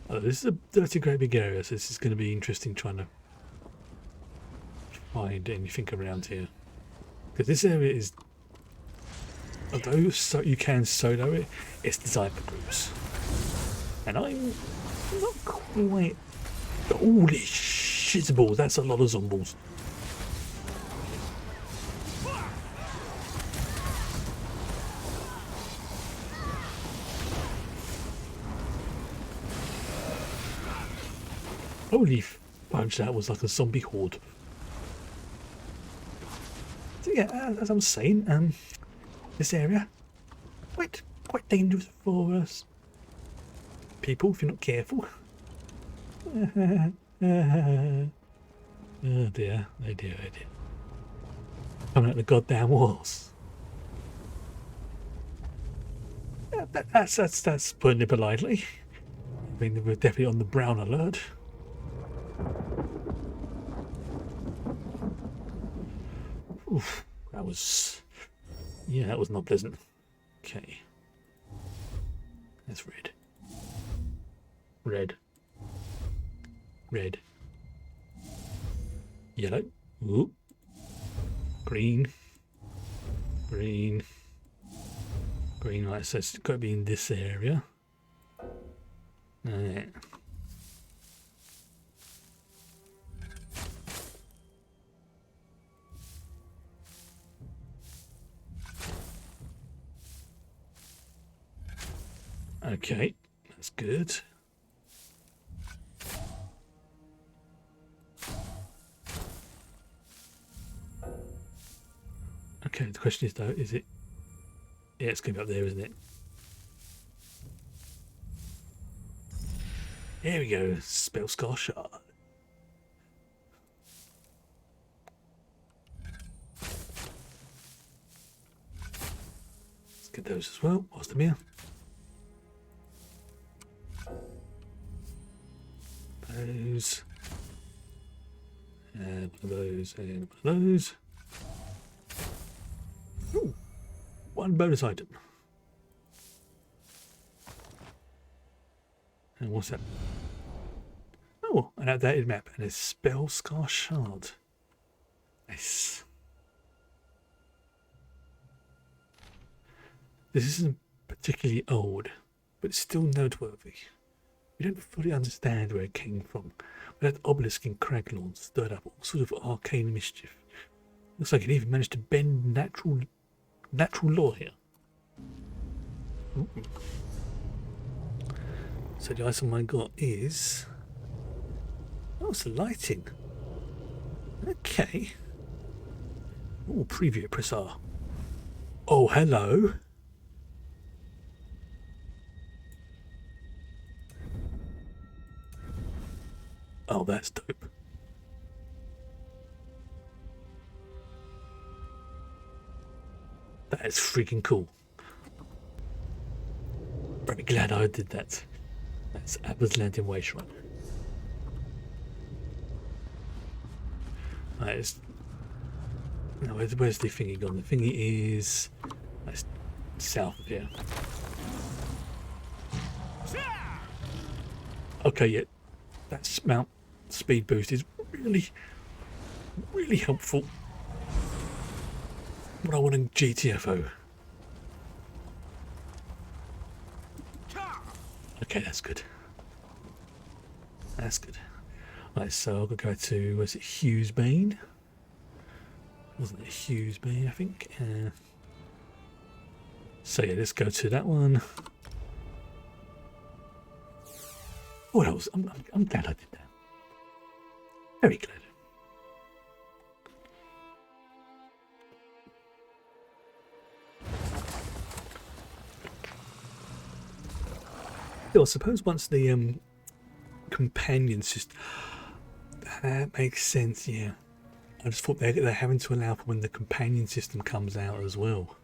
Oh, this is a dirty, great big area, so this is going to be interesting trying to find anything around here. Because this area is, although you can solo it, it's designed for groups. And I'm not quite... Holy shitballs, that's a lot of zombies. Holy fudge, that was like a zombie horde. So yeah, as I was saying, this area, quite dangerous for us people if you're not careful. Oh dear, oh dear, oh dear. Coming out the goddamn walls. Yeah, that's putting it politely. I mean, we're definitely on the brown alert. Oof, that was... Yeah, that was not pleasant. Okay. That's red. Red. Red. Yellow. Ooh. Green. Green. Green, right, so it's got to be in this area. Alright. Okay, that's good. Okay, the question is though, is it... Yeah, it's going to be up there, isn't it? Here we go, Spell Scar Shard. Let's get those as well, whilst I'm here. Those. And one of those, and one of those. Ooh, one bonus item. And what's that? Oh, an outdated map and a Spell Scar Shard. Nice. This isn't particularly old, but it's still noteworthy. We don't fully understand where it came from, but that obelisk in Craglorn stirred up all sorts of arcane mischief. Looks like it even managed to bend natural law here. Ooh. So the item I got is... Oh, it's the lighting. Okay. Oh, preview, press R. Oh, hello. Oh, that's dope. That is freaking cool. Very glad I did that. That's Abba's Landing Way Shrine. Right, no, where's the thingy gone? The thingy is south of here. Okay, yeah, that mount speed boost is really helpful. What I want in GTFO. Okay, that's good. That's good. Right, so I'll go to, was it Hughesbane? Wasn't it Hughesbane, I think? So yeah, let's go to that one. Oh, that was, I'm glad I did that. Very glad. I suppose once the companions just... That makes sense, yeah. I just thought they're having to allow for when the companion system comes out as well.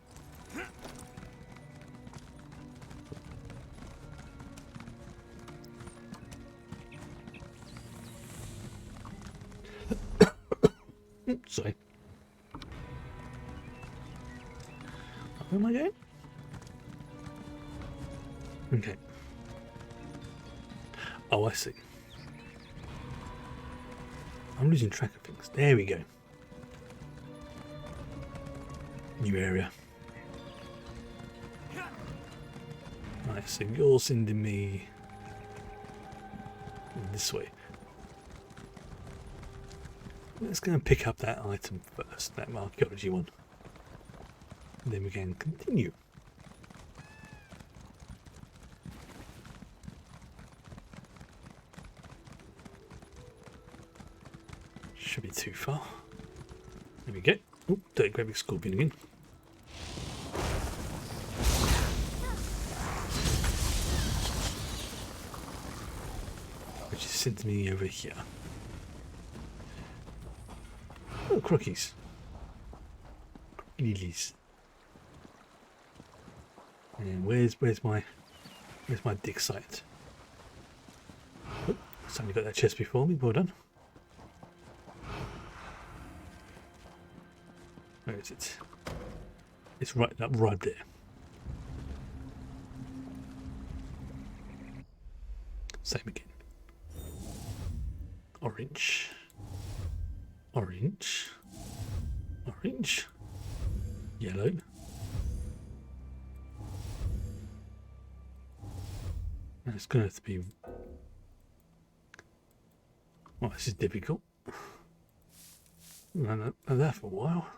Sorry. Where am I going? Okay. Oh, I see. I'm losing track of things. There we go. New area. Right, so you're sending me this way. Let's go and pick up that item first, that archaeology one. And then we can continue. Should be too far. There we go. Oh, don't grab your scorpion again. Which is sent me over here. Oh, crookies. Lilies. And where's my dig site? Oh, somebody got that chest before me. Well done. Where is it? It's right there. Same again. Orange. Orange. Orange. Yellow. And it's going to have to be... Well, this is difficult. I've done that for a while.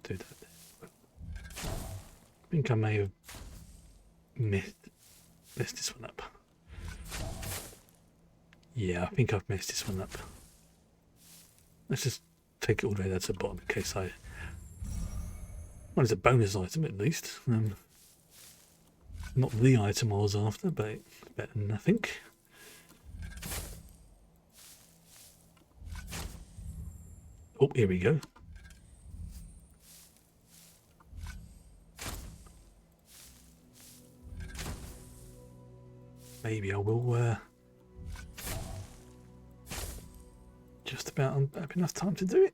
Do that. I think I may have messed this one up. Yeah, I think I've messed this one up. Let's just take it all the way down to the bottom in case I... Well, it's a bonus item at least. Not the item I was after, but it's better than nothing. Oh, here we go. Maybe I will just about have enough time to do it.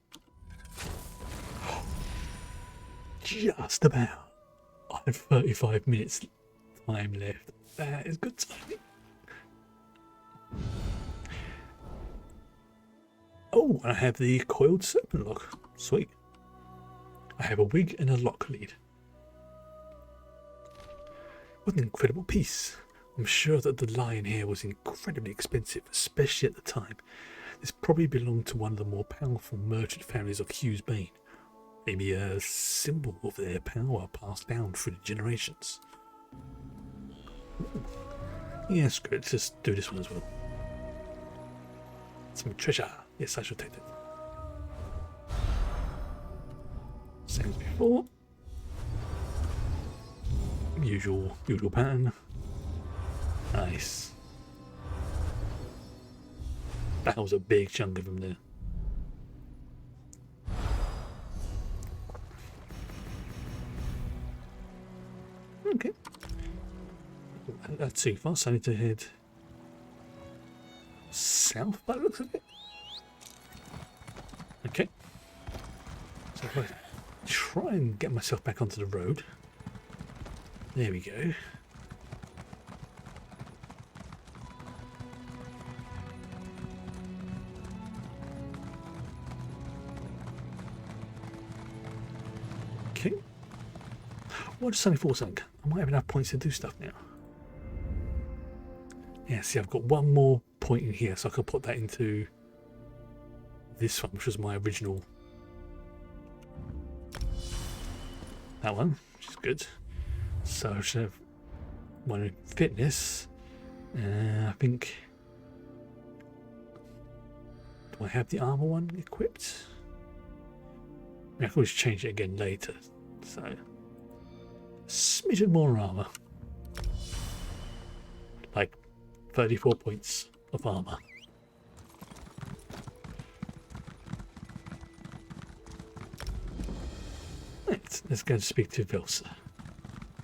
Just about. I have 35 minutes time left. That is good timing. Oh, I have the coiled serpent lock. Sweet. I have a wig and a lock lead. What an incredible piece. I'm sure that the lion here was incredibly expensive, especially at the time. This probably belonged to one of the more powerful merchant families of Hughes Bane. Maybe a symbol of their power passed down through the generations. Yes, good. Let's just do this one as well. Some treasure. Yes, I should take that. Same as before. Usual pattern. Nice. That was a big chunk of them there. Okay. That's too fast. I need to head south by the looks of it. Okay. So if I try and get myself back onto the road. There we go. Okay. What does 74 think? I might have enough points to do stuff now. Yeah, see, I've got one more point in here, so I can put that into this one, which was my original. That one, which is good. So I should have one in fitness. I think. Do I have the armor one equipped? I can always change it again later. So smidgen more armor. Like 34 points of armor. Right, let's go and speak to Velsa,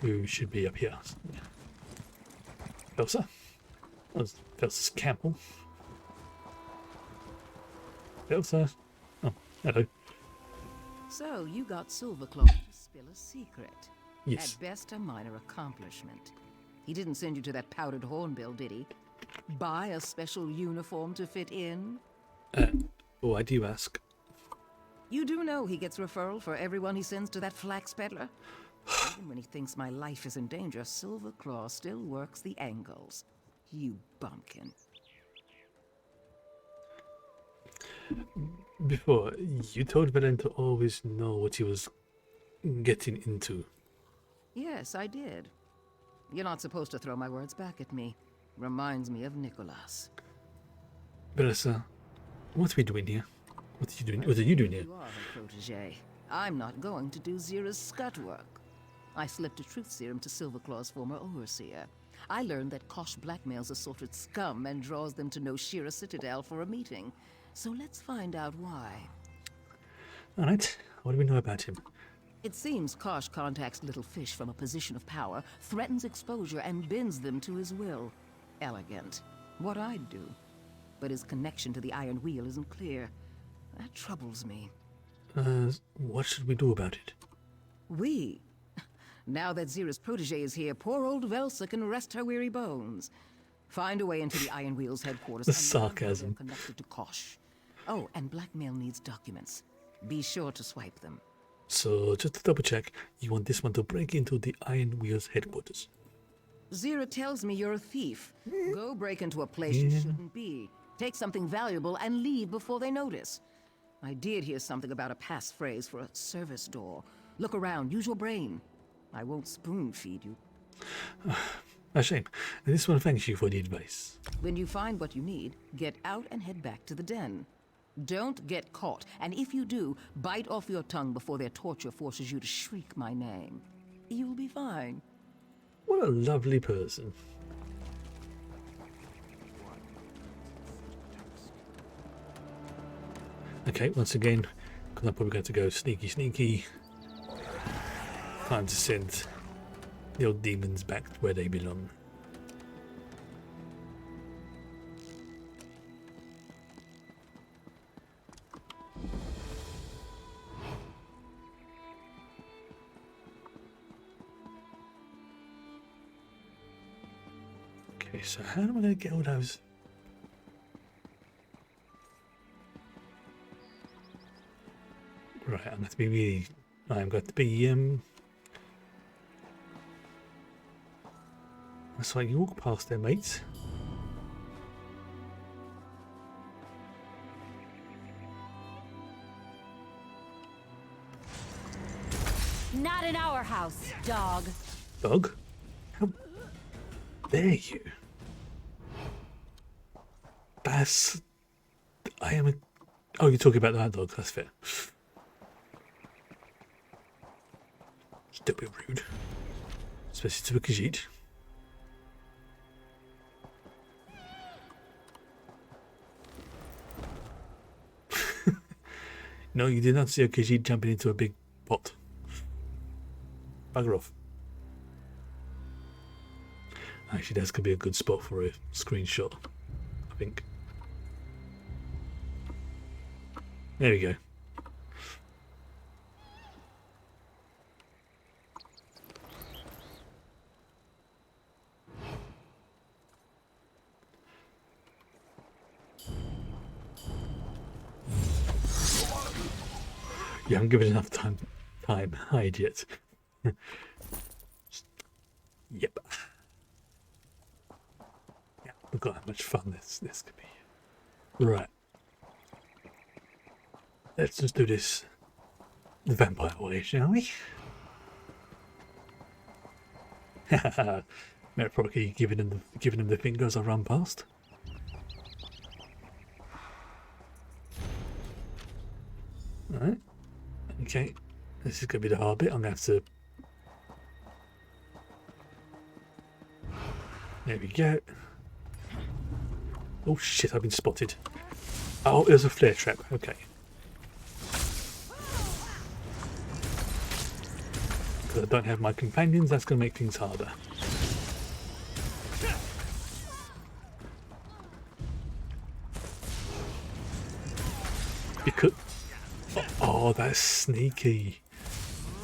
who should be up here. Velsa? What's Velsa's camel? Velsa? Oh, hello. So, you got Silverclaw to spill a secret. Yes. At best, a minor accomplishment. He didn't send you to that powdered hornbill, did he? Buy a special uniform to fit in? Why do you ask? You do know he gets referral for everyone he sends to that flax peddler? Even when he thinks my life is in danger, Silverclaw still works the angles. You bumpkin. Before, you told Valen to always know what he was getting into. Yes, I did. You're not supposed to throw my words back at me. Reminds me of Nicholas. Velsa, what are we doing here? What are you doing? What are you doing here? You are her protege. I'm not going to do Zira's scut work. I slipped a truth serum to Silverclaw's former overseer. I learned that Kosh blackmails assorted scum and draws them to Noshira Citadel for a meeting. So let's find out why. Alright, what do we know about him? It seems Kosh contacts little fish from a position of power, threatens exposure, and bends them to his will. Elegant. What I'd do. But his connection to the Iron Wheel isn't clear. That troubles me. What should we do about it? We? Now that Zira's protege is here, poor old Velsa can rest her weary bones. Find a way into the Iron Wheel's headquarters. The sarcasm. Connected to Kosh. Oh, and blackmail needs documents. Be sure to swipe them. So, just to double check, you want this one to break into the Iron Wheel's headquarters? Zira tells me you're a thief. Go break into a place you shouldn't be. Take something valuable and leave before they notice. I did hear something about a passphrase for a service door. Look around, use your brain. I won't spoon feed you. A shame. And this one thanks you for the advice. When you find what you need, get out and head back to the den. Don't get caught, and if you do, bite off your tongue before their torture forces you to shriek my name. You'll be fine. What a lovely person. Okay, once again, because I'm probably going to go sneaky sneaky. Time to send the old demons back where they belong. Okay, so how am I going to get all those? Right, I'm going to be really... I'm going to be... That's like you walk past there, mates. Not in our house, dog. Dog? How dare you? Bass... I am a... Oh, you're talking about that dog, that's fair. Still a bit rude. Especially to a Khajiit. No, you did not see a Khajiit jumping into a big pot. Bugger off. Actually, that's going to be a good spot for a screenshot, I think. There we go. You haven't given enough time hide yet. Yep. Yeah, look at how much fun this could be. Right. Let's just do this the vampire way, shall we? Metaphorically giving him the finger as I run past. Alright. Okay. This is gonna be the hard bit. I'm gonna have to There we go. Oh shit, I've been spotted. Oh, there's a flare trap. Okay. Because I don't have my companions, that's going to make things harder. Because... Oh, that's sneaky.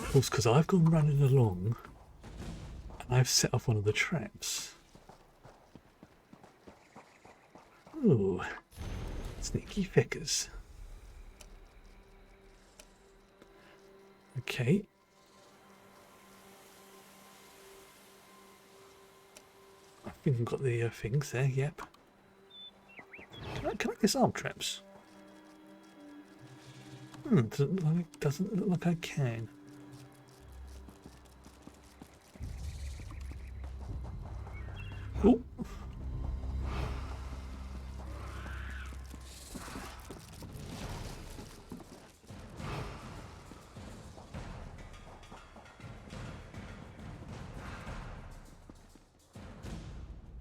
Of course, because I've gone running along and I've set off one of the traps. Ooh. Sneaky feckers. Okay. I think I've got the things there, yep. Can I disarm traps? Doesn't look like I can. Oh.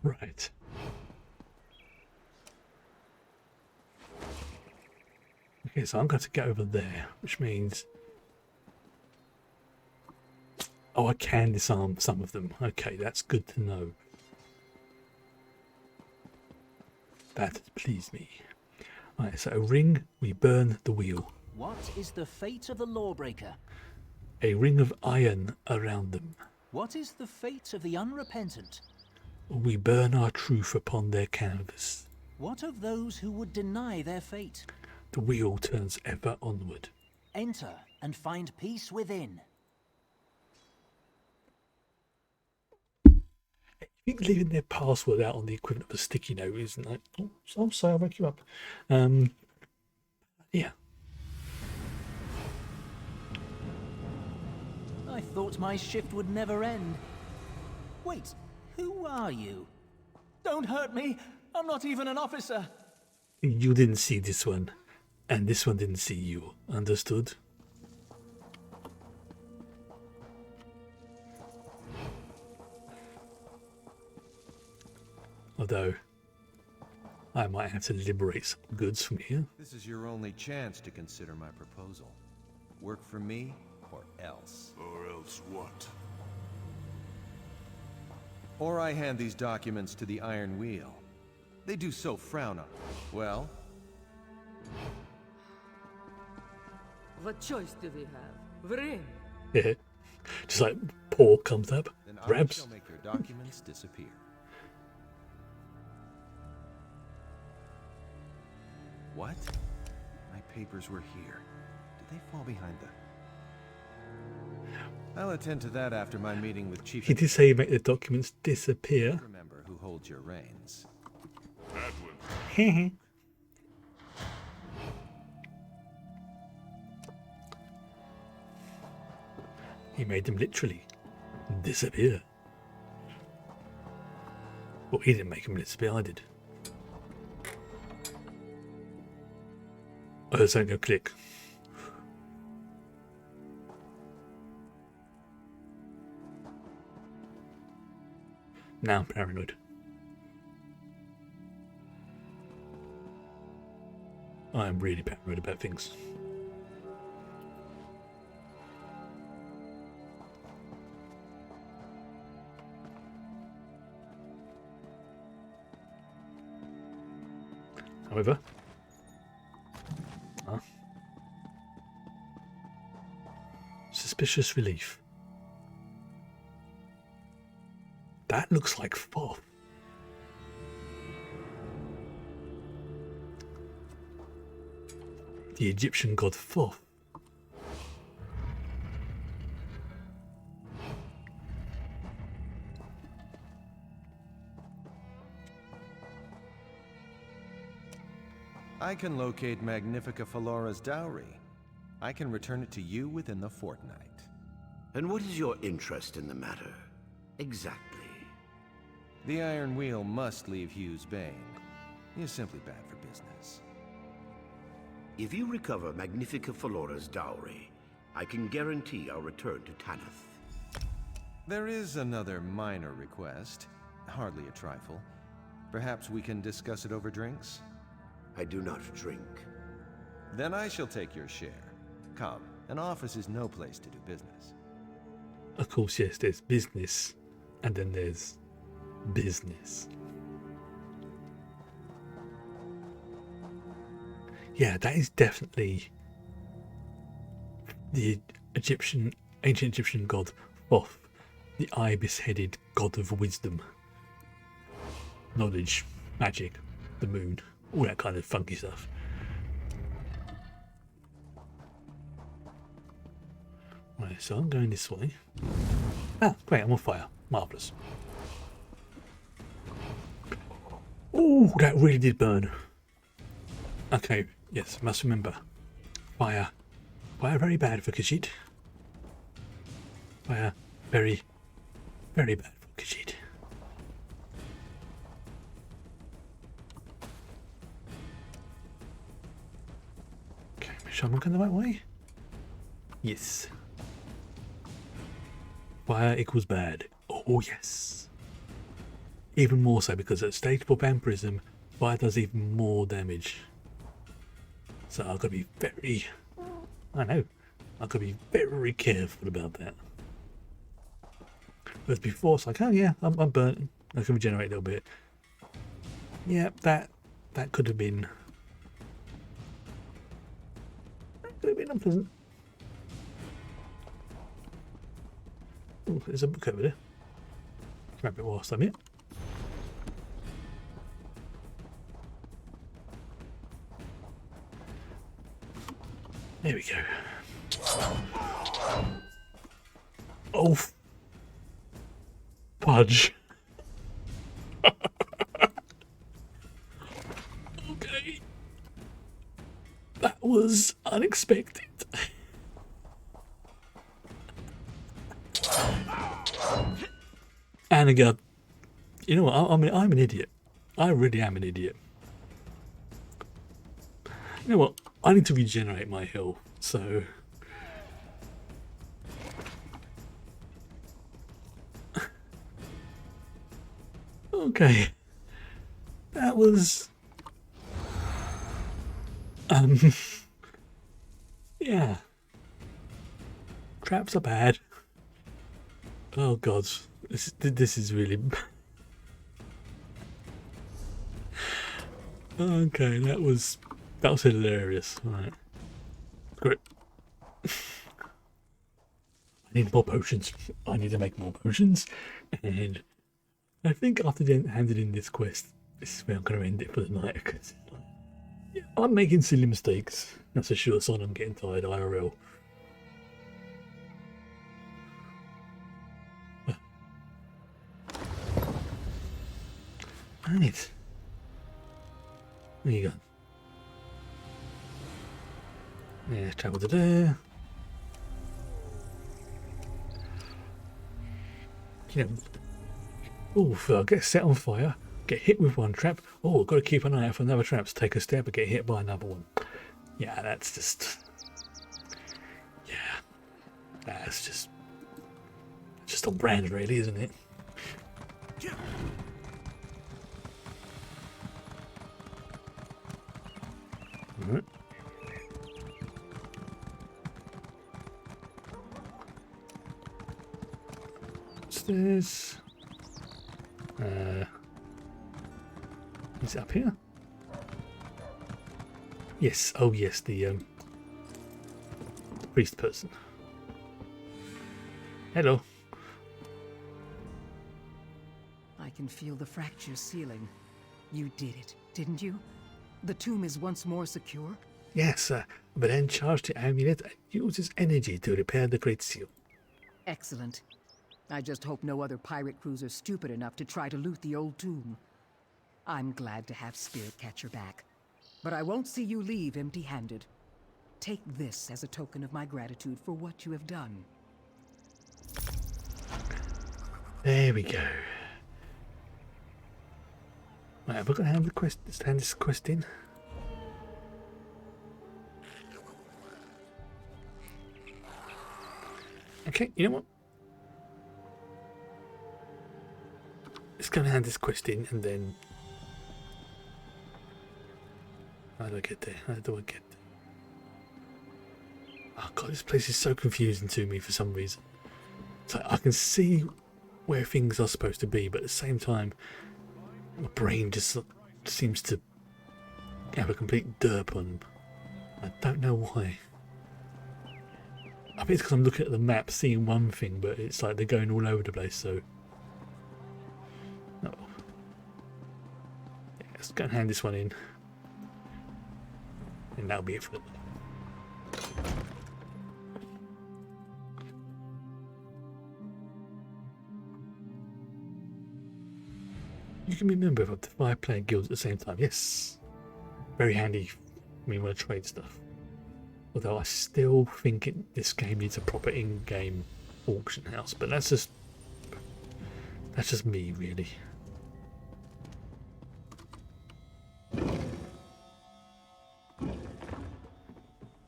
Right. Okay, so I'm going to get over there, which means... Oh, I can disarm some of them. Okay, that's good to know. That pleased me. Alright, so a ring, we burn the wheel. What is the fate of the lawbreaker? A ring of iron around them. What is the fate of the unrepentant? We burn our truth upon their canvas. What of those who would deny their fate? The wheel turns ever onward. Enter and find peace within. I think leaving their password out on the equivalent of a sticky note isn't like, oh, I'm sorry, I'll wake you up. Yeah. I thought my shift would never end. Wait, who are you? Don't hurt me! I'm not even an officer! You didn't see this one, and this one didn't see you. Understood? Although, I might have to liberate some goods from here. This is your only chance to consider my proposal. Work for me, or else. Or else what? Or I hand these documents to the Iron Wheel. They do so frown on it. Well? What choice do we have? Ring. Yeah. Just like paw comes up, Then grabs. I shall make your documents disappear. What? My papers were here. Did they fall behind the... I'll attend to that after my meeting with Chief... He did say he make the documents disappear. Remember who holds your reins. He made them literally disappear. Well, he didn't make them disappear, I did. Oh, there's something go click. Now I'm paranoid. I am really paranoid about things. However, suspicious relief. That looks like Thoth. The Egyptian god Thoth. I can locate Magnifica Felora's dowry. I can return it to you within the fortnight. And what is your interest in the matter? Exactly. The Iron Wheel must leave Hugh's Bane. He is simply bad for business. If you recover Magnifica Felora's dowry, I can guarantee our return to Tanith. There is another minor request. hardly a trifle. Perhaps we can discuss it over drinks? I do not drink. Then I shall take your share. Come, an office is no place to do business. Of course, yes, there's business, and then there's business. Yeah, that is definitely the ancient Egyptian god Thoth, the ibis-headed god of wisdom, knowledge, magic, the moon, all that kind of funky stuff. Right, so I'm going this way. Ah, great, I'm on fire. Marvellous. Oh, that really did burn. Okay, yes, must remember. Fire. Fire very bad for Khajiit. Fire very, very bad for Khajiit. Okay, make sure I'm looking the right way. Yes. Fire equals bad. Oh yes. Even more so because at stage 4 vampirism, fire does even more damage. So I've got to be very... I've got to be very careful about that. Whereas before it's like, oh yeah, I'm burnt. I can regenerate a little bit. Yeah, that could have been... That could have been unpleasant. Oh, there's a book over there. Grab it whilst I'm here. There we go. Oh, fudge. Okay. That was unexpected. And again, you know what? I'm an idiot. I really am an idiot. You know what? I need to regenerate my heal, so... Okay. That was... Yeah. Traps are bad. Oh god. This is really... Okay, that was hilarious. Right. Great. I need more potions. I need to make more potions. And I think after handing in this quest, this is where I'm going to end it for the night. Cause, yeah, I'm making silly mistakes. That's a sure sign I'm getting tired IRL. Right. There you go. Yeah, travel to there. You know, oh, if I get set on fire, get hit with one trap. Oh, I've got to keep an eye out for another trap to take a step and get hit by another one. Yeah, that's just... Yeah. That's just on brand, really, isn't it? Alright. Stairs. Is it up here? Yes. Oh, yes. The priest person. Hello. I can feel the fractures sealing. You did it, didn't you? The tomb is once more secure? Yes, but then charge the amulet and uses energy to repair the Great Seal. Excellent. I just hope no other pirate crews are stupid enough to try to loot the old tomb. I'm glad to have Spirit Catcher back, but I won't see you leave empty-handed. Take this as a token of my gratitude for what you have done. There we go. Right, have I got to hand this quest in? Okay, you know what? Let's going to hand this quest in and then... How do I get there? How do I get there? Oh god, this place is so confusing to me for some reason. It's like I can see where things are supposed to be, but at the same time, my brain just seems to have a complete derp on. I don't know why. I think it's because I'm looking at the map, seeing one thing, but it's like they're going all over the place, so... No. Yeah, let's go and hand this one in. And that'll be it for it. You can be a member of up to 5 player guilds at the same time. Yes. Very handy when you want to trade stuff. Although I still think this game needs a proper in-game auction house, but that's just me, really.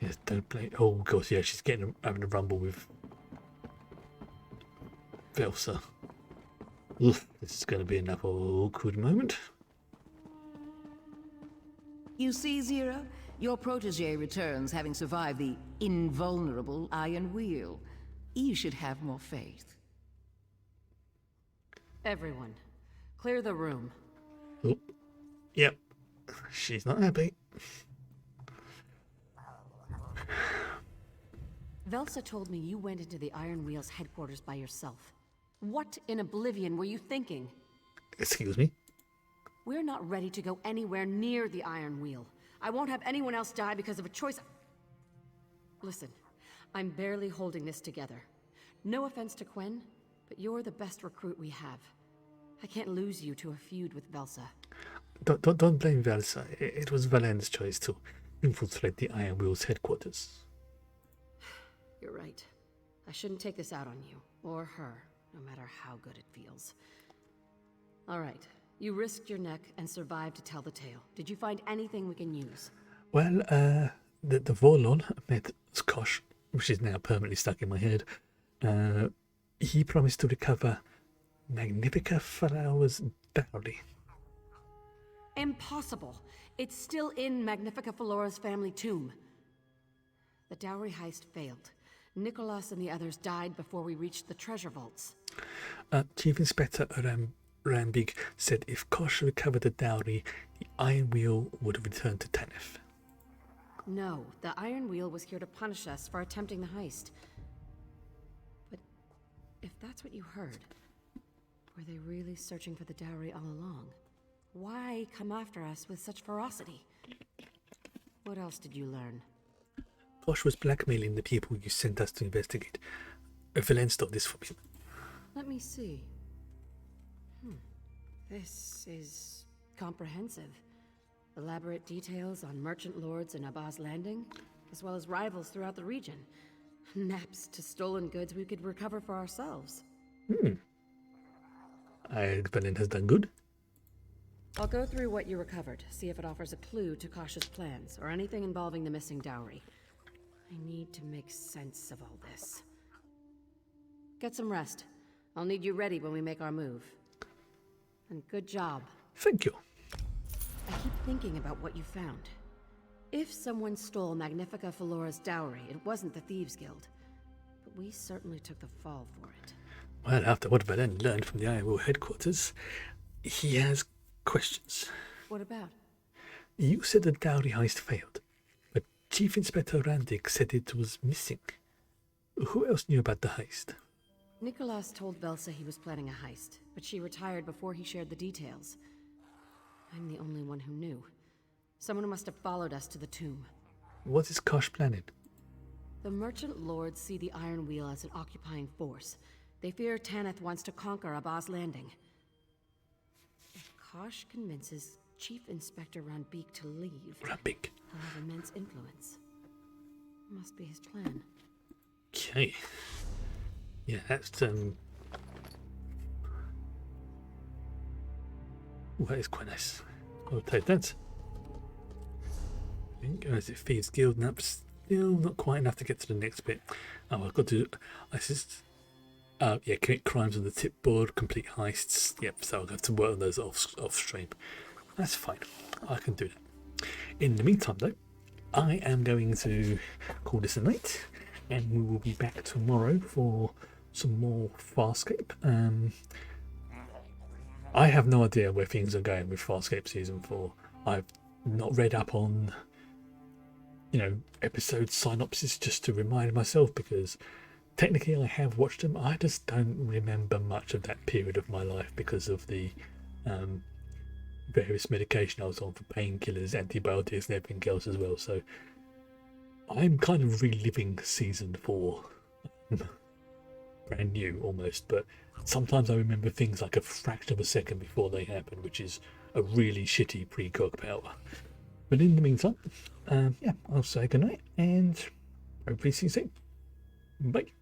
Yes, don't play. Oh god, yeah, she's having a rumble with Velsa. Oof, this is going to be another awkward moment. You see, Zira? Your protege returns having survived the invulnerable Iron Wheel. You should have more faith. Everyone, clear the room. Oh, yep. She's not happy. Velsa told me you went into the Iron Wheel's headquarters by yourself. What in oblivion were you thinking? Excuse me? We're not ready to go anywhere near the Iron Wheel. I won't have anyone else die because of a choice. Listen, I'm barely holding this together. No offense to Quen, but you're the best recruit we have. I can't lose you to a feud with Velsa. Don't blame Velsa. It was Valen's choice to infiltrate the Iron Wheel's headquarters. You're right. I shouldn't take this out on you, or her, no matter how good it feels. All right. You risked your neck and survived to tell the tale. Did you find anything we can use? Well, the Vorlon met Skosh, which is now permanently stuck in my head. He promised to recover Magnifica Flower's dowry. Impossible. It's still in Magnifica Flora's family tomb. The dowry heist failed. Nicholas and the others died before we reached the treasure vaults. Chief Inspector Rambig said if Kosh recovered the dowry, the Iron Wheel would return to Tanith. No, the Iron Wheel was here to punish us for attempting the heist. But if that's what you heard, were they really searching for the dowry all along? Why come after us with such ferocity? What else did you learn? Kosh was blackmailing the people you sent us to investigate. Valen stopped this for me. Let me see. This is comprehensive. Elaborate details on merchant lords in Abbas Landing, as well as rivals throughout the region. Naps to stolen goods we could recover for ourselves. Valen has done good. I'll go through what you recovered, see if it offers a clue to Kosh's plans, or anything involving the missing dowry. I need to make sense of all this. Get some rest. I'll need you ready when we make our move. And good job. Thank you. I keep thinking about what you found. If someone stole Magnifica Flora's dowry, it wasn't the Thieves Guild. But we certainly took the fall for it. Well, after what Valen learned from the Iron Wheel headquarters, he has questions. What about? You said the dowry heist failed, but Chief Inspector Randig said it was missing. Who else knew about the heist? Nicholas told Velsa he was planning a heist, but she retired before he shared the details. I'm the only one who knew. Someone must have followed us to the tomb. What is Kosh planning? The merchant lords see the Iron Wheel as an occupying force. They fear Tanith wants to conquer Abbas Landing. If Kosh convinces Chief Inspector Ranbeek to leave, he'll have immense influence. Must be his plan. Okay. Yeah, that's Ooh, that is quite nice. I'll take that. As it Thieves Guild, and that's still not quite enough to get to the next bit. Oh, I've got to assist. Yeah, commit crimes on the tip board, complete heists. Yep, so I'll have to work on those off stream. That's fine. I can do that. In the meantime, though, I am going to call this a night, and we will be back tomorrow for some more Farscape. I have no idea where things are going with Farscape Season 4. I've not read up on, episode synopsis just to remind myself, because technically I have watched them. I just don't remember much of that period of my life because of the various medication I was on for painkillers, antibiotics and everything else as well. So I'm kind of reliving Season 4. Brand new almost, but sometimes I remember things like a fraction of a second before they happen, which is a really shitty precog power. But in the meantime, I'll say goodnight and hopefully see you soon. Bye.